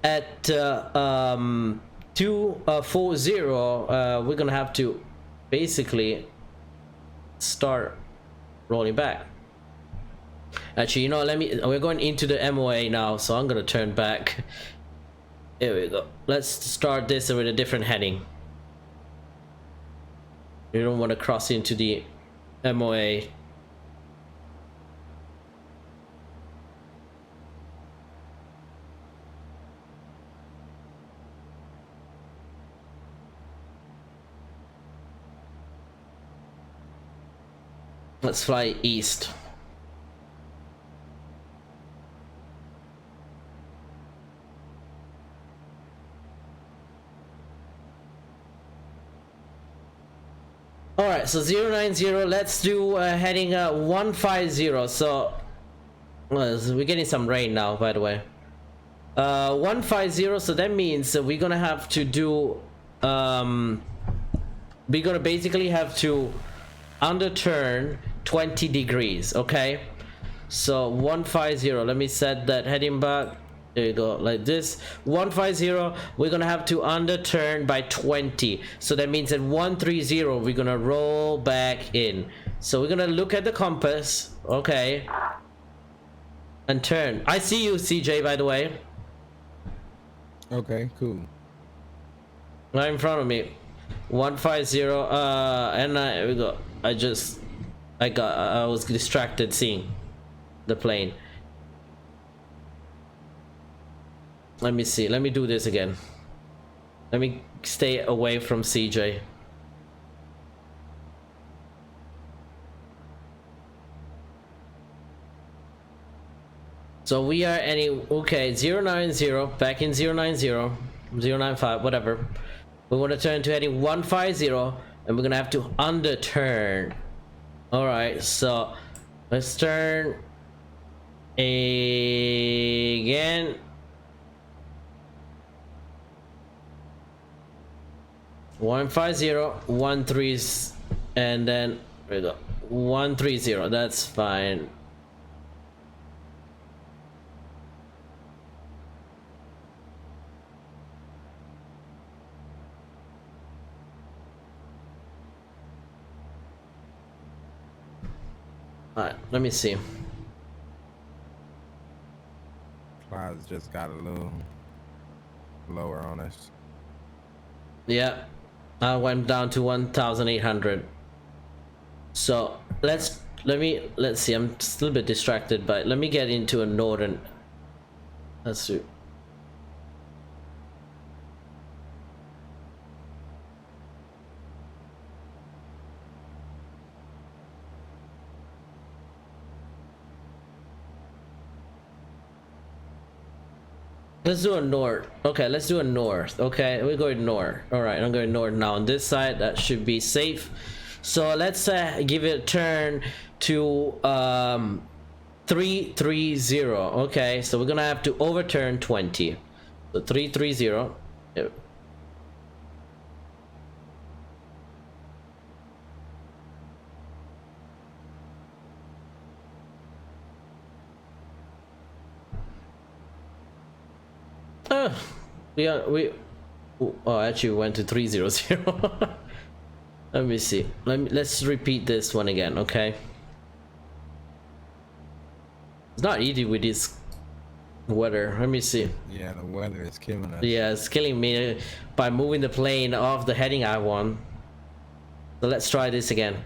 at 240. We're gonna have to basically start rolling back. Actually, you know, we're going into the MOA now, so I'm gonna turn back. Here we go. Let's start this with a different heading. You don't want to cross into the MOA. Let's fly east. Alright, so 090, let's do heading 150. So we're getting some rain now, by the way. 150, so that means we're gonna have to do we're gonna basically have to under turn 20 degrees. Okay, so 150, let me set that heading back. There you go, like this. 150, we're gonna have to under turn by 20. So that means at 130 we're gonna roll back in. So we're gonna look at the compass, okay, and turn. I see you, CJ, by the way. Okay, cool. Right in front of me. 150, and here we go. I was distracted seeing the plane. Let me see. Let me do this again. Let me stay away from CJ. So we are okay, 090, back in 090, 095, whatever. We want to turn to heading 150, and we're gonna have to under turn. All right, so let's turn again. One 13, and then there we go. 130. That's fine. All right, let me see. Clouds just got a little lower on us. Yeah, I went down to 1,800. So let's see. I'm still a bit distracted, but let me get into a northern. Let's see. Let's do a north. Okay, let's do a north. Okay, we're going north. All right, I'm going north now. On this side, that should be safe. So let's give it a turn to 330. Okay, so we're gonna have to overturn 20. So 330. Yep. Oh, actually went to 300. Let me see. Let's repeat this one again, okay? It's not easy with this weather. Let me see. Yeah, the weather is killing us. Yeah, it's killing me by moving the plane off the heading I want. So let's try this again.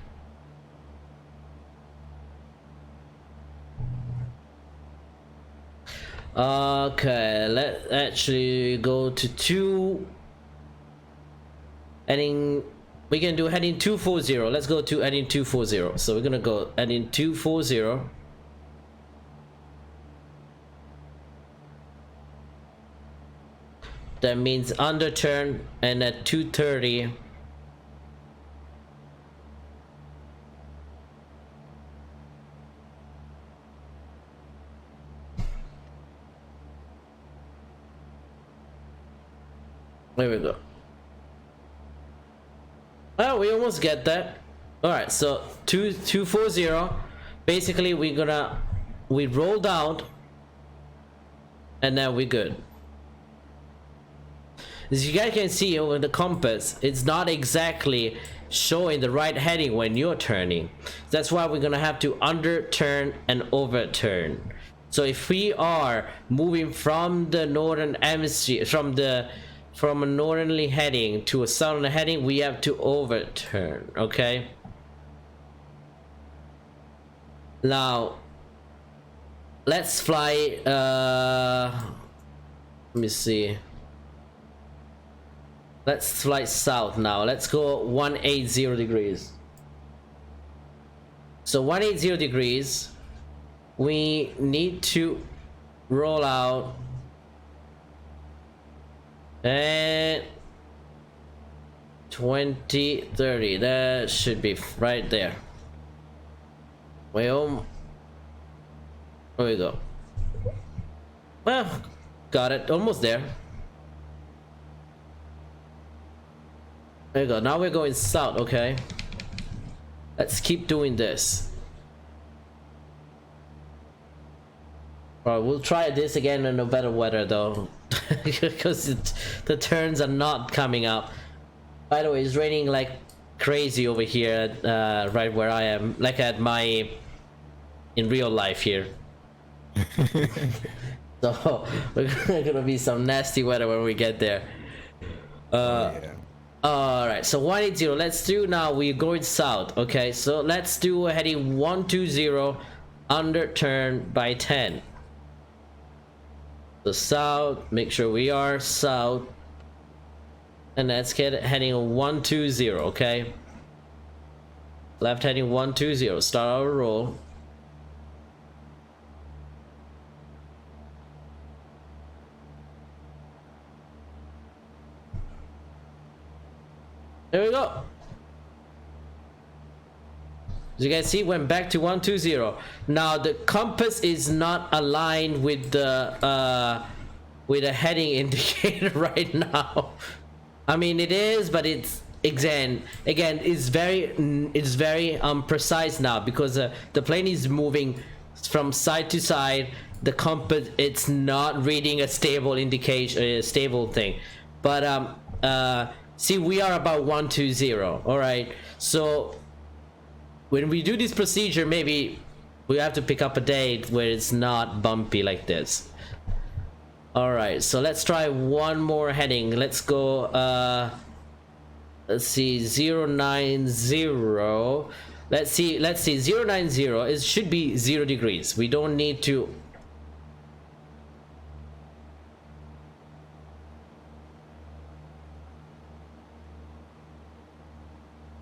Okay, let's actually go to 2 heading. We can do heading 240. Let's go to heading 240. So we're gonna go heading 240. That means underturn, and at 230. There we go. Oh, we almost get that. All right, so 240. Basically, we rolled out, and now we're good. As you guys can see over the compass, it's not exactly showing the right heading when you're turning. That's why we're gonna have to underturn and overturn. So if we are moving from the northern hemisphere, from a northerly heading to a southern heading, we have to overturn. Okay. Now let's fly. Let me see. Let's fly south now. Let's go 180 degrees. So 180 degrees, we need to roll out and 2030. That should be right there. Well, there we go. Well, got it. Almost there. There you go. Now we're going south. Okay, let's keep doing this. Alright, we'll try this again in a better weather though, because the turns are not coming up. By the way, it's raining like crazy over here, right where I am, like at my in real life here. So we're gonna be some nasty weather when we get there. Yeah. Alright, so 180. Let's do now. We're going south. Okay, so let's do a heading 120 under turn by 10. So south, make sure we are south, and let's get heading 120. Okay, left heading 120. Start our roll. There we go. As you guys see, went back to 120. Now the compass is not aligned with the heading indicator right now. I mean, it is, but it's again it's very precise now, because the plane is moving from side to side. The compass, it's not reading a stable indication, a stable thing. But see, we are about 120. All right, so when we do this procedure, maybe We have to pick up a date where it's not bumpy like this. All right, so let's try one more heading. Let's go. Let's see, 090. Let's see 090. It should be 0 degrees. We don't need to.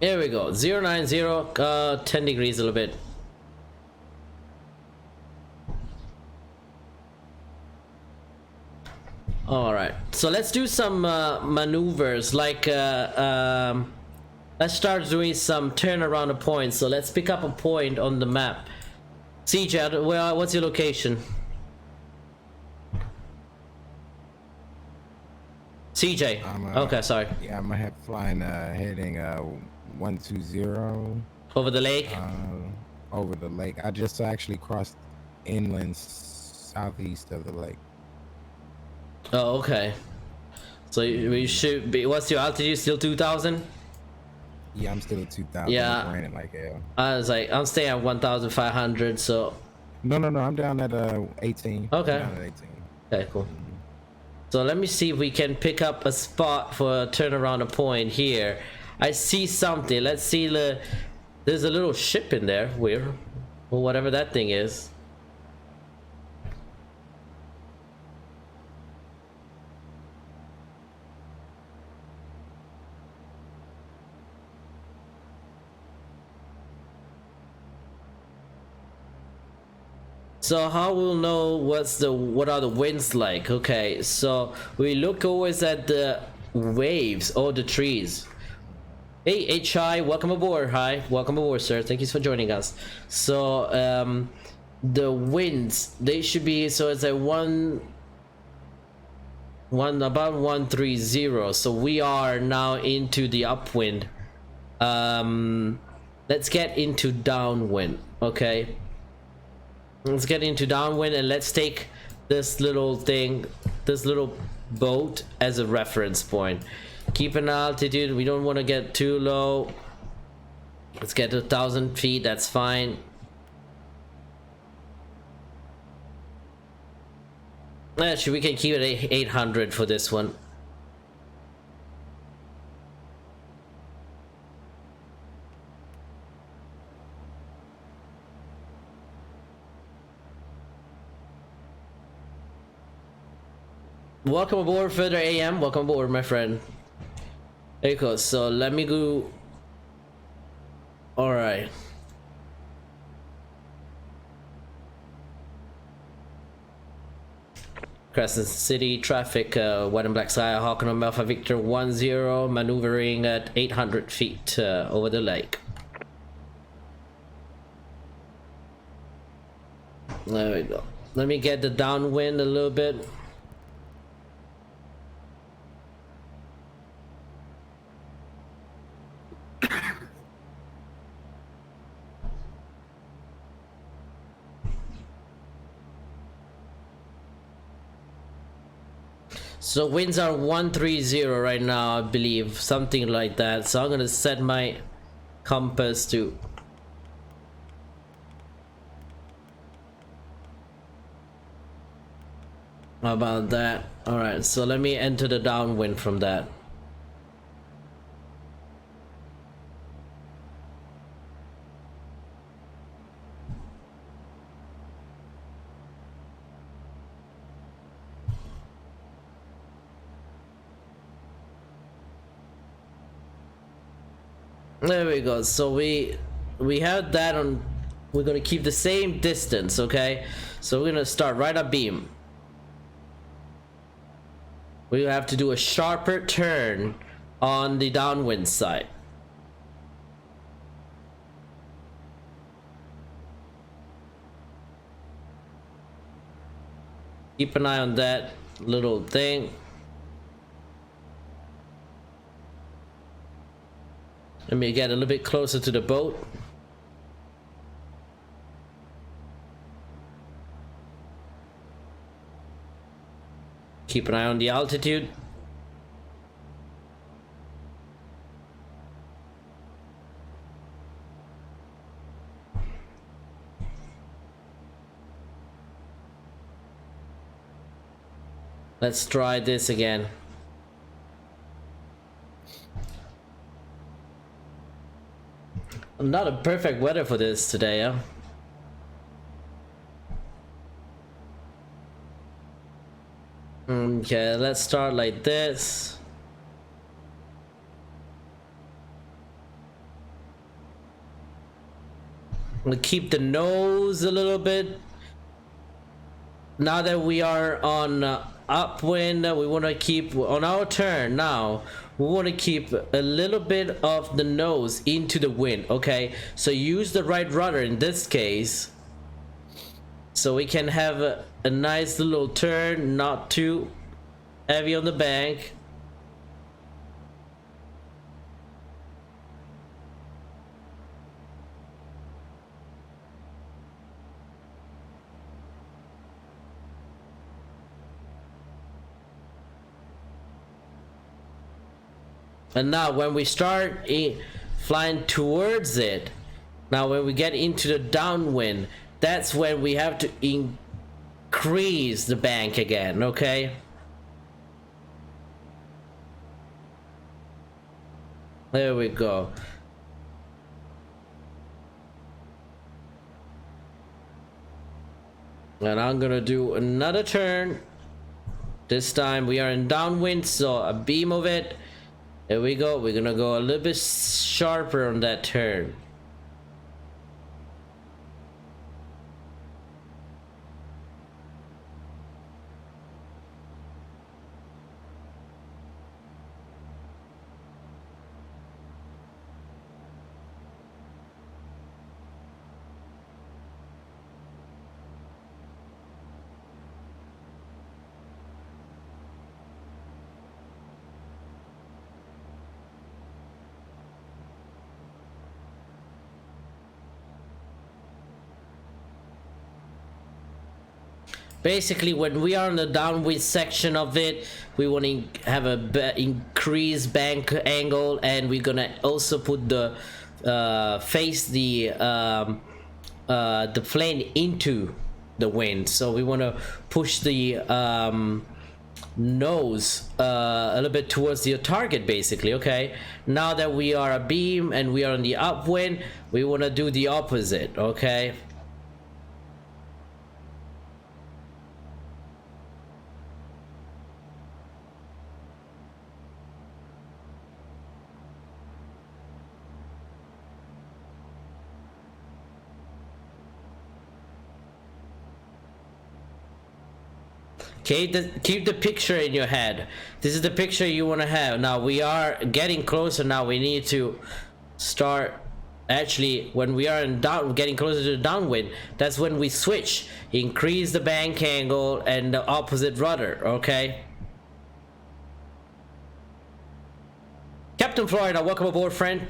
There we go. 090. 10 degrees a little bit. All right, so let's do some maneuvers. Like let's start doing some turn around a point. So let's pick up a point on the map. CJ, what's your location? CJ. Okay, sorry. Yeah, I'm flying heading 120 Over the lake. Over the lake. I just actually crossed inland southeast of the lake. Oh, okay. So we should be. What's your altitude? Still 2,000? Yeah, I'm still at 2,000. Yeah. It's raining like hell. I was like, I'm staying at 1,500. So. No, I'm down at 18. Okay. I'm down at 18. Okay, cool. So let me see if we can pick up a spot for a turn around a point here. I see something. Let's see. There's a little ship in there. Weird. Or whatever that thing is. So how we'll know what are the winds like? Okay, so we look always at the waves or the trees. Hey HI, welcome aboard. Hi, welcome aboard, sir. Thank you for joining us. So the winds, they should be, so it's a about 130. So we are now into the upwind. Let's get into downwind. Okay, let's get into downwind and let's take this little thing, this little boat as a reference point. Keep an altitude. We don't want to get too low. Let's get to 1,000 feet. That's fine. Actually, we can keep it at 800 for this one. Welcome aboard, Further AM. Welcome aboard, my friend. There you go. So let me go. All right. Crescent City traffic, white and black sky, Hawk on Alpha Victor 10, maneuvering at 800 feet over the lake. There we go. Let me get the downwind a little bit. So winds are 130 right now, I believe, something like that. So I'm gonna set my compass to how about that. All right, so let me enter the downwind from that. There we go. So we have that on. We're gonna keep the same distance, okay? So we're gonna start right up beam. We have to do a sharper turn on the downwind side. Keep an eye on that little thing. Let me get a little bit closer to the boat. Keep an eye on the altitude. Let's try this again. Not a perfect weather for this today, huh? Okay, let's start like this. We'll keep the nose a little bit. Now that we are on upwind, we want to keep on our turn. Now we want to keep a little bit of the nose into the wind. Okay, so use the right rudder in this case, so we can have a nice little turn, not too heavy on the bank. And now when we start flying towards it, now when we get into the downwind, that's when we have to increase the bank again, okay? There we go. And I'm gonna do another turn. This time we are in downwind, so a beam of it. There we go. We're gonna go a little bit sharper on that turn. Basically, when we are in the downwind section of it, we want to have a increased bank angle, and we're gonna also put the face the plane into the wind. So we want to push the nose a little bit towards your target, basically. Okay, now that we are a beam and we are in the upwind, we want to do the opposite. Okay. Okay, keep the picture in your head. This is the picture you want to have. Now we are getting closer. Now we need to start. Actually, when we are in getting closer to the downwind, that's when we switch, increase the bank angle and the opposite rudder. Okay. Captain Florida, welcome aboard, friend.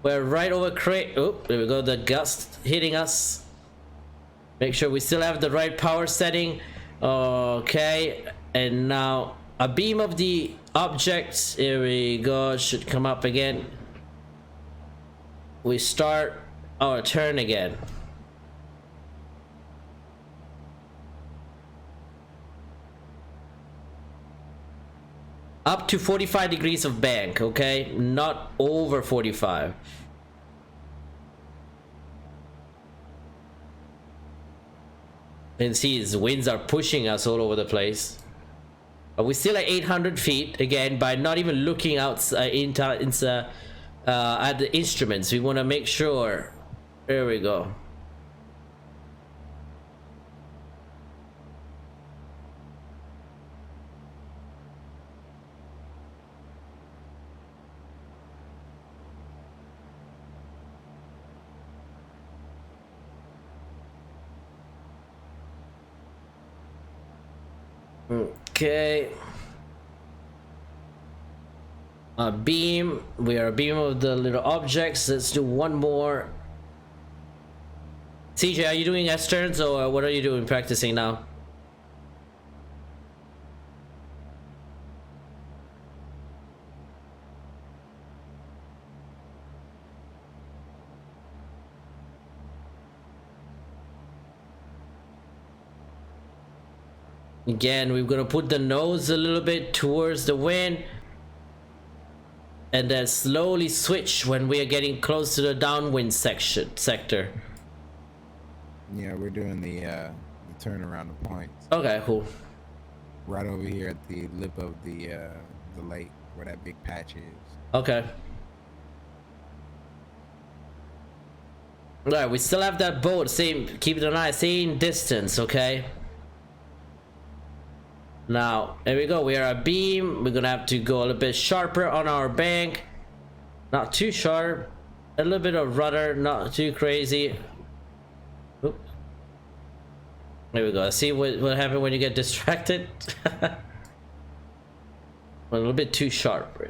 We're right over crate. Oh, there we go. The gust hitting us. Make sure we still have the right power setting. Okay, and now a beam of the objects. Here we go. Should come up again. We start our turn again. Up to 45 degrees of bank, okay? Not over 45. And see, the winds are pushing us all over the place. But we're still at 800 feet, again, by not even looking outside at the instruments. We want to make sure. There we go. Okay. A beam. We are a beam of the little objects. Let's do one more. CJ, are you doing S turns or what are you doing practicing now? Again, we're gonna put the nose a little bit towards the wind, and then slowly switch when we are getting close to the downwind sector. Yeah, we're doing the turn around the point. Okay, cool. Right over here at the lip of the lake where that big patch is. Okay. Alright, we still have that boat. Same, keep it an eye, same distance, okay? Now, there we go. We are a beam. We're gonna have to go a little bit sharper on our bank. Not too sharp. A little bit of rudder, not too crazy. Oop. There we go. See what happens when you get distracted? A little bit too sharp.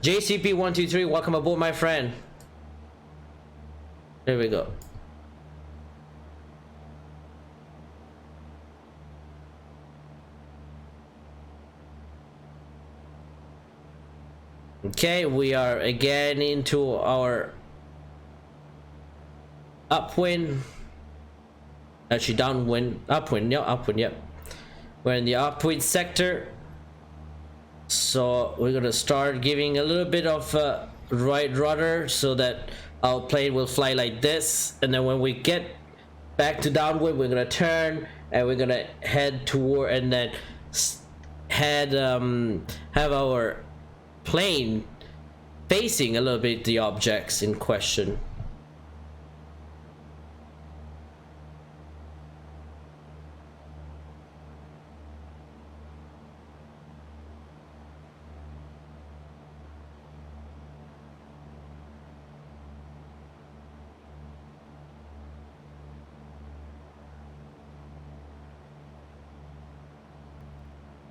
JCP123, welcome aboard, my friend. There we go. Okay, we are again into our upwind. Actually, downwind, upwind, yeah, upwind, yep. We're in the upwind sector, so we're gonna start giving a little bit of right rudder so that our plane will fly like this, and then when we get back to downwind, we're gonna turn and we're gonna head toward, and then have our plane facing a little bit the objects in question.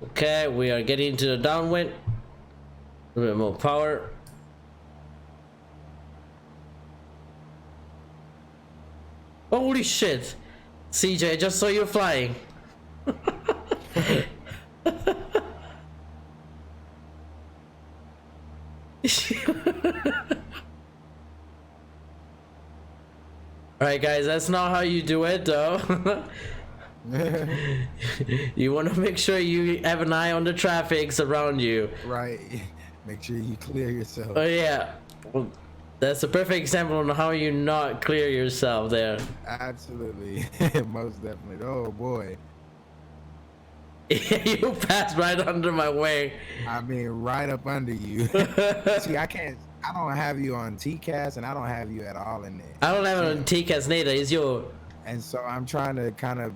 Okay, we are getting to the downwind. A little bit more power. Holy shit! CJ, I just saw you flying. Alright guys, that's not how you do it though. You want to make sure you have an eye on the traffic around you. Right. Make sure you clear yourself. Oh yeah. Well, that's a perfect example on how you not clear yourself there. Absolutely. Most definitely. Oh boy. You passed right under my wing. I mean, right up under you. See, I don't have you on TCAS, and I don't have you at all in there. I don't have it on TCAS neither. It's your. And so I'm trying to kind of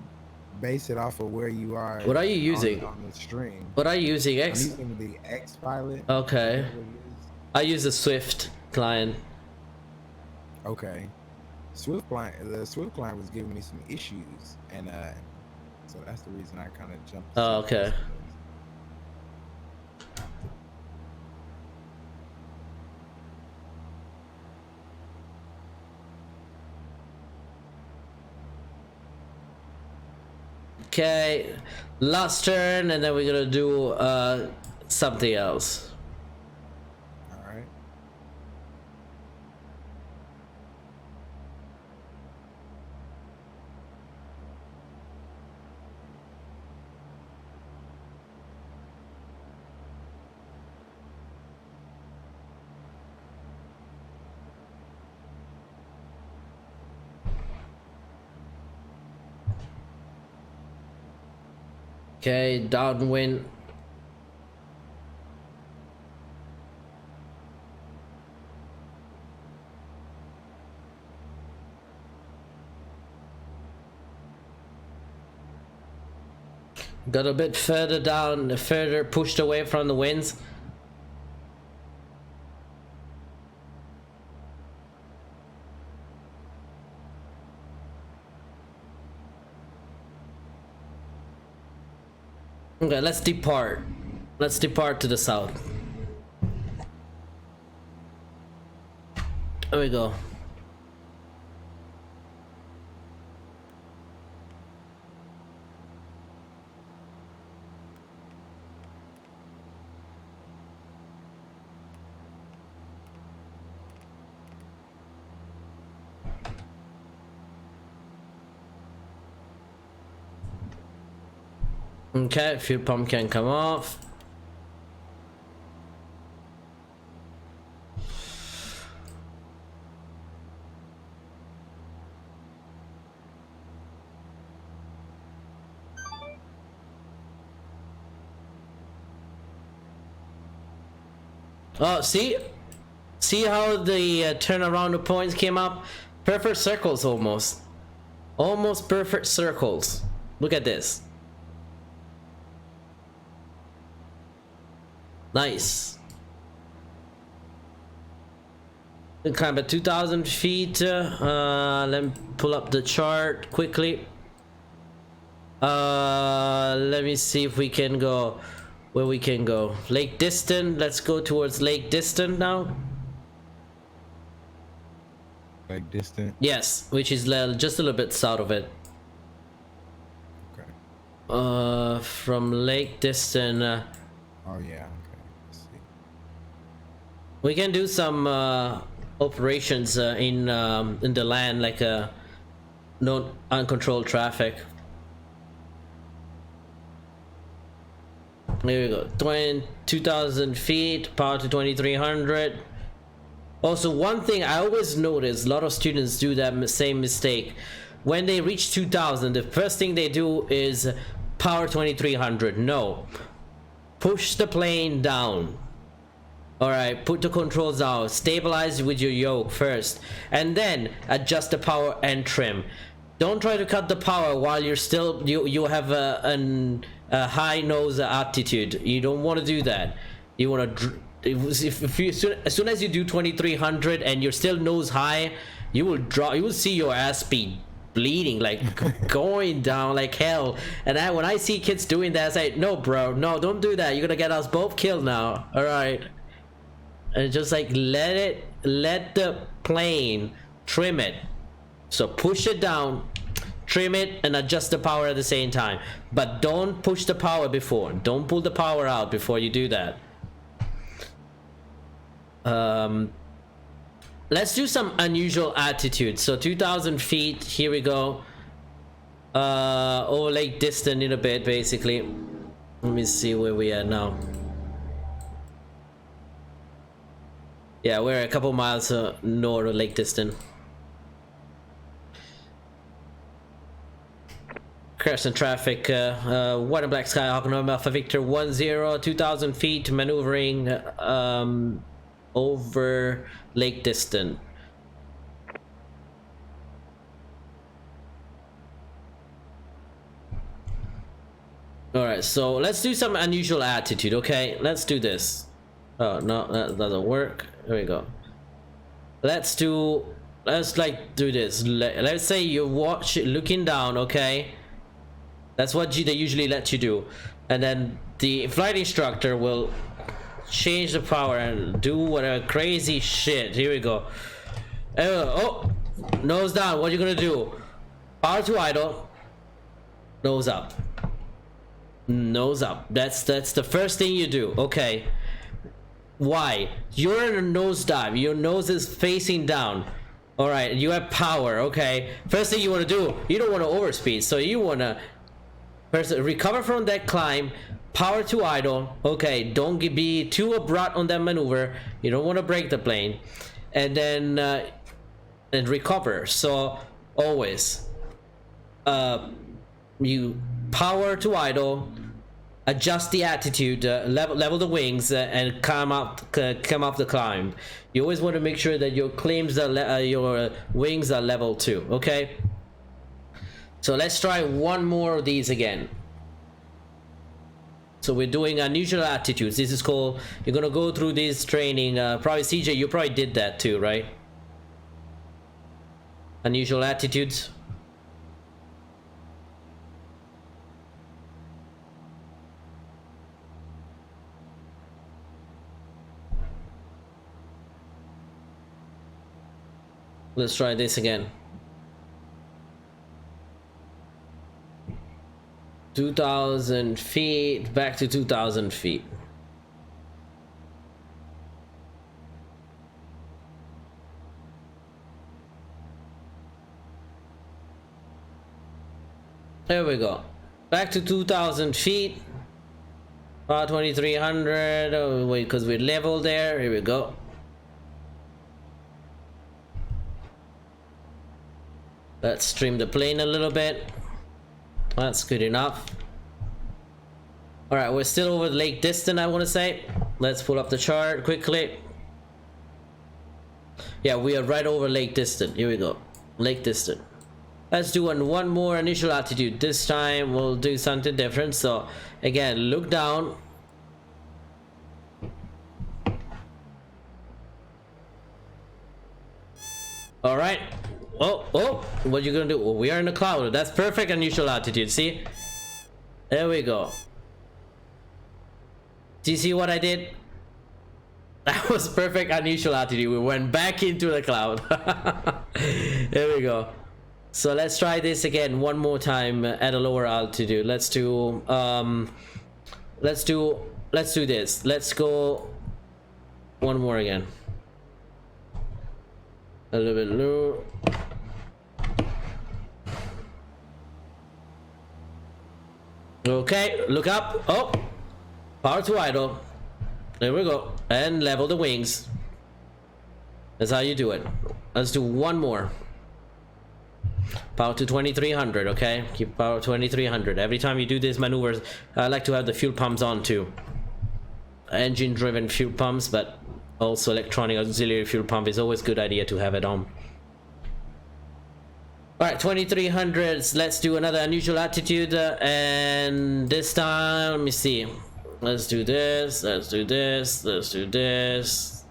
base it off of where you are. What are you using? On the stream. What are you using? I'm using the X pilot. Okay. I use the Swift client. Okay. The Swift client was giving me some issues, and so that's the reason I kind of jumped. Oh, okay. Okay, last turn, and then we're gonna do something else. All right. Okay, downwind. Got a bit further down, further pushed away from the winds. Okay, let's depart. Let's depart to the south. There we go. Okay, fuel pump can come off. Oh, see how the turn around the points came up? Perfect circles almost. Almost perfect circles. Look at this. Nice. Climb at 2,000 feet. Let me pull up the chart quickly. Let me see if we can go where we can go. Lake Distant. Let's go towards Lake Distant now. Like distant. Yes, which is just a little bit south of it. Okay. From Lake Distant. Oh yeah. Okay. Let's see. We can do some operations in the land, like no uncontrolled traffic. There we go. 2,000 feet, power to 2,300. Also, one thing I always notice, a lot of students do that same mistake. When they reach 2,000, the first thing they do is power 2,300. No. Push the plane down. Alright, put the controls down. Stabilize with your yoke first. And then adjust the power and trim. Don't try to cut the power while you're still, you have a high nose altitude. You don't want to do that. You want to... If you, as soon as you do 2,300 and you're still nose high, you will drop. You will see your ass be bleeding, like going down like hell. And when I see kids doing that, I say, no, bro, no, don't do that. You're gonna get us both killed now. All right. And just like let the plane trim it. So push it down, trim it, and adjust the power at the same time. But don't push the power before. Don't pull the power out before you do that. Let's do some unusual altitude. So 2,000 feet, here we go. Over Lake Distant in a bit, basically. Let me see where we are now. Yeah, we're a couple miles north of Lake Distant. Crescent traffic, white and black Skyhawk, November Alpha Victor 10, 2,000 feet, maneuvering over Lake Distant. Alright, so let's do some unusual altitude, okay? Let's do this. Oh, no, that doesn't work. There we go. Let's do this. Let's say you're looking down, okay? That's what they usually let you do. And then the flight instructor will change the power and do whatever crazy shit. Here we go. Oh, nose down. What are you gonna do? Power to idle. Nose up. Nose up. That's the first thing you do. Okay. Why? You're in a nosedive. Your nose is facing down. All right. You have power. Okay. First thing you want to do. You don't want to overspeed. So you want to first recover from that climb. Power to idle. Okay, don't be too abrupt on that maneuver. You don't want to break the plane. And then and recover. So always you power to idle, adjust the attitude, level the wings, and come up the climb. You always want to make sure that your your wings are level too. Okay, so let's try one more of these again. So we're doing unusual attitudes. This is called, you're gonna go through this training. Probably CJ, you probably did that too, right? Unusual attitudes. Let's try this again. 2,000 feet, back to 2,000 feet. There we go. Back to 2,000 feet. 2300. Oh wait, because we're level there. Here we go. Let's trim the plane a little bit. That's good enough. All right, we're still over the lake distant, I want to say. Let's pull up the chart quickly. Yeah, we are right over lake distant. Here we go. Lake distant. Let's do one more initial altitude. This time we'll do something different. So again, look down. All right. Oh, what you gonna do? Oh, we are in a cloud. That's perfect initial altitude. See? There we go. Do you see what I did? That was perfect unusual altitude. We went back into the cloud. There we go. So let's try this again one more time at a lower altitude. Let's do this. Let's go one more again. A little bit low. Okay, look up. Oh, power to idle. There we go. And level the wings. That's how you do it. Let's do one more. Power to 2300, okay? Keep power 2300. Every time you do these maneuvers, I like to have the fuel pumps on too. Engine driven fuel pumps, but also electronic auxiliary fuel pump is always a good idea to have it on. Alright, 2300s. Let's do another unusual altitude, and this time, let me see. Let's do this, let's do this, let's do this.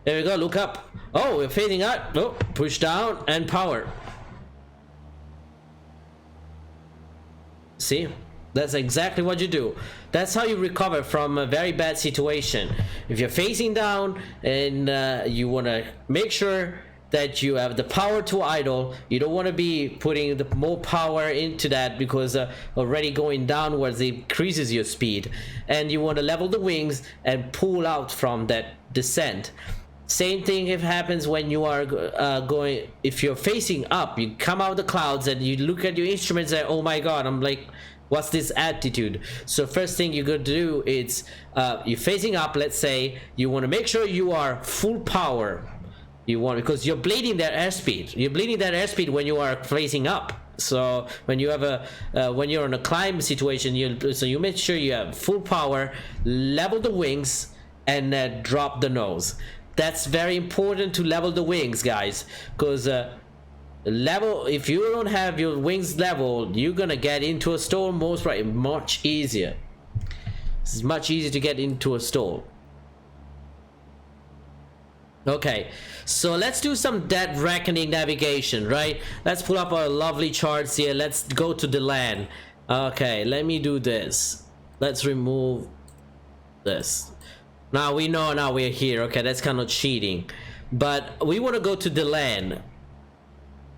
There we go, look up. Oh, we're fading out. Oh, push down and power. See? That's exactly what you do. That's how you recover from a very bad situation. If you're facing down and you want to make sure that you have the power to idle, you don't want to be putting the more power into that, because already going downwards increases your speed, and you want to level the wings and pull out from that descent. Same thing if happens when you are going, if you're facing up, you come out of the clouds and you look at your instruments and oh my god, I'm like, what's this altitude? So first thing you're going to do is you're facing up. Let's say you want to make sure you are full power. You want, because you're bleeding that airspeed. You're bleeding that airspeed when you are facing up. So when you have a when you're in a climb situation, you make sure you have full power, level the wings, and drop the nose. That's very important to level the wings, guys, because level, if you don't have your wings leveled, you're gonna get into a stall most probably much easier. It's much easier to get into a stall. Okay, so let's do some dead reckoning navigation, right? Let's pull up our lovely charts here. Let's go to the land. Okay, let me do this. Let's remove this. Now we know now we're here. Okay, that's kind of cheating, but we want to go to the land.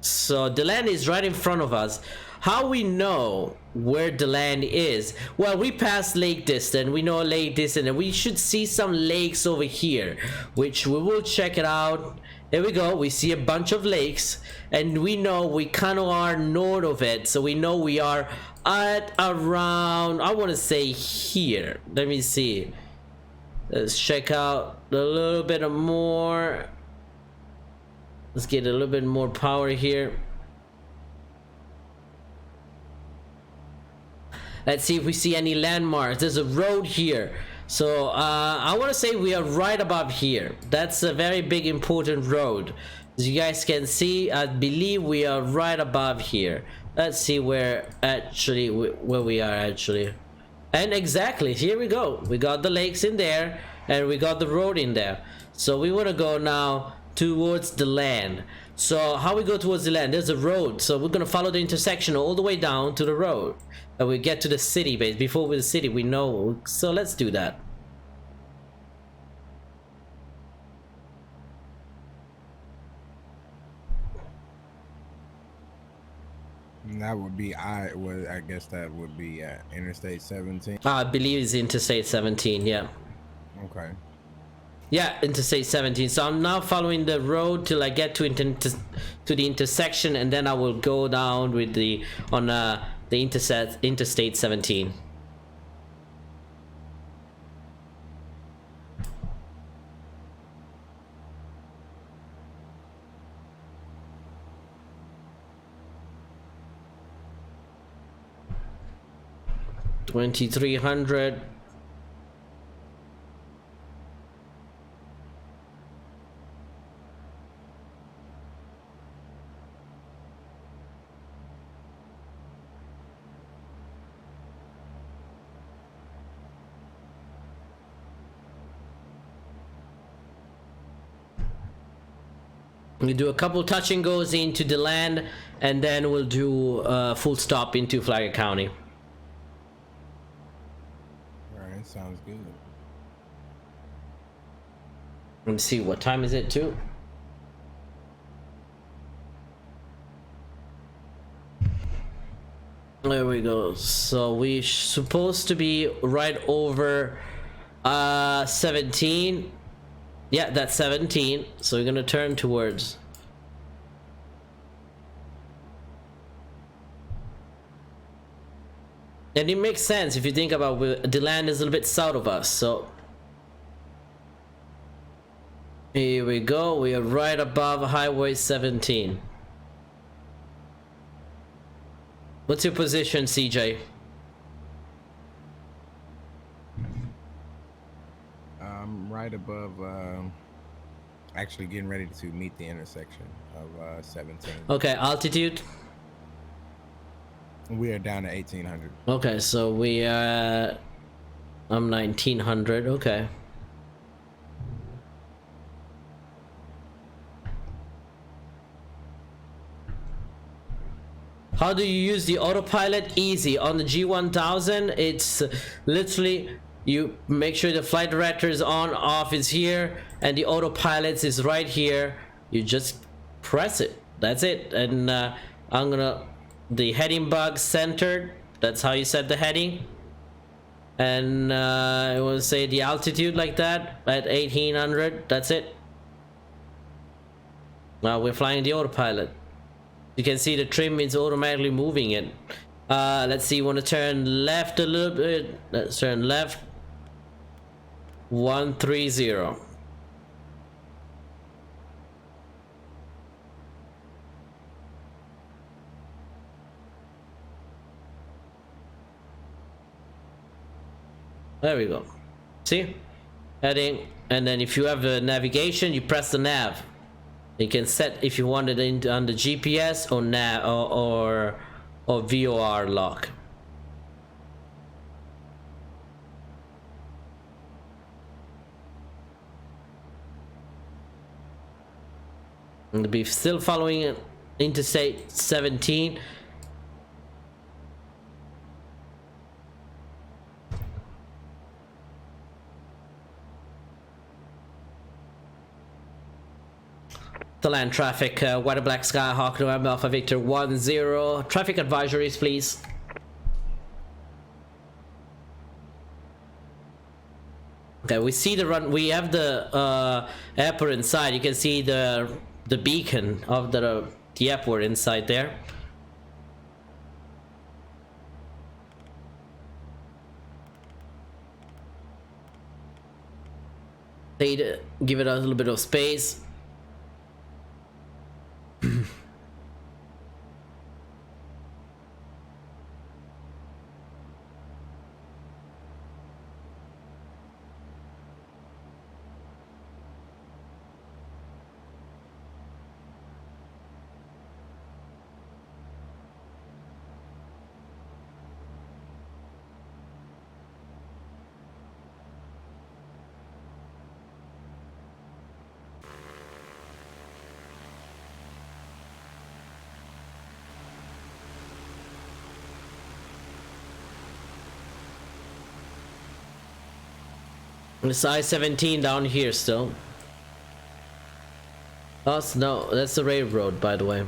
So the land is right in front of us. How we know where the land is? Well, we passed lake distant. We know lake distant, and we should see some lakes over here, which we will check it out. There we go. We see a bunch of lakes, and we know we kind of are north of it. So we know we are at around, I want to say here. Let me see. Let's check out a little bit more. Let's get a little bit more power here. Let's see if we see any landmarks. There's a road here. So I want to say we are right above here. That's a very big important road. As you guys can see, I believe we are right above here. Let's see where we are actually. And exactly, here we go. We got the lakes in there and we got the road in there. So we want to go now towards the land. So how we go towards the land? There's a road. So we're going to follow the intersection all the way down to the road. And we get to the city base. Before we're the city, we know. So let's do that. And that would be I guess that would be Interstate 17. I believe it's Interstate 17, yeah. Okay. Yeah, Interstate 17. So I'm now following the road till I get to the intersection, and then I will go down with the Interstate 17. $2,300. We do a couple touch and goes into the land, and then we'll do a full stop into Flagler County. All right, sounds good. Let's see, what time is it too? There we go. So we supposed to be right over 17. Yeah, that's 17. So we're gonna turn towards. And it makes sense if you think about the land is a little bit south of us. So here we go. We are right above Highway 17. What's your position, CJ? I'm right above, actually getting ready to meet the intersection of 17. Okay, altitude. We are down to 1800. Okay, so we I'm 1900. Okay. How do you use the autopilot? Easy. On the G1000, it's literally you make sure the flight director is on, off is here, and the autopilot is right here. You just press it. That's it. And I'm gonna the heading bug centered. That's how you set the heading. And I will say the altitude like that at 1800. That's it. Now we're flying the autopilot. You can see the trim is automatically moving it. Let's see, you want to turn left a little bit. Let's turn left. 130. There we go. See? Heading. And then if you have the navigation, you press the nav. You can set if you want it on the GPS or nav or VOR lock. And be still following Interstate 17. The land traffic, white and black Skyhawk, November Alpha Victor 10. Traffic advisories, please. Okay, we see the run. We have the airport inside. You can see the beacon of the airport inside there. They'd give it a little bit of space. It's I-17 down here still. Oh, no, that's the railroad, by the way.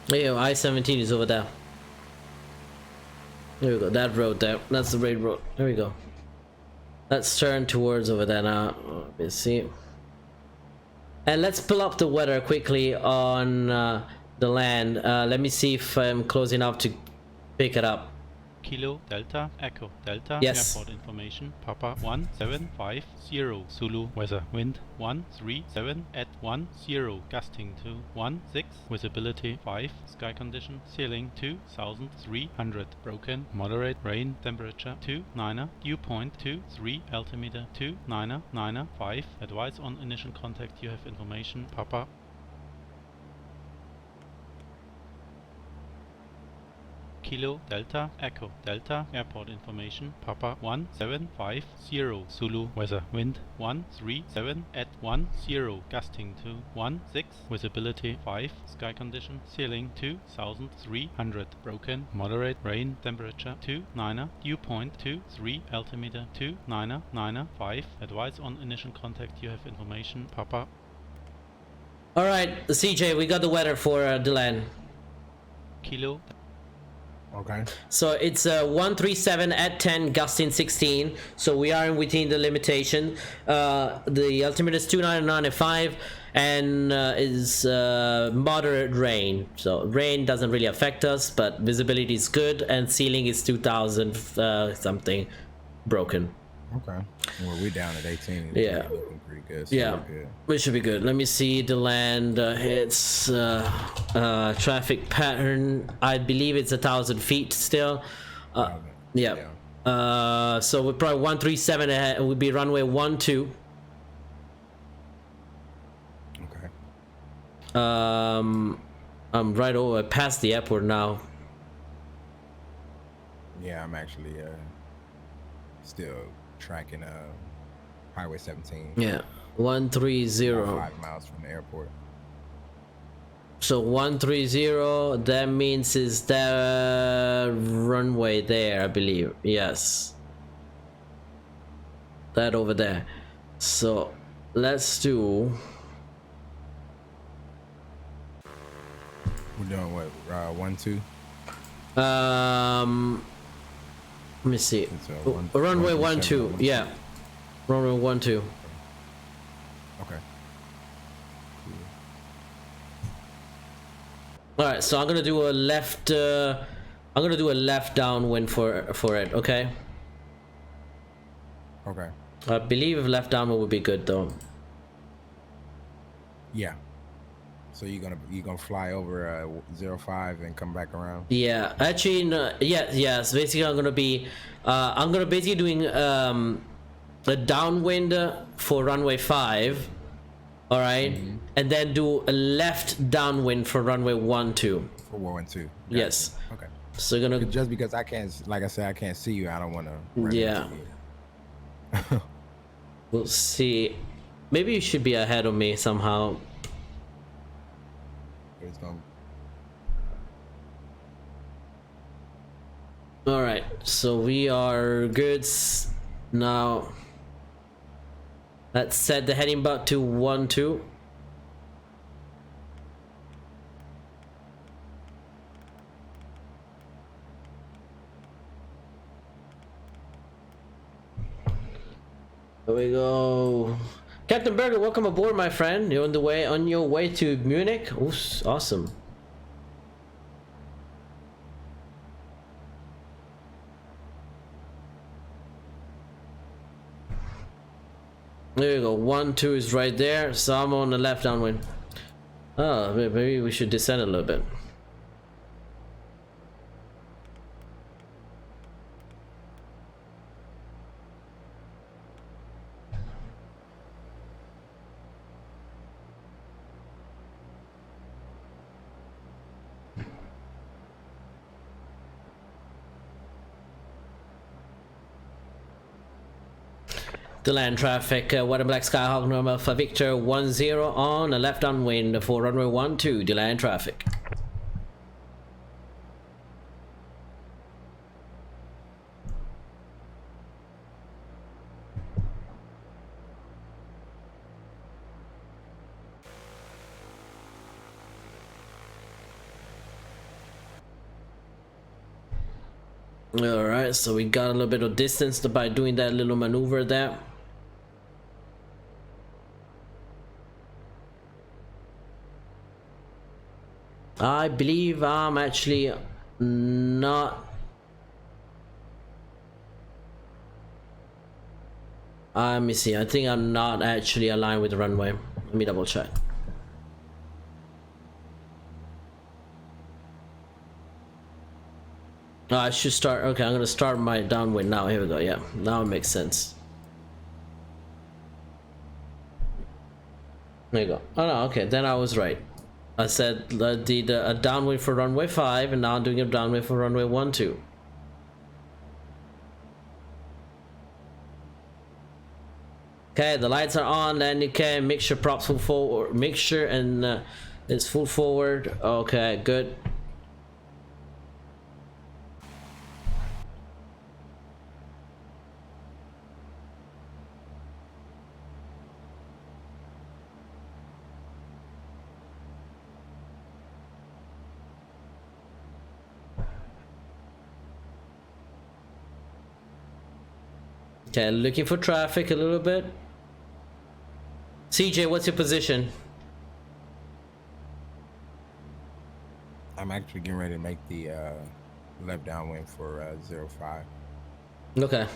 Yeah, I-17 is over there. There we go. That road there. That's the raid road. There we go. Let's turn towards over there now. Let me see. And let's pull up the weather quickly on the land. Let me see if I'm close enough to pick it up. Kilo Delta Echo Delta Yes. airport information Papa 1750 Zulu weather wind 137 at 10 gusting to 16 visibility 5 sky condition ceiling 2300 broken moderate rain temperature 29 dew point 23 altimeter 2995 advice on initial contact you have information Papa Kilo Delta Echo Delta airport information Papa 1750 Zulu weather wind 137 at 10 gusting to 16 visibility 5 sky condition ceiling 2300 broken moderate rain temperature 29 dew point 23 altimeter 2995 advice on initial contact you have information Papa. All right, CJ, we got the weather for the land. Kilo Okay. So it's 137 at 10, gusting 16. So we are within the limitation. The altimeter is 2995 and is moderate rain. So rain doesn't really affect us, but visibility is good and ceiling is 2000 something broken. Okay. Well, we're down at 18. Yeah. So we're looking pretty good. So Yeah, we're good. we should be good. Let me see the land. It's traffic pattern. I believe it's 1,000 feet still. Yeah. So we're probably 137 ahead. It would be runway 12. Okay. I'm right over past the airport now. Yeah, I'm actually still tracking Highway 17. Yeah, 130. 5 miles from the airport. So 130. That means is the runway there, I believe. Yes. That over there. So let's do. We're doing what? 1-2. Let me see. It's, Runway 137, 12. Yeah. Runway 12. Okay. All right. So I'm gonna do a left. I'm gonna do a left downwind for it. Okay. Okay. I believe left downwind would be good though. Yeah. So you're gonna fly over 05 and come back around? Yeah. Actually, no, yes. Basically, I'm gonna be. I'm gonna basically doing a downwind for runway 5. All right, and then do a left downwind for runway 12. For 1-2. Yes. Okay. So you're gonna. Just because I can't, like I said, I can't see you. I don't want to. Yeah. We'll see. Maybe you should be ahead of me somehow. It's gonna. All right, so we are good now. Let's set the heading back to 12. There we go. Captain Berger, welcome aboard, my friend. You're on your way to Munich. Ooh, awesome. There you go. 12 is right there. So I'm on the left downwind. Oh, maybe we should descend a little bit. The land traffic, White and Black Skyhawk normal for Victor 10 on a left downwind for runway 12, the land traffic. All right, so we got a little bit of distance by doing that little maneuver there. I believe I'm actually not. Let me see. I think I'm not actually aligned with the runway. Let me double check. I should start. Okay, I'm gonna start my downwind now. Here we go. Yeah, now it makes sense. There you go. Oh no, okay, then I was right. I said did a downwind for runway 5, and now I'm doing a downwind for runway 12. Okay, the lights are on, and you can make sure props full forward. Make sure and it's full forward. Okay, good. Okay, looking for traffic a little bit. CJ, what's your position? I'm actually getting ready to make the left downwind for 05. Okay.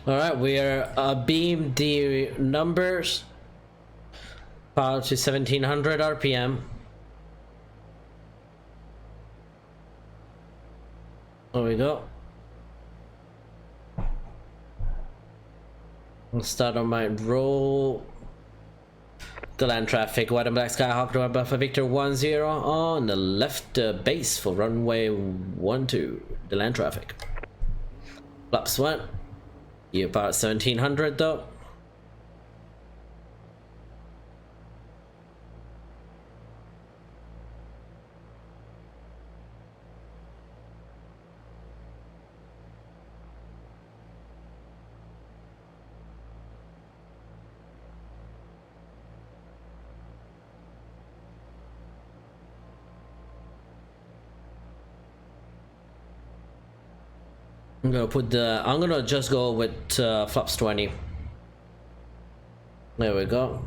All right, we are beam the numbers power to 1700 RPM. There we go. I'll start on my roll. The land traffic, white and black Skyhawk, November for Victor 10 on the left base for runway 12. The land traffic. Flaps 1. You about 1700 though. I'm gonna put the. I'm gonna just go with flaps 20. There we go.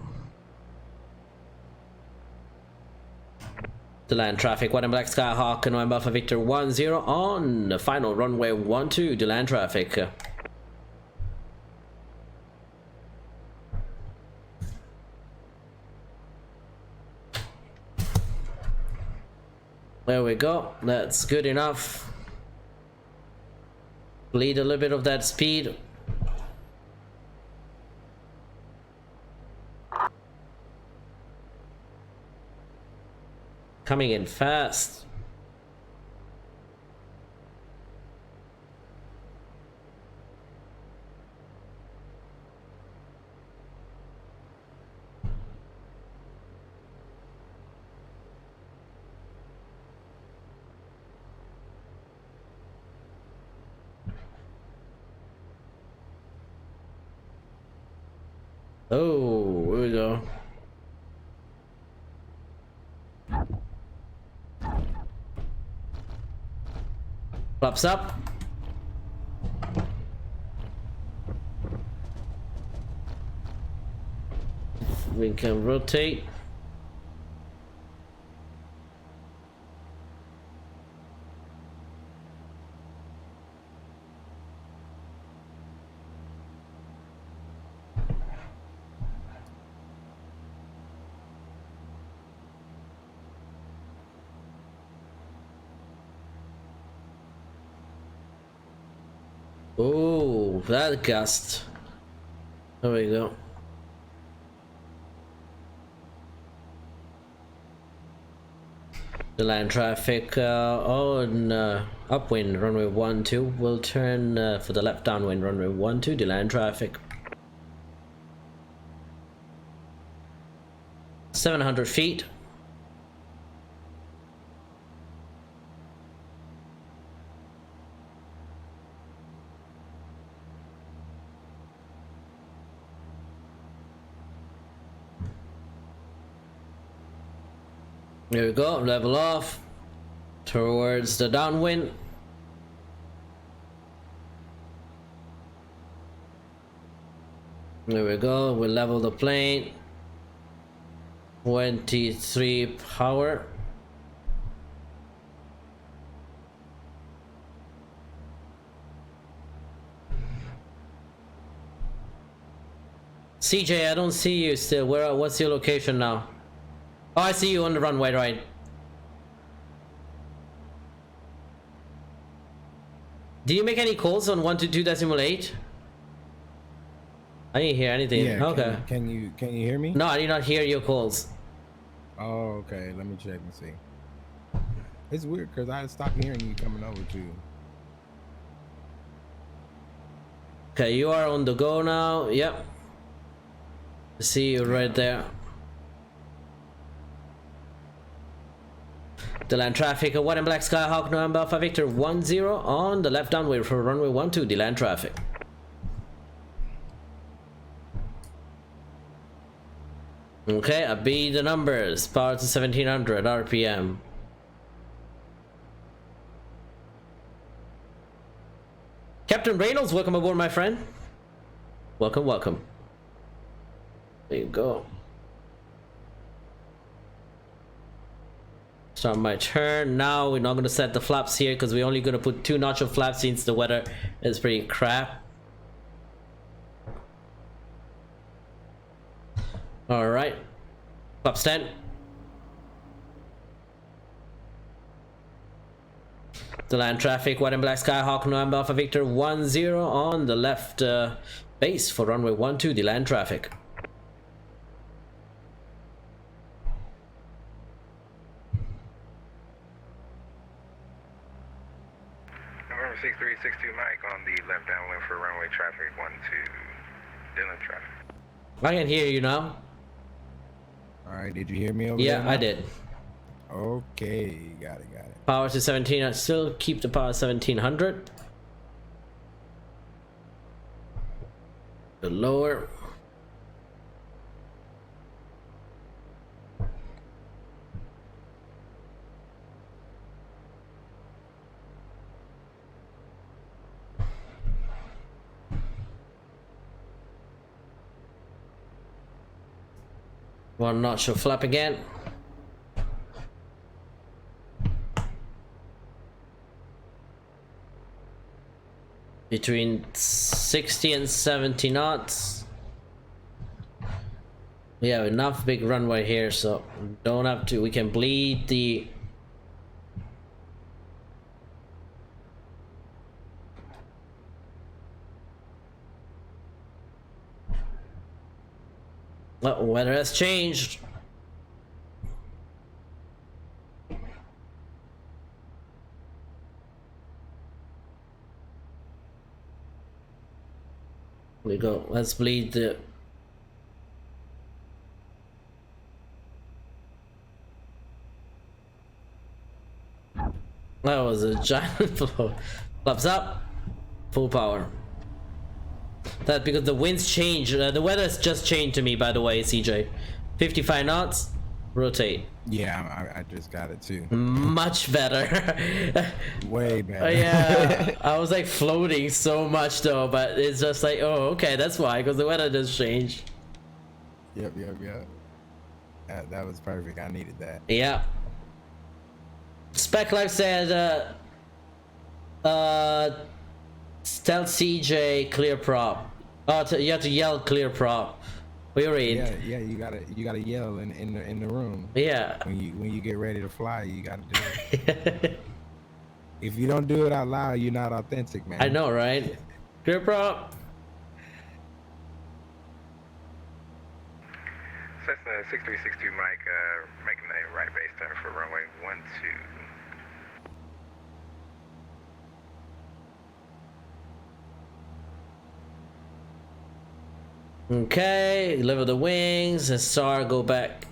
The land traffic, white and black Skyhawk, November for Victor 10 on the final runway 12. The land traffic. There we go. That's good enough. Bleed a little bit of that speed. Coming in fast. Oh, here we go. Flaps up. We can rotate. Oh, that gust. There we go. The land traffic on upwind runway 12 will turn for the left downwind runway 12. The land traffic 700 feet. There we go, level off. towards the downwind. There we go. We level the plane. 23 power. CJ, I don't see you still. What's your location now? Oh, I see you on the runway, right? Do you make any calls on 122.8? I didn't hear anything. Yeah. Okay. Can you hear me? No, I did not hear your calls. Oh, okay. Let me check and see. It's weird because I stopped hearing you coming over to. Okay, you are on the go now. Yep. I see you right there. The land traffic, white and black Skyhawk, November Alpha Victor 10 on the left downwind for runway 12, the land traffic. Okay, I beat the numbers. Power to 1700 RPM. Captain Reynolds, welcome aboard, my friend. Welcome, welcome. There you go. Start my turn. Now we're not going to set the flaps here because we're only going to put 2 notch of flaps since the weather is pretty crap. Alright. Flaps 10. The land traffic, white and black Skyhawk, November Alpha Victor 10 on the left base for runway 12, the land traffic. November 6362 Mike on the left downwind for runway traffic 12, Dylan traffic. I can hear you now. All right. Did you hear me over Yeah, there? I did. Okay. Got it. Power to 17. I still keep the power 1700. The lower. One notch of flap again. Between 60 and 70 knots. We have enough big runway here, so don't have to. We can bleed the. Oh, weather has changed. We go. Let's bleed the. That was a giant blow. Flaps up. Full power. That's because the winds change. The weather's just changed to me, by the way, CJ. 55 knots. Rotate. Yeah, I just got it too. Much better. Way better. Yeah, I was like floating so much though, but it's just like, oh, okay, that's why, because the weather just changed. Yep. That was perfect. I needed that. Yeah. Spec Life said, tell CJ clear prop. Oh, you have to yell clear prop. We read. Yeah. You gotta yell in the room. Yeah. When you get ready to fly, you gotta do it. If you don't do it out loud, you're not authentic, man. I know, right? Clear prop. Cessna 6362 Mike, making a right base turn for runway 12. Okay, level the wings and SAR go back.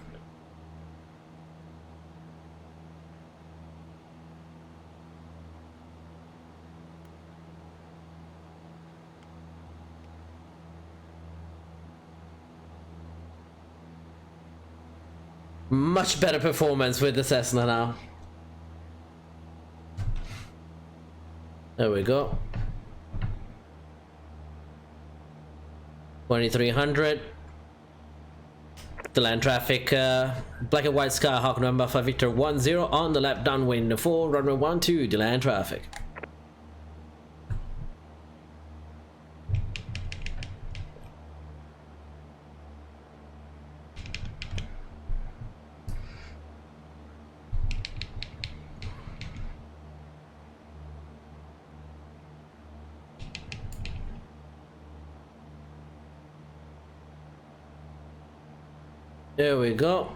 Much better performance with the Cessna now. There we go. 2300. The land traffic, black and white Skyhawk November for Victor 10 on the left downwind 4, runway 12, the land traffic. There we go.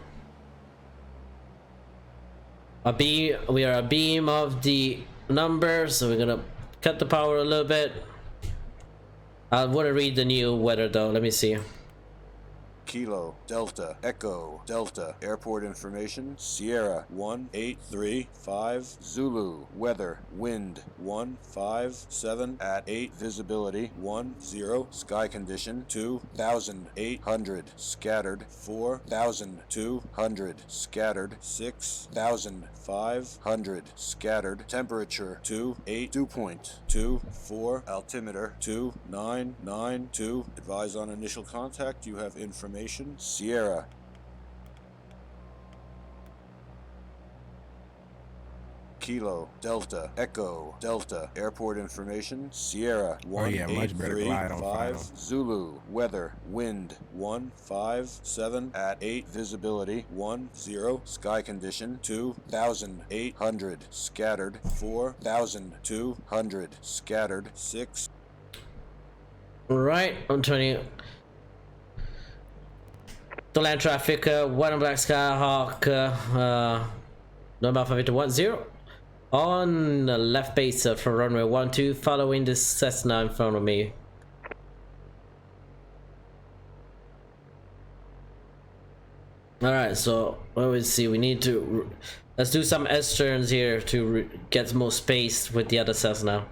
We are a beam of the numbers, so we're gonna cut the power a little bit. I want to read the new weather though. Let me see. Kilo, Delta, Echo, Delta, airport information, Sierra 1835, Zulu, weather, wind 157 at 8, visibility 10, sky condition 2,800, scattered 4,200, scattered 6,500, scattered, temperature 2.24, altimeter 2992, advise on initial contact, you have information. Sierra. Kilo, Delta, Echo, Delta, airport information, Sierra, much better glide on 1835, final. Zulu, weather, wind, 157 at 8, visibility, 10, sky condition, 2,800, scattered, 4,200, scattered, 6. Right, I'm turning the land traffic, white and black Skyhawk, November for Victor 10 on the left base from runway 12, following the Cessna in front of me. Alright, so what we see, we need to let's do some S turns here to get more space with the other Cessna.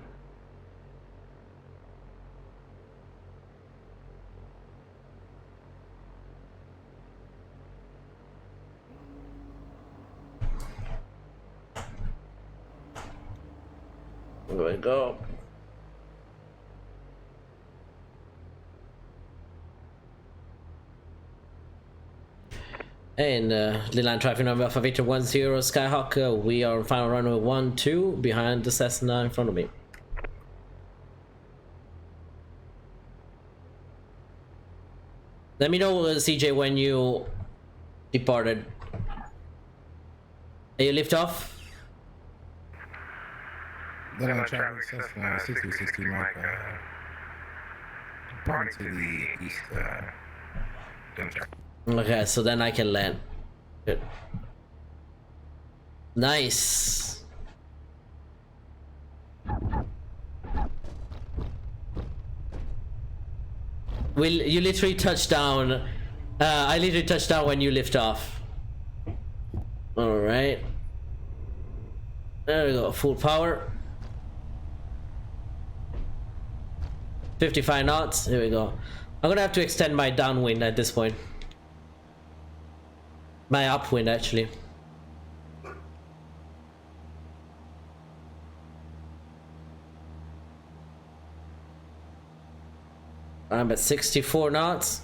There we go. And the line traffic number for Victor 10 Skyhawk, we are on final runway 12 behind the Cessna in front of me. Let me know, CJ, when you departed. Are you lift off? Then I traveled 6060 Mike, departing to the east, Okay, so then I can land. Good. Nice. You literally touch down. I literally touch down when you lift off. All right. There we go. Full power. 55 knots. Here we go. I'm gonna have to extend my downwind at this point. My upwind, actually. I'm at 64 knots.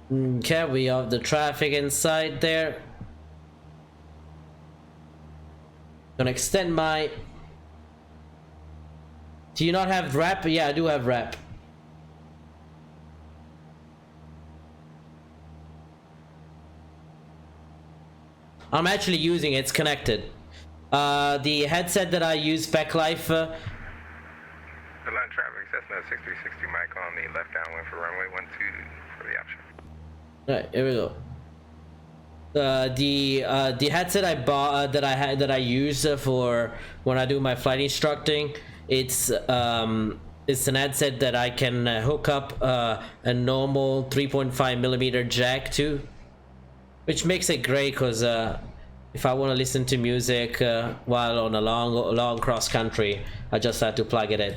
Okay, we have the traffic inside there. Gonna extend my... Do you not have wrap? Yeah, I do have wrap. I'm actually using it. It's connected. The headset that I use, Backlife. The line traffic, Cessna 6360 Mike on the left downwind for runway 12 for the option. Alright, here we go. The headset I bought that I use for when I do my flight instructing, it's an headset that I can hook up a normal 3.5mm jack to, which makes it great because if I want to listen to music while on a long cross country, I just have to plug it in.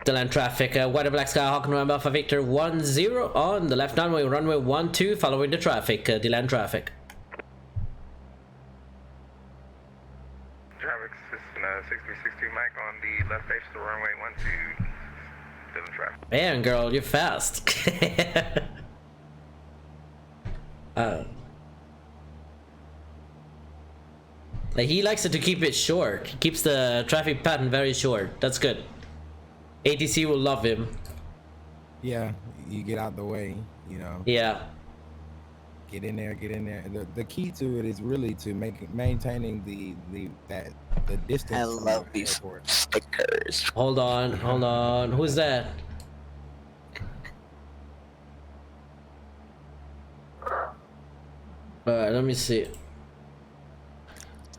The land traffic, white and black Skyhawk, November Alpha Victor 10 on the left runway, runway 12, following the traffic, the land traffic. Traffic system 6362 Mike on the left base to runway 12, still in traffic. Man, girl, you're fast. Like, he likes it to keep it short. He keeps the traffic pattern very short. That's good. ATC will love him. Yeah, you get out the way, you know. Yeah. Get in there, get in there. The key to it is really to maintaining the distance. I from love the these airport. stickers. Hold on. Who's that? Alright, let me see.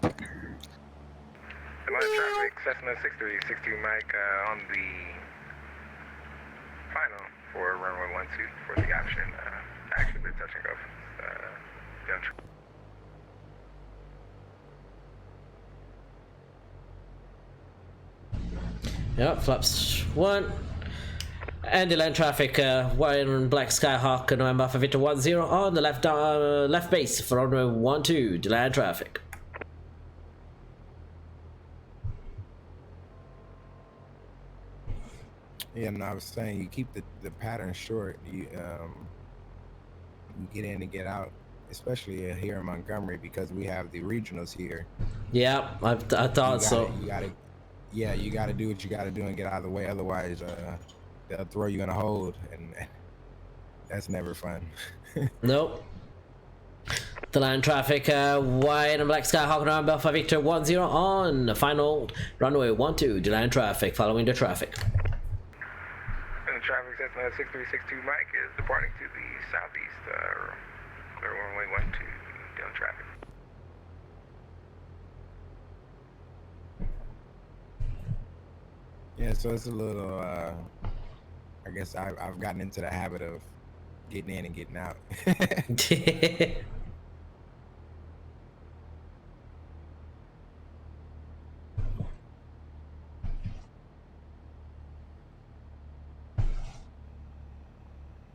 Atlanta traffic, Cessna 6362 Mike on the final for runway 12 for the option. Actually, the touch and go. Yep, flaps 1. And the land traffic, white and black Skyhawk, November Alpha Victor 10 on the left base for runway 12, the land traffic. Yeah, and I was saying you keep the pattern short. You get in and get out, especially here in Montgomery because we have the regionals here. Yeah, I thought so. You gotta do what you gotta do and get out of the way. Otherwise, they'll throw you in a hold, and that's never fun. Nope. The land traffic, white and black Skyhawk, November Alpha Victor 10 on the final runway 12, the land traffic, following the traffic. And the traffic Cessna 6362 Mike is departing to the southeast, clear runway 12, down traffic. Yeah, so it's a little. I guess I've gotten into the habit of getting in and getting out.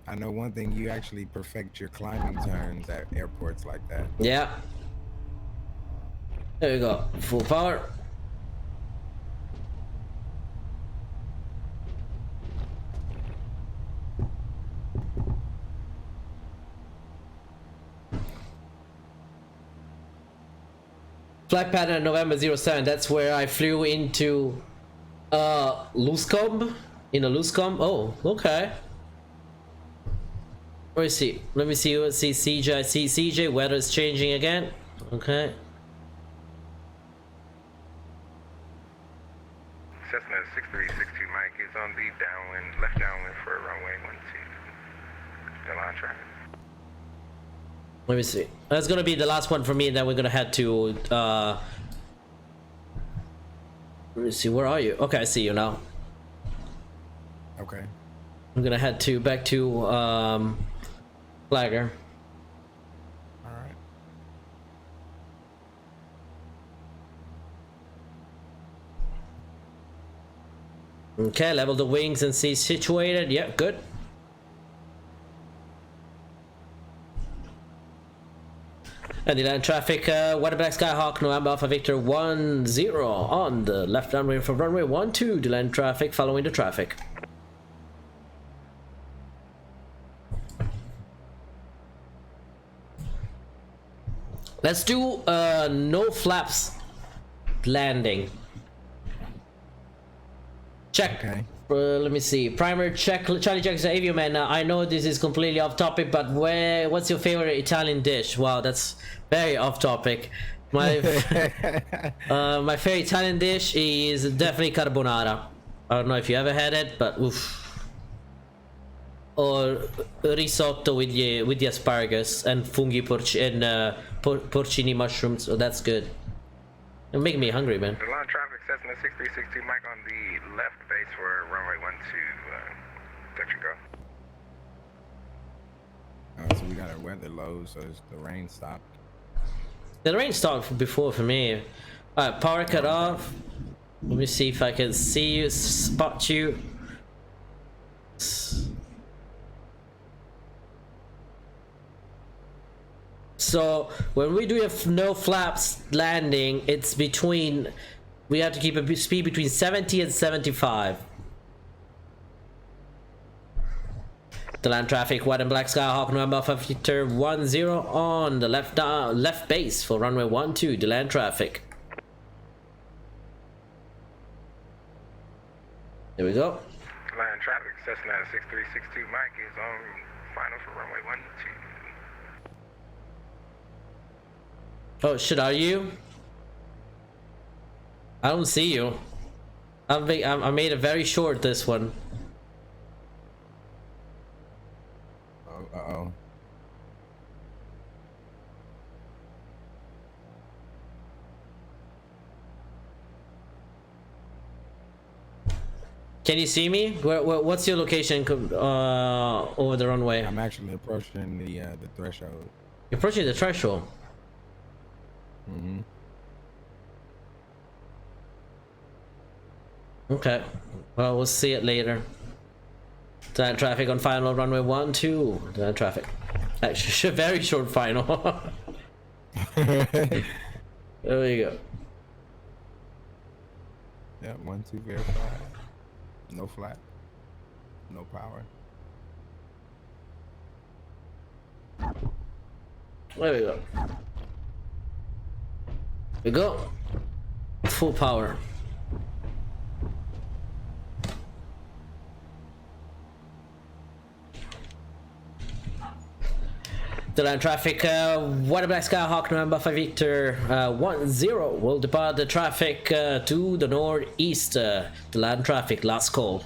I know one thing, you actually perfect your climbing turns at airports like that. Yeah. There we go. Full power. Flight pattern November 07. That's where I flew into Luscombe. In a Luscombe. Oh, okay. Where is he? Let me see. Let's see CJ. I see CJ. Weather is changing again. Okay. Cessna 6362 Mike is on the downwind, left downwind for runway 12, still on traffic. Let me see. That's gonna be the last one for me, and then we're gonna head to let me see, where are you? Okay, I see you now. Okay. I'm gonna head to back to Flagger. All right. Okay, level the wings and see situated. Yeah, good. And the land traffic, white and black Skyhawk, November Alpha Victor 10 on the left runway for runway 12, the land traffic, following the traffic. Let's do no flaps landing. Check. Okay. Let me see. Primer check. Charlie checks the Avio man. I know this is completely off topic, but what's your favorite Italian dish? Wow, that's very off topic. My my favorite Italian dish is definitely carbonara. I don't know if you ever had it, but oof. Or risotto with the asparagus and fungi porcini mushrooms. So that's good. You're making me hungry, man. The line traffic Cessna 6362 Mike on the left base for runway 12, touch and go. So we got our weather low, so the rain stopped. The rain stopped before for me. Alright, power cut off. Let me see if I can see you, spot you. So when we do a no flaps landing, it's between, we have to keep a speed between 70 and 75. The land traffic, white and black Skyhawk, November 50 10 on the left base for runway 12, the land traffic. There we go. Land traffic, Cessna 6362 Mike is on final for runway 12. Oh shit, are you? I don't see you. I made it very short, this one. Uh-oh. Can you see me? What's your location over the runway? I'm actually approaching the threshold. You're approaching the threshold. Mm-hmm. Okay. Well, we'll see it later. That traffic on final runway 12. That traffic. Actually, very short final. There we go. Yeah, 12 verified. No flat. No power. There we go. We go. Full power. The land traffic, White and Black Skyhawk, November 5 Victor 10 will depart the traffic to the northeast. The land traffic, last call.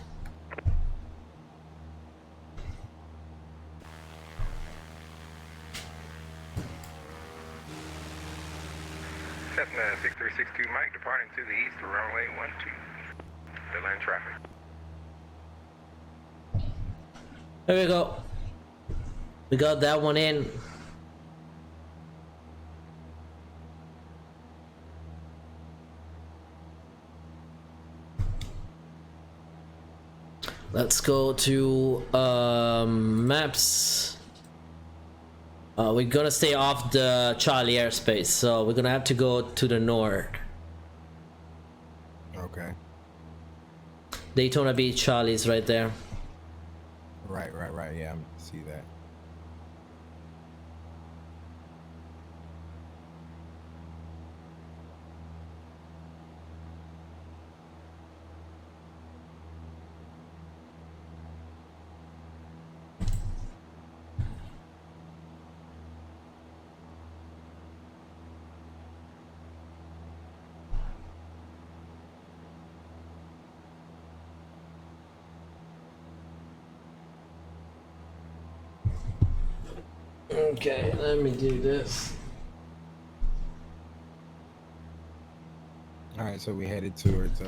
Cessna 6362 Mike departing to the east for runway 12. The land traffic. There we go. We got that one in. Let's go to maps. We're gonna stay off the Charlie airspace, so we're gonna have to go to the north. Okay. Daytona Beach, Charlie's right there. Right. Yeah, I see that. Okay, let me do this. All right, so we headed towards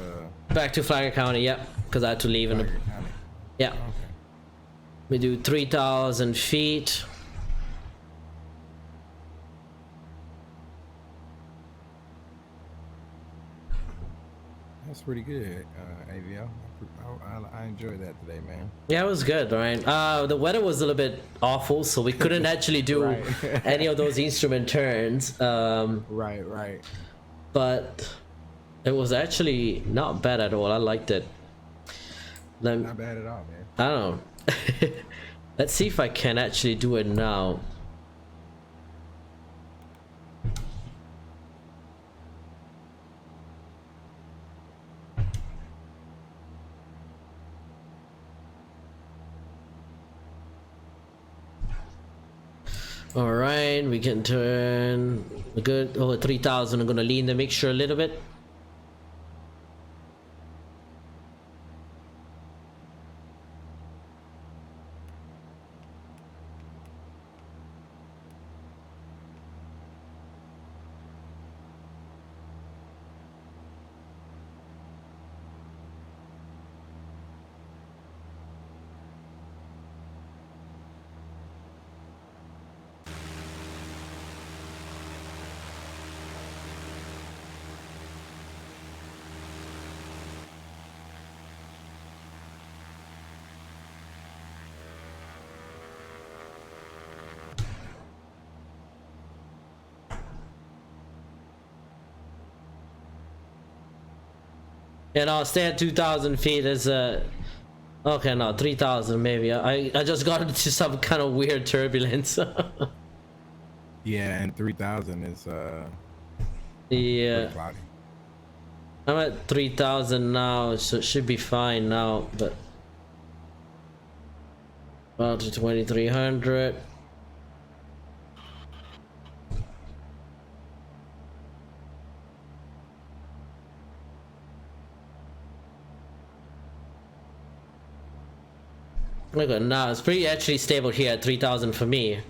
Back to Flagler County, yep, because I had to leave in the, Flagler County. yeah. Okay. We do 3,000 feet. That's pretty good, Avio. I enjoyed that today, man. Yeah, it was good, right? The weather was a little bit awful, so we couldn't actually do Right. any of those instrument turns. Right. But it was actually not bad at all. I liked it. Not bad at all, man. I don't know. Let's see if I can actually do it now. All right, we can turn good over 3,000. I'm gonna lean the mixture a little bit. You know, stay at 2,000 feet is okay, no, 3,000 maybe. I just got into some kind of weird turbulence. Yeah, and 3,000 is Yeah, pretty cloudy. I'm at 3,000 now, so it should be fine now. But about to 2,300. Look at now, it's pretty actually stable here at 3,000 for me.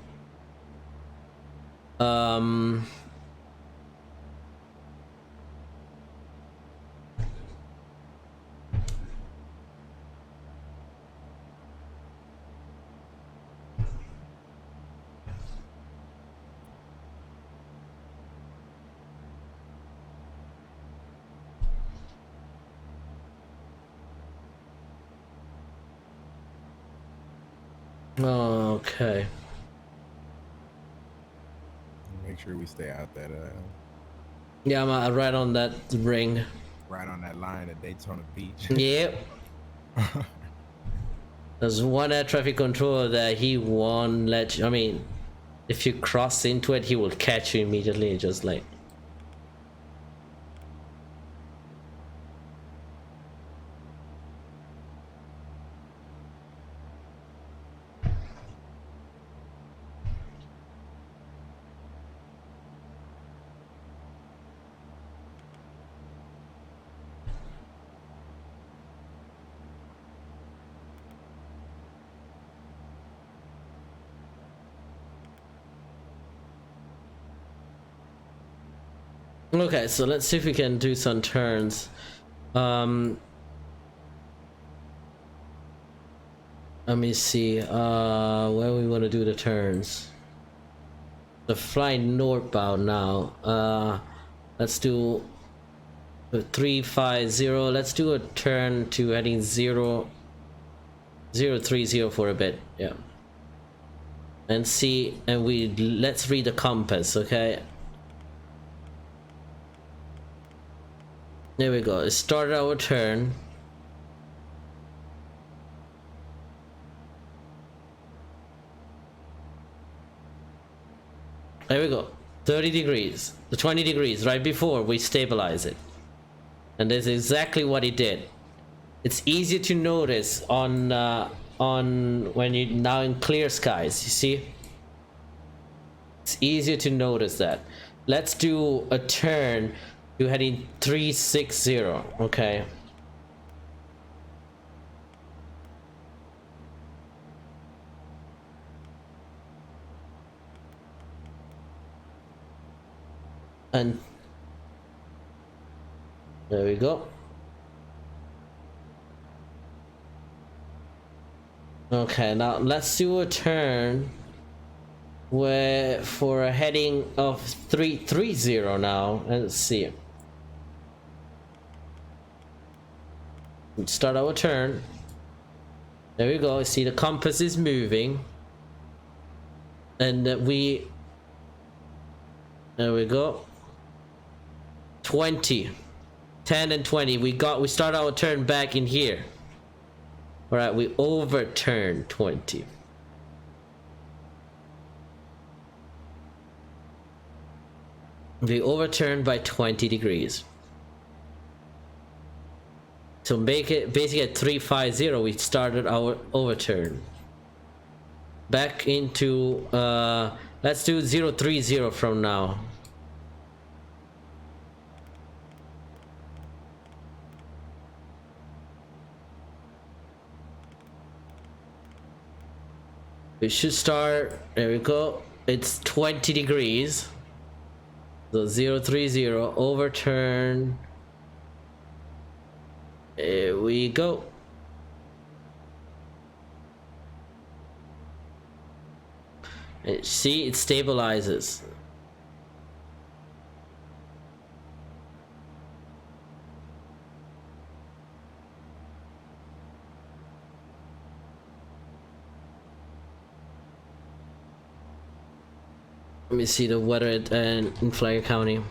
Okay. Make sure we stay out that Yeah, I'm right on that ring. right on that line at Daytona Beach. Yep. There's one air traffic controller that he won't let you. I mean, if you cross into it, he will catch you immediately, just like. Okay, so let's see if we can do some turns. Let me see where we want to do the turns. The flying northbound now. Let's do a 350. Let's do a turn to heading 030 for a bit. Yeah. And see, and let's read the compass, okay? There we go. It started our turn. There we go. 30 degrees. The 20 degrees right before we stabilize it. And that's exactly what it did. It's easy to notice on when you now in clear skies, you see? It's easier to notice that. Let's do a turn to heading 360, okay? And there we go. Okay, now let's do a turn where for a heading of 330 now. Let's see. Start our turn. There we go. See, the compass is moving, and there we go. 20, 10 and 20. We start our turn back in here. All right, we overturn 20. We overturned by 20 degrees. So make it basically at 350, we started our overturn. Back into let's do 030 from now. We should start, there we go. It's 20 degrees. So 030 overturn. Here we go. And see, it stabilizes. Let me see the weather in Flagler County.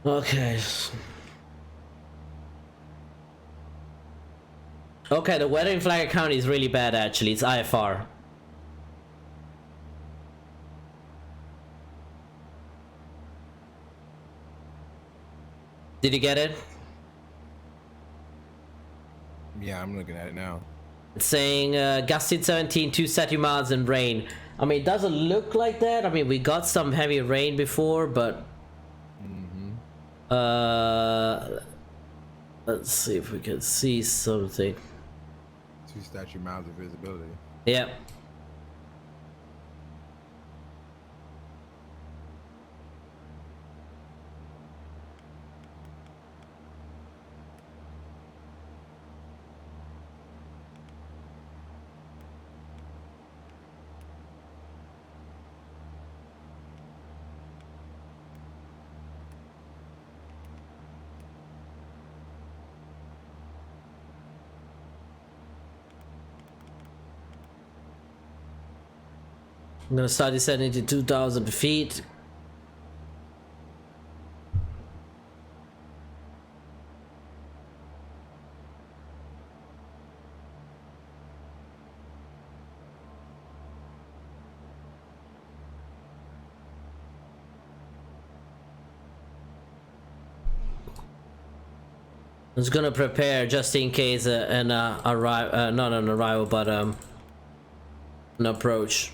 Okay. Okay, the weather in Flagler County is really bad actually. It's IFR. Did you get it? Yeah, I'm looking at it now. It's saying gusted 17, 2 30 miles and rain. I mean, it doesn't look like that. I mean, we got some heavy rain before, but let's see if we can see something. 2 statute miles of visibility. Yep. I'm gonna start descending to 2,000 feet. I was gonna prepare just in case not an arrival, but an approach.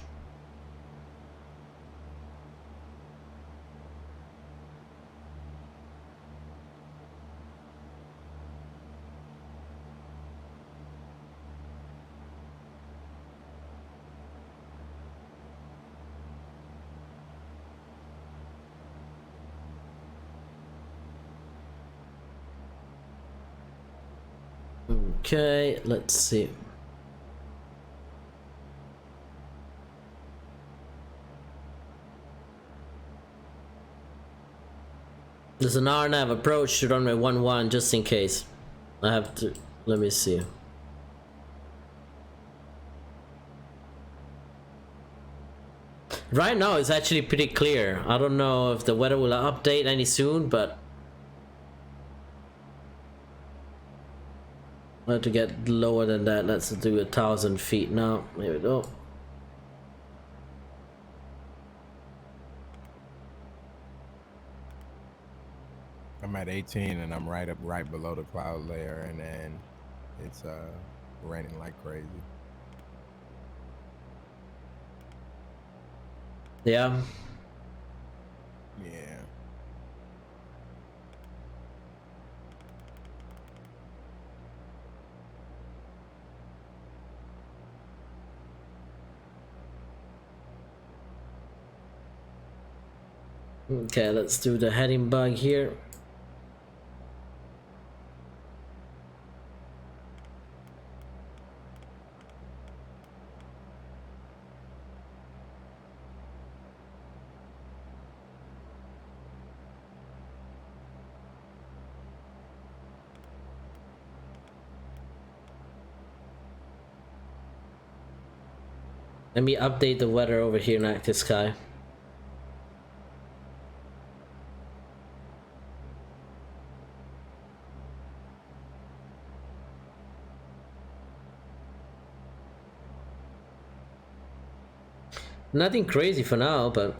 Okay, let's see. There's an RNAV approach to runway 11 just in case. I have to, let me see. Right now it's actually pretty clear. I don't know if the weather will update any soon, but I have to get lower than that. Let's do 1,000 feet now. There we go. I'm at 18 and I'm right below the cloud layer, and then it's raining like crazy. Yeah. Yeah. Okay, let's do the heading bug here. Let me update the weather over here in Active Sky. Nothing crazy for now, but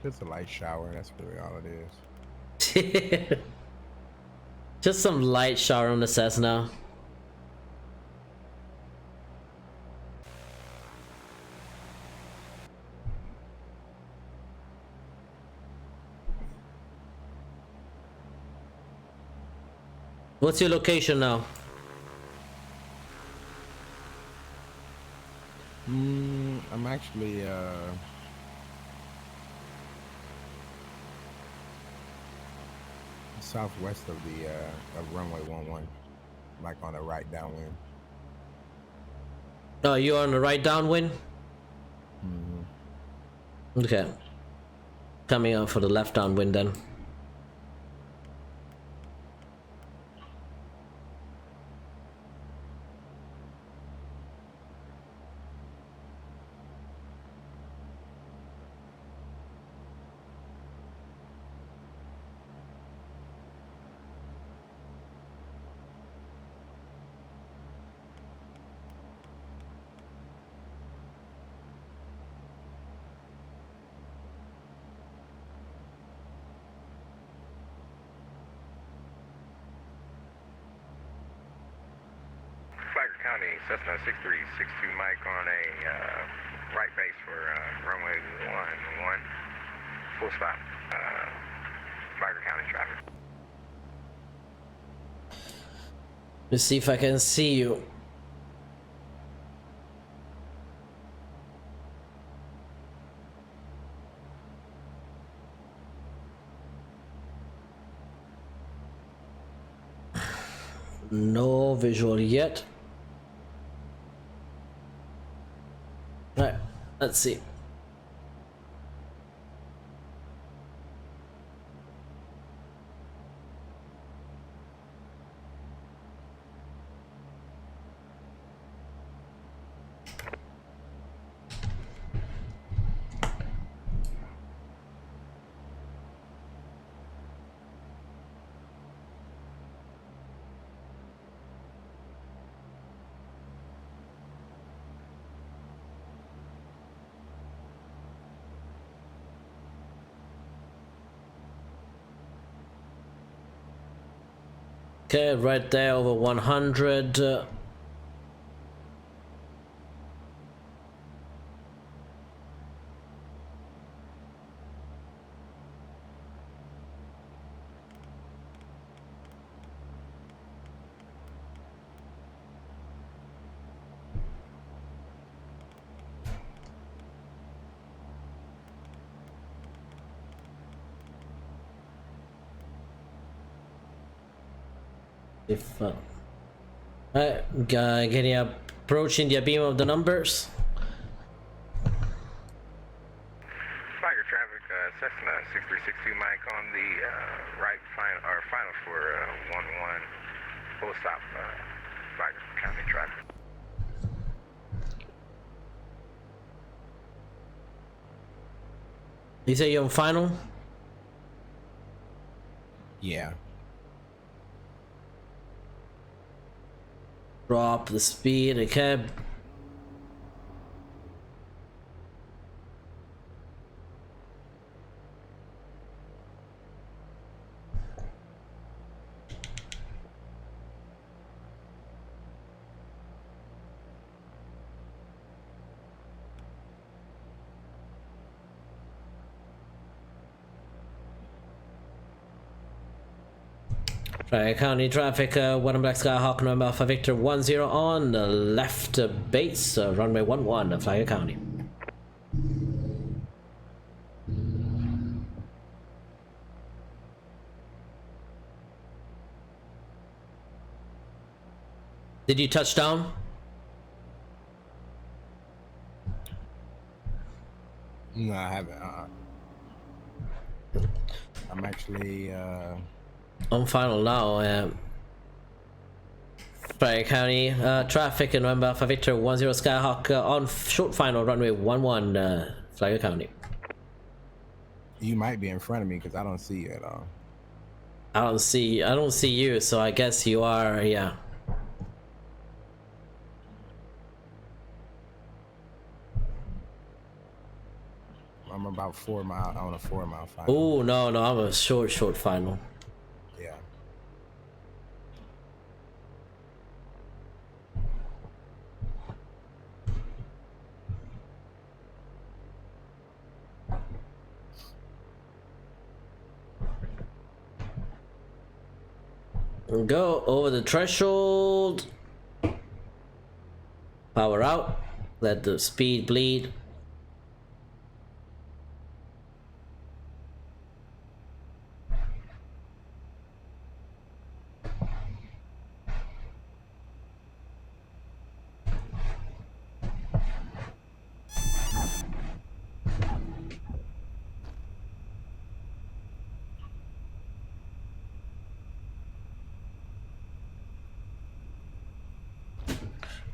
Just a light shower, that's really all it is. just some light shower on the Cessna. What's your location now? I'm actually southwest of the of runway 11, like on the right downwind. Oh, you're on the right downwind? Okay. Coming up for the left downwind then. Cessna 6362 Mike on a right base for runway 11. Full stop. Flagler County traffic. Let's see if I can see you. No visual yet. Right, let's see. Okay, right there over 100. If getting approaching the beam of the numbers. Flagler traffic, Cessna 6362 Mike on the right final for 11. Full stop. Flagler County traffic. You say you're on final? Yeah. Drop the speed, okay. Right, County traffic, 1 Black Skyhawk, November Alpha Victor 10 on the left base, runway 11, Flagler County. Did you touch down? No, I haven't. I'm actually On final now. Flagler County traffic in November Alpha Victor 10 Skyhawk on short final runway 11, Flagler County. you might be in front of me because I don't see you at all. I don't see you, so I guess you are, yeah. I'm about 4 mile on a 4 mile final. Oh no, I'm a short final. Yeah. Go over the threshold. Power out. Let the speed bleed.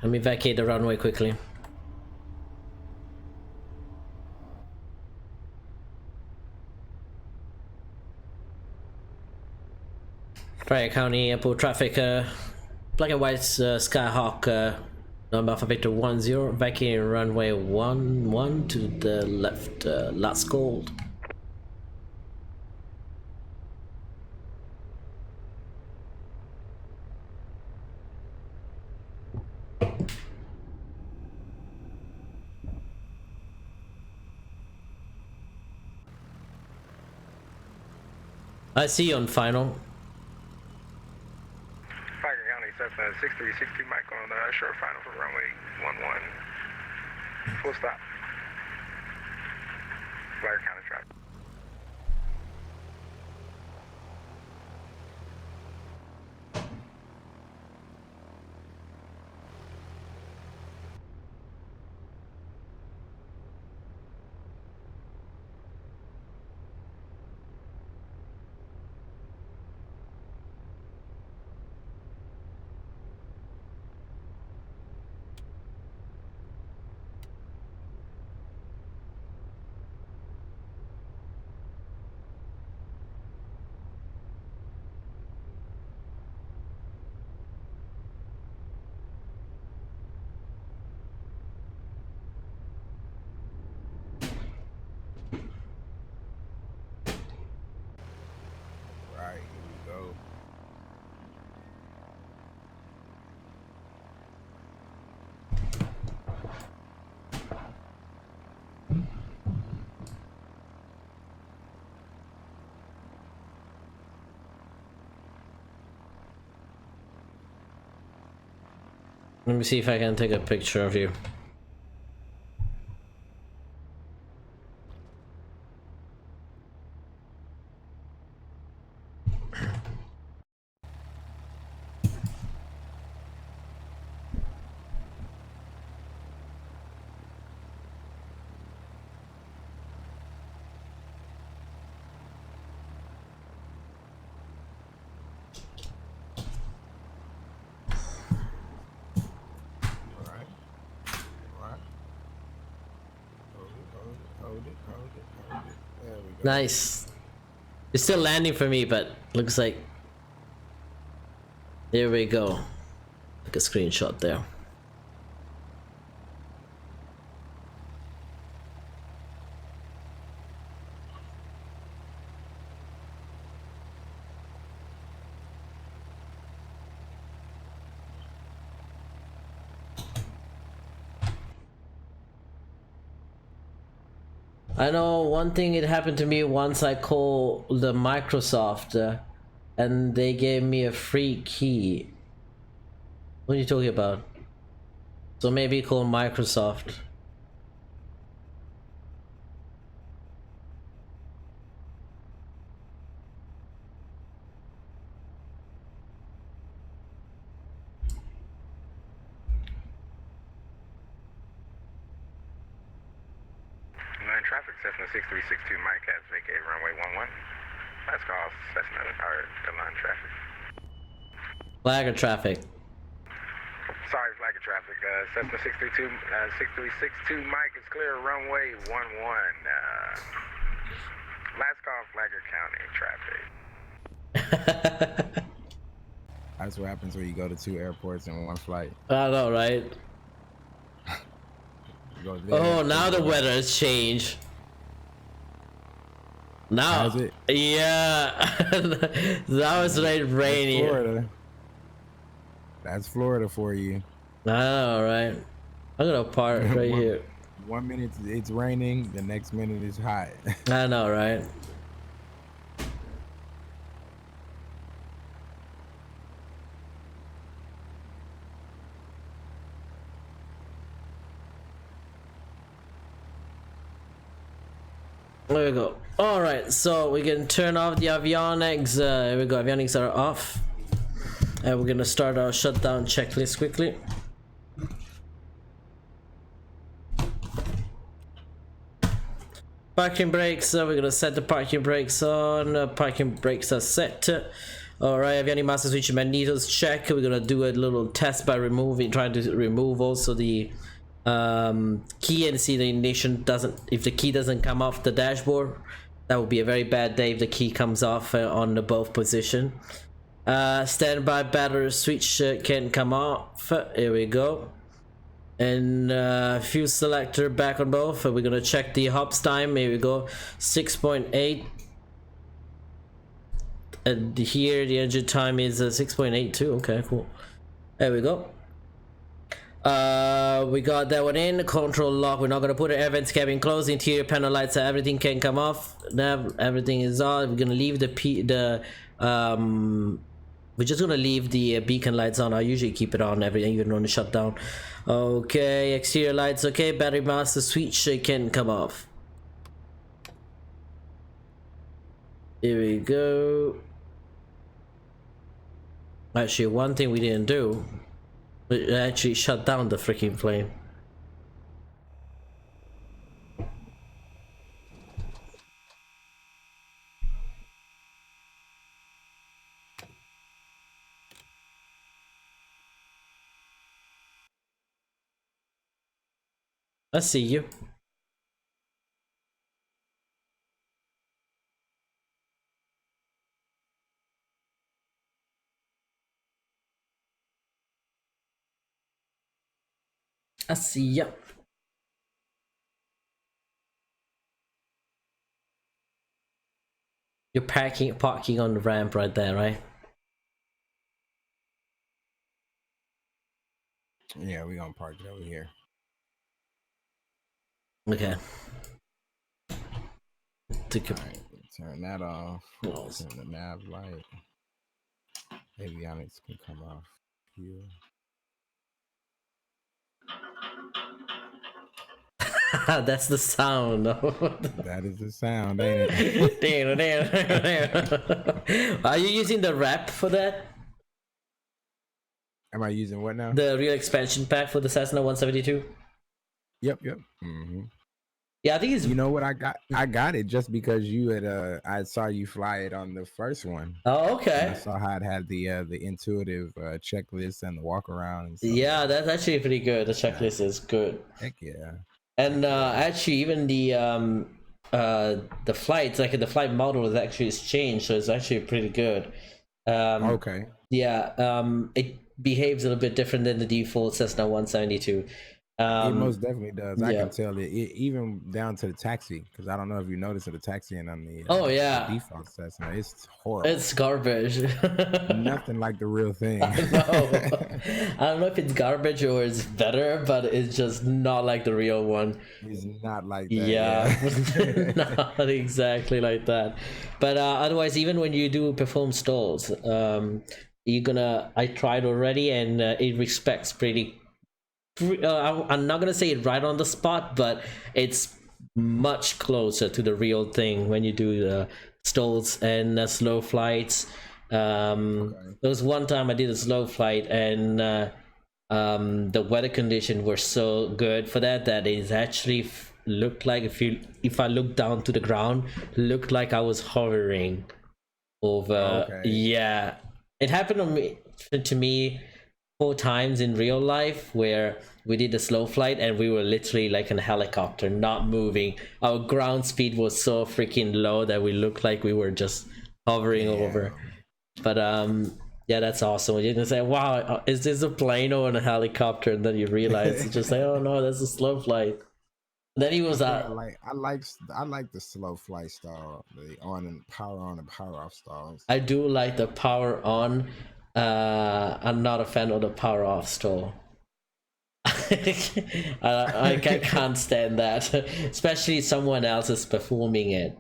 Let me vacate the runway quickly. Flagler County Airport traffic, black and white Skyhawk, number Alpha Victor 10, vacating runway 11 to the left, last gold. I see you on final. Flagler County, Cessna 6362 Mike on the short final for runway 11. Full stop. Flagler County traffic. Right, here we go. Let me see if I can take a picture of you. Alright. Alright. Hold it. There we go. Nice. It's still landing for me, but looks like. There we go. Take a screenshot there. I know one thing, it happened to me once. I called the Microsoft and they gave me a free key. What are you talking about? So maybe call Microsoft. Traffic, Cessna 6362 Mike has vacated runway 11. Let's call Cessna or the line traffic. Flag of traffic. Sorry, flag of traffic. Cessna 6362 Mike is clear runway 11. Last call, Flagler County traffic. That's what happens when you go to 2 airports in one flight. I know, right? You go there, Oh, now the there. weather has changed. Now, Has it? yeah, that was rainy. Florida. That's Florida for you. I know, right? I'm gonna park right here. 1 minute it's raining, the next minute it's hot. I know, right? There we go. All right, so we can turn off the avionics. Here we go. Avionics are off, and we're gonna start our shutdown checklist quickly. Parking brakes. We're gonna set the parking brakes on. Parking brakes are set. All right. Have any master switch magnetos? Check. We're gonna do a little test by trying to remove also the key and see the ignition doesn't. If the key doesn't come off the dashboard, that would be a very bad day if the key comes off on the both position. Standby battery switch can come off. Here we go. And fuse selector back on both. We're gonna check the hops time. Here we go, 6.8. And here the engine time is 6.82. Okay, cool. There we go. We got that one in. Control lock. We're not gonna put it. Air vents cabin closed. Interior panel lights. So everything can come off. Nav. Everything is on. We're gonna leave we're just gonna leave the beacon lights on. I usually keep it on everything even on the shutdown. Okay. Exterior lights. Okay. Battery master switch can come off. Here we go. Actually, one thing we didn't do. We actually shut down the freaking plane. I see you. I see ya. You're parking on the ramp right there, right? Yeah, we gonna park it over here. Okay. Alright, turn that off. Turn the nav light. Avionics can come off here. That's the sound. That is the sound, ain't it? Damn. Are you using the wrap for that? Am I using what now? The real expansion pack for the Cessna 172? Yep. Mm-hmm. Yeah, I think it's. You know what I got? I got it just because you had. I saw you fly it on the first one. Oh, okay. And I saw how it had the intuitive checklist and the walk around. And stuff. Yeah, that's actually pretty good. The checklist is good. Heck yeah. And actually, even the flights, like the flight model, is actually changed, so it's actually pretty good. Okay. Yeah. It behaves a little bit different than the default Cessna 172. It most definitely does. I yeah. can tell it even down to the taxi, because I don't know if you noticed the taxiing on the yeah, the default Cessna. It's horrible. It's garbage. Nothing like the real thing. I know. I don't know if it's garbage or it's better, but it's just not like the real one. It's not like that. Yeah, not exactly like that. But otherwise, even when you do perform stalls, I tried already, and it respects pretty. I'm not gonna say it right on the spot, but it's much closer to the real thing when you do the stalls and slow flights. There was one time I did a slow flight, and the weather conditions were so good for that it actually looked like if I looked down to the ground, looked like I was hovering over. Yeah, it happened to me 4 times in real life, where we did a slow flight and we were literally like a helicopter, not moving. Our ground speed was so freaking low that we looked like we were just hovering over. But yeah, that's awesome. You can say, wow, is this a plane or a helicopter? And then you realize it's just like, oh no, that's a slow flight. Then he was I like the slow flight style, the power on and power off styles. I do like the power on. I'm not a fan of the power off stall. I can't stand that, especially someone else is performing it.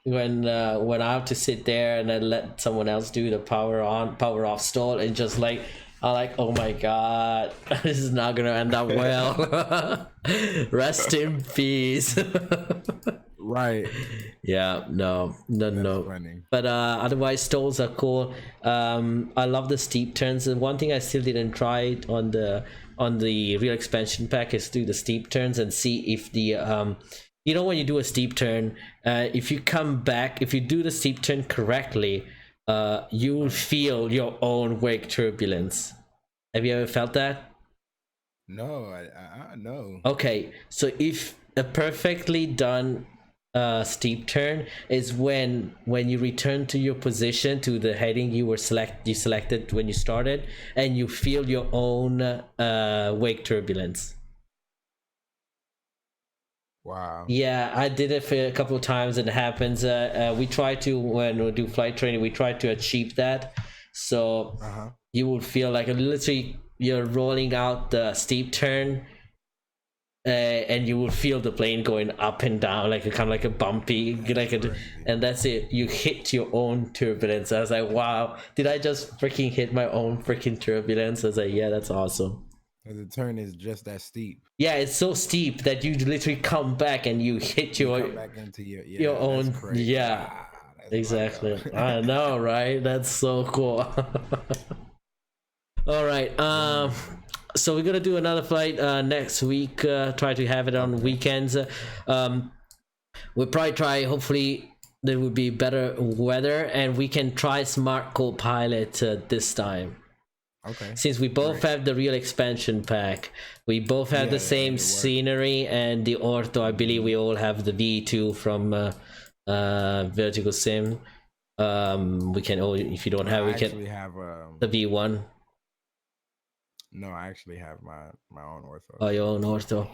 When I have to sit there and then let someone else do the power on, power off stall, and just like I'm like, oh my god, this is not gonna end up well. Rest in peace. Right. Yeah, no. Funny. But otherwise, stalls are cool. I love the steep turns. And one thing I still didn't try on the real expansion pack is do the steep turns and see if the when you do a steep turn, if you come back, if you do the steep turn correctly, you will feel your own wake turbulence. Have you ever felt that? No, no. Okay, so if a perfectly done steep turn is when you return to your position, to the heading you selected when you started, and you feel your own wake turbulence. Wow. Yeah, I did it for a couple of times and it happens. We try to, when we do flight training, we try to achieve that. So you will feel like literally you're rolling out the steep turn, and you will feel the plane going up and down like a kind of like a bumpy, like a, and that's it. You hit your own turbulence. I was like, wow, did I just freaking hit my own freaking turbulence? I was like, yeah, that's awesome. The turn is just that steep. Yeah, it's so steep that you literally come back and you hit You your come back into your that's own. crazy. Yeah, That's exactly. fucked up. I know, right? That's so cool. All right. So we're gonna do another flight next week. Try to have it on weekends. We'll probably try. Hopefully, there will be better weather, and we can try Smart Co-Pilot this time. Okay. Since we both have the real expansion pack, we both have the same scenery and the ortho. I believe we all have the V2 from Vertigo Sim. We can. Oh, if you don't have, we can have the V1. No, I actually have my own ortho. Oh, your own ortho.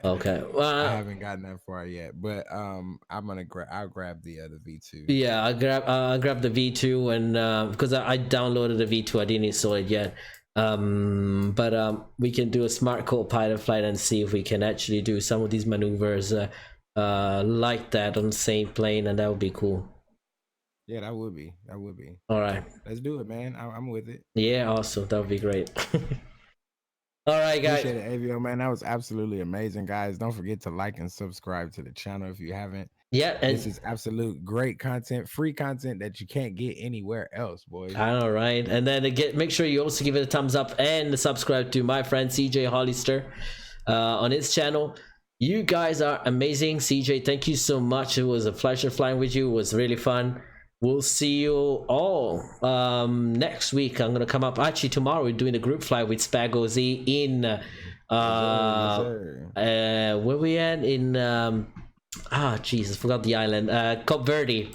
Okay. Well, I haven't gotten that far yet, but I'm gonna I'll grab the V2. Yeah, I grab the V2 and because I downloaded the V2, I didn't install it yet. But we can do a Smart Co-Pilot flight and see if we can actually do some of these maneuvers like that on the same plane, and that would be cool. Yeah, that would be. All right, let's do it, man. I'm with it. Yeah, awesome. That would be great. All right, guys. Appreciate it, Avio, man. That was absolutely amazing, guys. Don't forget to like and subscribe to the channel if you haven't. Yeah, and this is absolute great content, free content that you can't get anywhere else, boys. I know, right? And then make sure you also give it a thumbs up and subscribe to my friend CJ Hollister on his channel. You guys are amazing. CJ, thank you so much. It was a pleasure flying with you. It was really fun. We'll see you all next week. I'm gonna come up. Actually, tomorrow we're doing a group flight with Spago Z in where we at in Jesus, forgot the island. Cape Verde.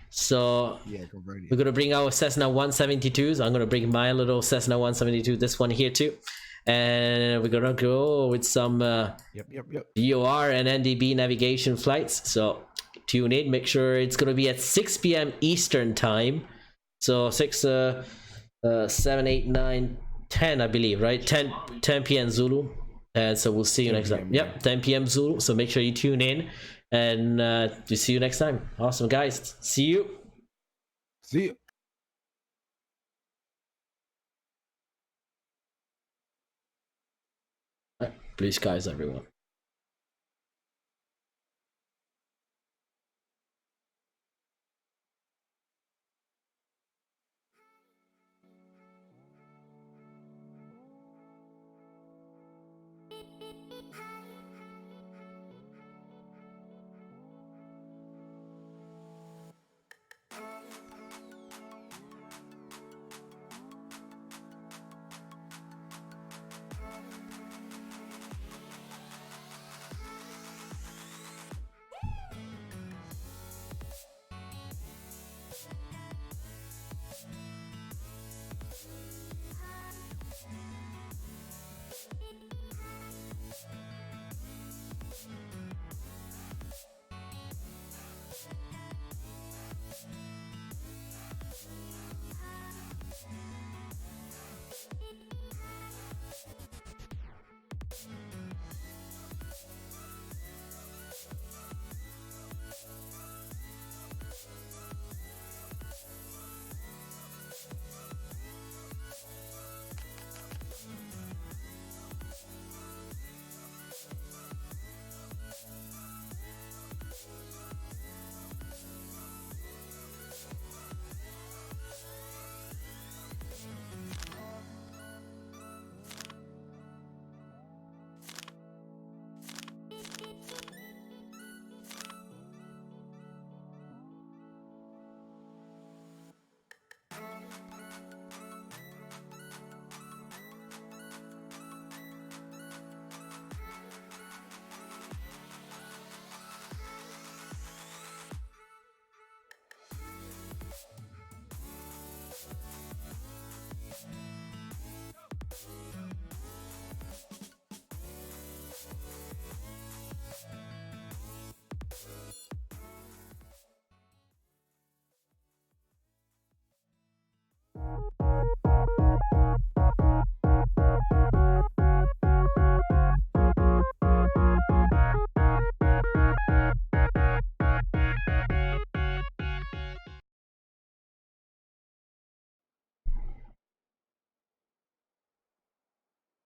So yeah, Cape Verde. We're gonna bring our Cessna 172s. I'm gonna bring my little Cessna 172, this one here too, and we're gonna go with some VOR and NDB navigation flights. So tune in. Make sure it's gonna be at 6 p.m. Eastern time. So 6, 7, 8, 9, 10, I believe, right? 10 p.m. Zulu. And so we'll see you next time. Yep, 10 p.m. Zulu. So make sure you tune in, and we'll see you next time. Awesome, guys. See you. See you. Blue skies, everyone.